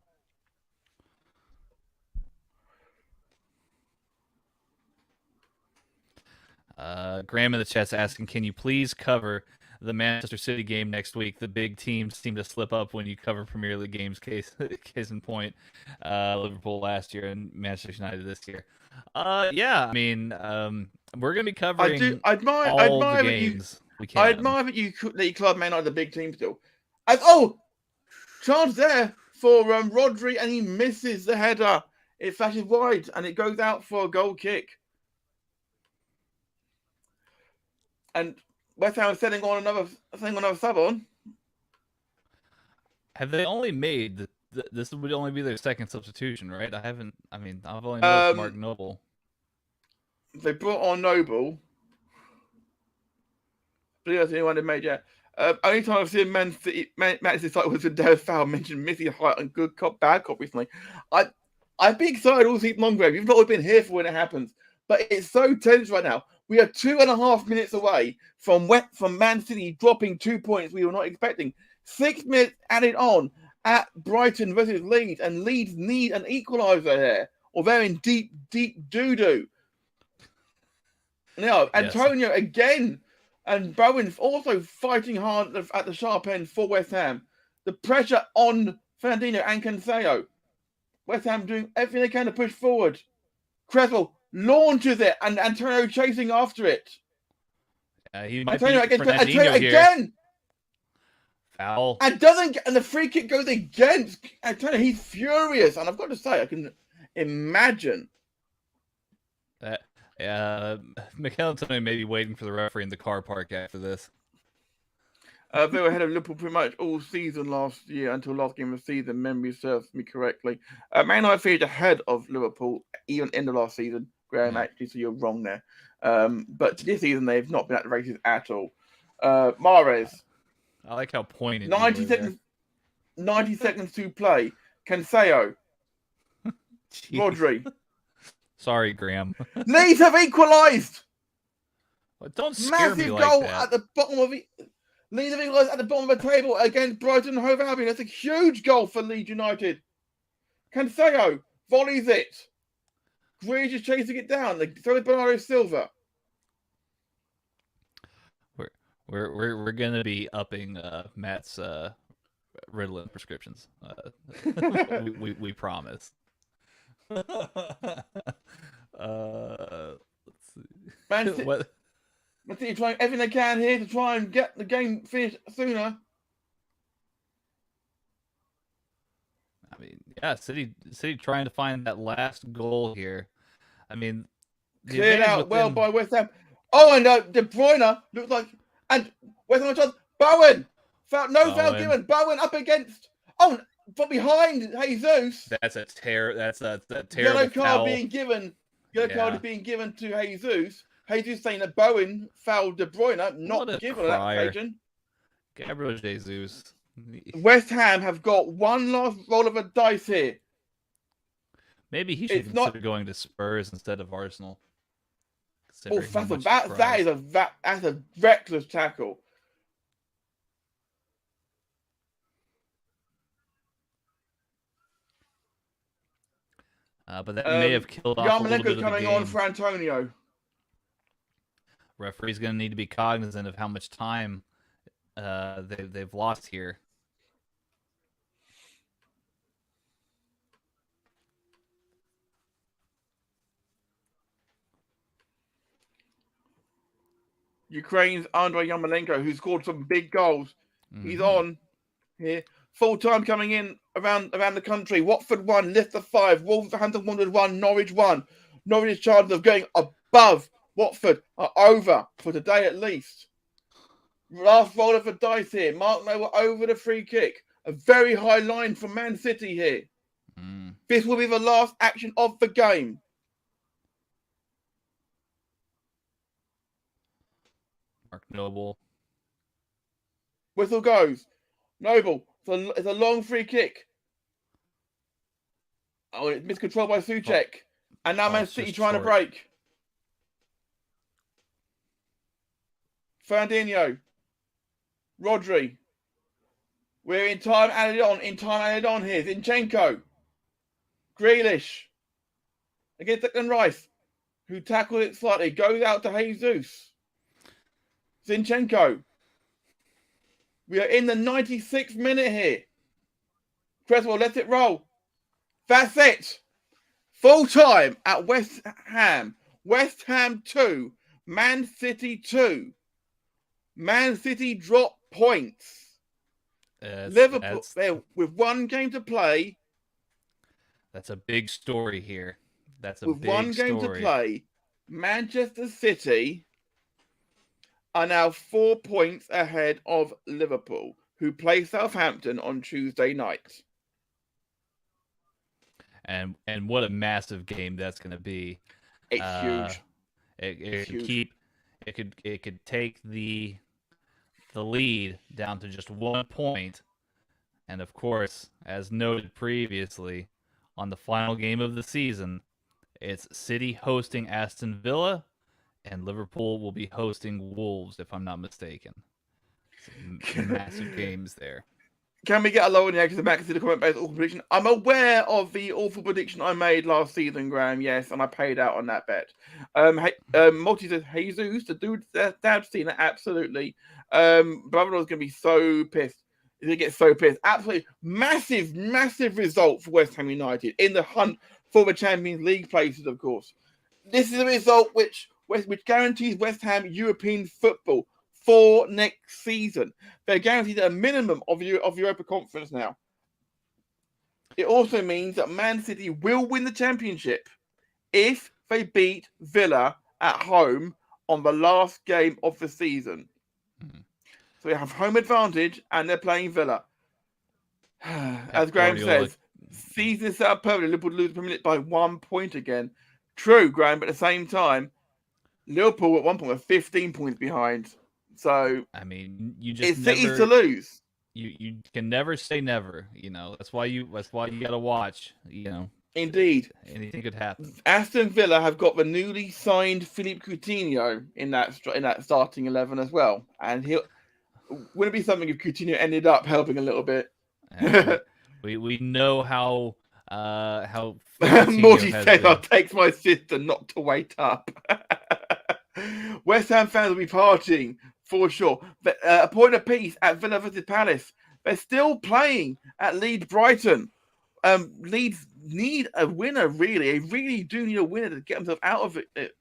Graham in the chat's asking, can you please cover the Manchester City game next week? The big teams seem to slip up when you cover Premier League games. Case in point, Liverpool last year and Manchester United this year. Yeah, I mean, we're going to be covering all the games we can. I admire that you club Man United the big team still. Chance there for Rodri, and he misses the header. It flashes wide, and it goes out for a goal kick. And West Ham is setting on another sub on. Have they only made this would only be their second substitution, right? I've only noticed Mark Noble. They brought on Noble. But that's the only one they made yet. Only time I've seen Man City site was when Dale Fowl mentioned Missy Height and Good Cop, Bad Cop recently. I'd be excited all season long, Graham. You've not been here for when it happens. But it's so tense right now. We are 2.5 minutes away from Man City dropping 2 points we were not expecting. 6 minutes added on at Brighton versus Leeds, and Leeds need an equaliser here, or they're in deep doo-doo. Now, Antonio again, and Bowen also fighting hard at the sharp end for West Ham. The pressure on Fernandinho and Cancelo. West Ham doing everything they can to push forward. Cresswell launches it, and Antonio chasing after it. He might Antonio be Antonio here. again. Foul. And the free kick goes against Antonio. He's furious, and I've got to say, I can imagine. Mikel Antonio may be waiting for the referee in the car park after this. They were ahead of Liverpool pretty much all season last year until last game of the season. Memory serves me correctly. Man United finished ahead of Liverpool even in the last season. Graham, actually, so you're wrong there. But this season they've not been at the races at all. Mahrez. I like how pointed. 90 seconds to play. Cancelo. Rodri. Sorry, Graham. Leeds have equalised. Don't scare me like goal that. At the bottom of it. Leeds have equalised at the bottom of the table against Brighton and Hove Albion. That's a huge goal for Leeds United. Cancelo volleys it. Grealish is chasing it down. They throw it Bernardo Silva. We're gonna be upping Matt's Ritalin prescriptions. We promise. Let's see. Man City trying everything they can here to try and get the game finished sooner. I mean, yeah, City trying to find that last goal here. I mean, cleared out well by West Ham. Oh, and De Bruyne looks like, and West Ham chance. Bowen foul given. Bowen up against. Oh, from behind Jesus. That's a terrible. Yellow card foul. being given. Yellow card is being given to Jesus. Jesus saying that Bowen fouled De Bruyne, not given on that occasion. Gabriel Jesus. West Ham have got one last roll of a dice here. Maybe he should consider going to Spurs instead of Arsenal. Oh, that's a reckless tackle. But that may have killed off a little bit of the game. coming on for Antonio. Referee's going to need to be cognizant of how much time they've lost here. Ukraine's Andrei Yarmolenko, who scored some big goals. Mm-hmm. He's on here. Full time coming in around the country. Watford 1, Leicester 5, Wolverhampton Wanderers 1, Norwich 1. Norwich's chances of going above Watford are over for today at least. Last roll of a dice here. Mark Noble over the free kick. A very high line from Man City here. This will be the last action of the game. Mark Noble. Whistle goes. Noble. It's a long free kick. Oh, it's miscontrolled by Souček. And now Man City trying to break. Fernandinho. Rodri. We're in time added on. Here. Zinchenko. Grealish. Against Declan Rice. Who tackled it slightly. Goes out to Jesus. Zinchenko. We are in the 96th minute here. Cresswell lets it roll. That's it. Full time at West Ham. West Ham 2. Man City 2. Man City drop points. Liverpool with one game to play. That's a big story here. With one game to play, Manchester City are now 4 points ahead of Liverpool, who play Southampton on Tuesday night. And what a massive game that's going to be. It's huge. It could take the lead down to just 1 point. And of course, as noted previously, on the final game of the season, it's City hosting Aston Villa and Liverpool will be hosting Wolves, if I'm not mistaken. Massive games there. Can we get a lower here because the back to the comment-based awful prediction? I'm aware of the awful prediction I made last season, Graham. Yes, and I paid out on that bet. Multi says Jesus, the dude that's seen it absolutely. Brother-in-law's gonna be so pissed. He's gonna get so pissed. Absolutely massive result for West Ham United in the hunt for the Champions League places. Of course, this is a result which guarantees West Ham European football for next season. They're guaranteed a minimum of Europa Conference now. It also means that Man City will win the championship if they beat Villa at home on the last game of the season. Mm-hmm. So they have home advantage and they're playing Villa. As Graham says, season is set up perfectly. Liverpool lose the Premier League by 1 point again. True, Graham, but at the same time, Liverpool at one point were 15 points behind. So I mean, you just it's City's to lose. You can never say never. You know that's why you gotta watch. You know, indeed, anything could happen. Aston Villa have got the newly signed Philippe Coutinho in that starting 11 as well, and wouldn't it be something if Coutinho ended up helping a little bit? we know how Morty says I'll take my sister not to wait up. West Ham fans will be partying for sure. But, a point apiece at Villa versus Palace. They're still playing at Leeds Brighton. Leeds need a winner, really. They really do need a winner to get themselves out of it.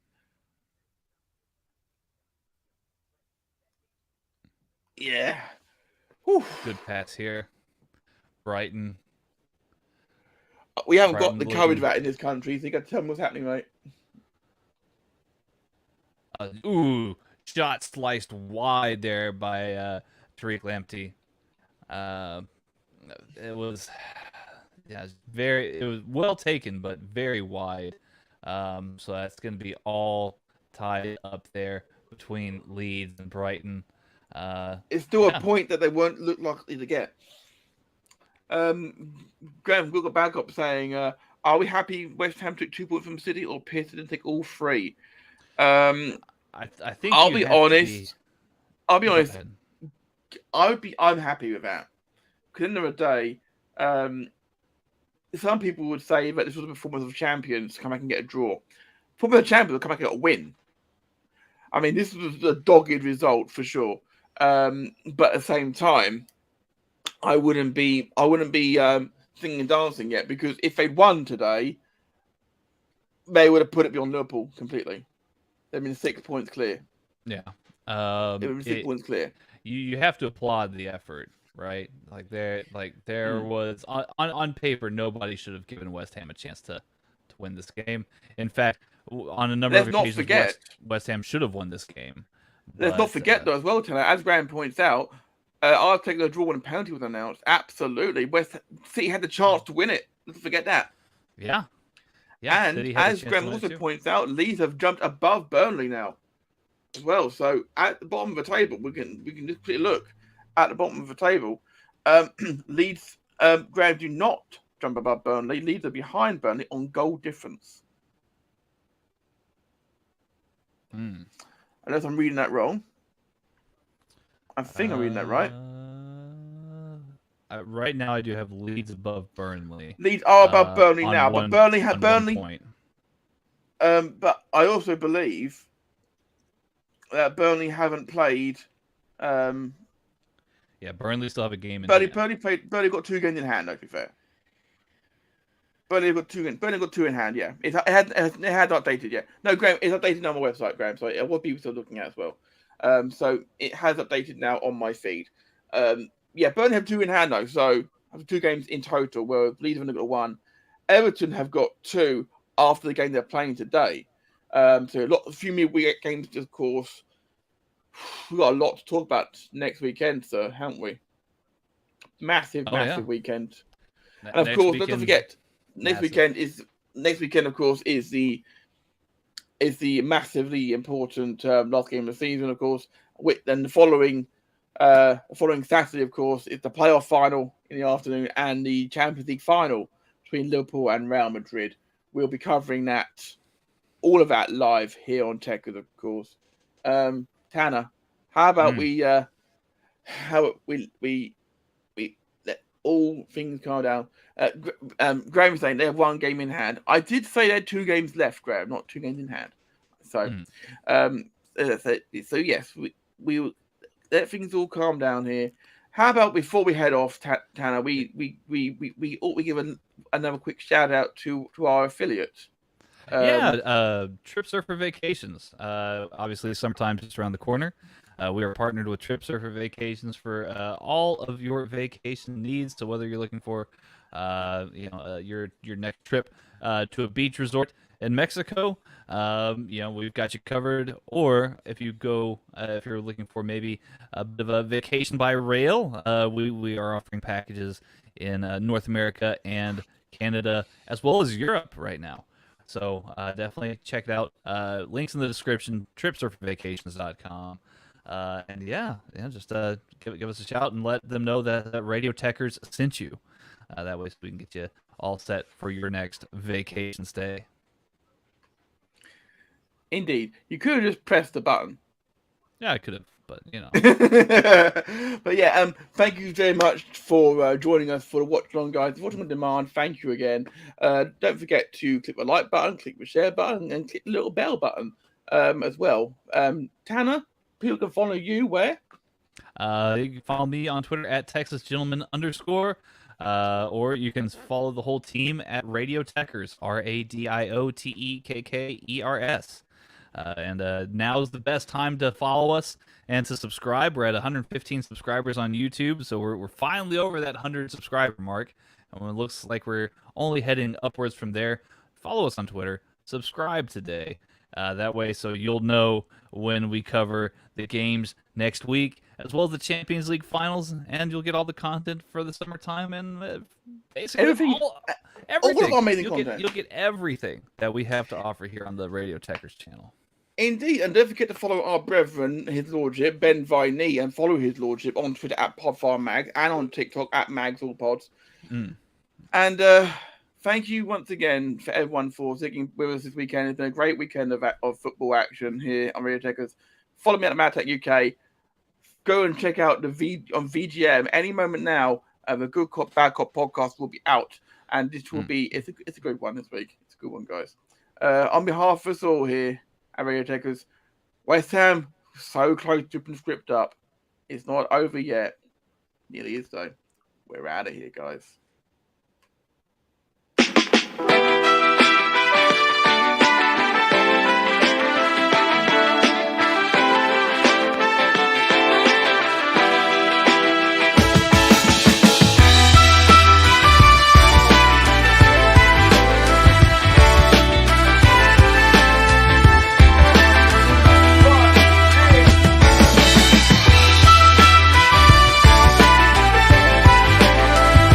Yeah. Whew. Good pass here. Brighton. We haven't got the courage of that in this country, so you got to tell me what's happening, mate. Shot sliced wide there by Tariq Lamptey. It was well taken, but very wide. So that's going to be all tied up there between Leeds and Brighton. It's still a point that they won't look likely to get. Graham Google back up saying, "Are we happy West Ham took 2 points from City, or Pierce didn't take all 3?" I think I'll be honest. I'm happy with that. Because at the end of the day, some people would say that this was a performance of champions come back and get a draw. Performance of champions will come back and get a win. I mean, this was a dogged result for sure. But at the same time, I wouldn't be singing and dancing yet, because if they'd won today, they would have put it beyond Liverpool completely. They've been 6 points clear. Yeah. They've been 6 points clear. You have to applaud the effort, right? There was on paper, nobody should have given West Ham a chance to win this game. In fact, on a number of occasions, West Ham should have won this game. Let's not forget though as well, tonight, as Graham points out, I'll take the draw when a penalty was announced. Absolutely. West City had the chance to win it. Let's forget that. Yeah. Yeah, and as Graham also points out, Leeds have jumped above Burnley now as well. So at the bottom of the table, we can just quickly look at the bottom of the table. Leeds, Graham, do not jump above Burnley. Leeds are behind Burnley on goal difference. Unless I'm reading that wrong. I think I'm reading that right. Right now, I do have Leeds above Burnley. Leeds are above Burnley now, but Burnley had Burnley. Point. But I also believe that Burnley haven't played. Yeah, Burnley still have a game. Burnley got 2 games in hand. To be fair, Burnley got 2 in hand. Yeah, it had updated. Yeah, no, Graham, it's updated on my website, Graham. So what people still looking at as well. So it has updated now on my feed. Yeah, Burnley have 2 in hand though, so have 2 games in total. Where Leeds have only got 1. Everton have got 2 after the game they're playing today. So a few midweek games, of course. We've got a lot to talk about next weekend, sir, haven't we? Massive weekend. And of course, let's not forget, next weekend, of course, is the massively important last game of the season, of course. Then the following Saturday, of course, is the playoff final in the afternoon and the Champions League final between Liverpool and Real Madrid. We'll be covering that all of that live here on Tekkers, of course. Tanner, how about we let all things calm down? Graham was saying they have one game in hand. I did say they had 2 games left, Graham, not 2 games in hand. So, so yes, we let things all calm down here. How about before we head off, Tanner, we give another quick shout out to our affiliate. TripSurfer Vacations. Obviously, summertime is around the corner. We are partnered with TripSurfer Vacations for all of your vacation needs. So whether you're looking for, your next trip to a beach resort in Mexico, we've got you covered. Or if you're looking for maybe a bit of a vacation by rail, we are offering packages in North America and Canada as well as Europe right now. So definitely check it out. Links in the description, TripSurferVacations.com. Just give us a shout and let them know that Radio Tekkers sent you. That way so we can get you all set for your next vacation stay. Indeed. You could have just pressed the button. Yeah, I could have, but But yeah, thank you very much for joining us for the Watch Along, guys. Watch on demand. Thank you again. Don't forget to click the like button, click the share button, and click the little bell button as well. Tanner, people can follow you where? You can follow me on Twitter at TexasGentleman_, or you can follow the whole team at Radio Tekkers, RadioTekkers. And now is the best time to follow us and to subscribe. We're at 115 subscribers on YouTube, so we're finally over that 100 subscriber mark. And it looks like we're only heading upwards from there. Follow us on Twitter. Subscribe today. That way, so you'll know when we cover the games next week, as well as the Champions League finals, and you'll get all the content for the summertime and basically everything. All of our amazing content. You'll get everything that we have to offer here on the Radio Tekkers channel. Indeed, and don't forget to follow our brethren, his lordship, Ben Viney, and follow his lordship on Twitter at PodFarmMag and on TikTok at MagsAllPods. And thank you once again for everyone for sticking with us this weekend. It's been a great weekend of football action here on Radio Tekkers. Follow me at MadTech UK. Go and check out on VGM any moment now. The Good Cop Bad Cop podcast will be out, and this will be it's a good one this week. It's a good one, guys. On behalf of us all here at Radio Tekkers, West Ham so close to putting the script up. It's not over yet. Nearly is though. We're out of here, guys.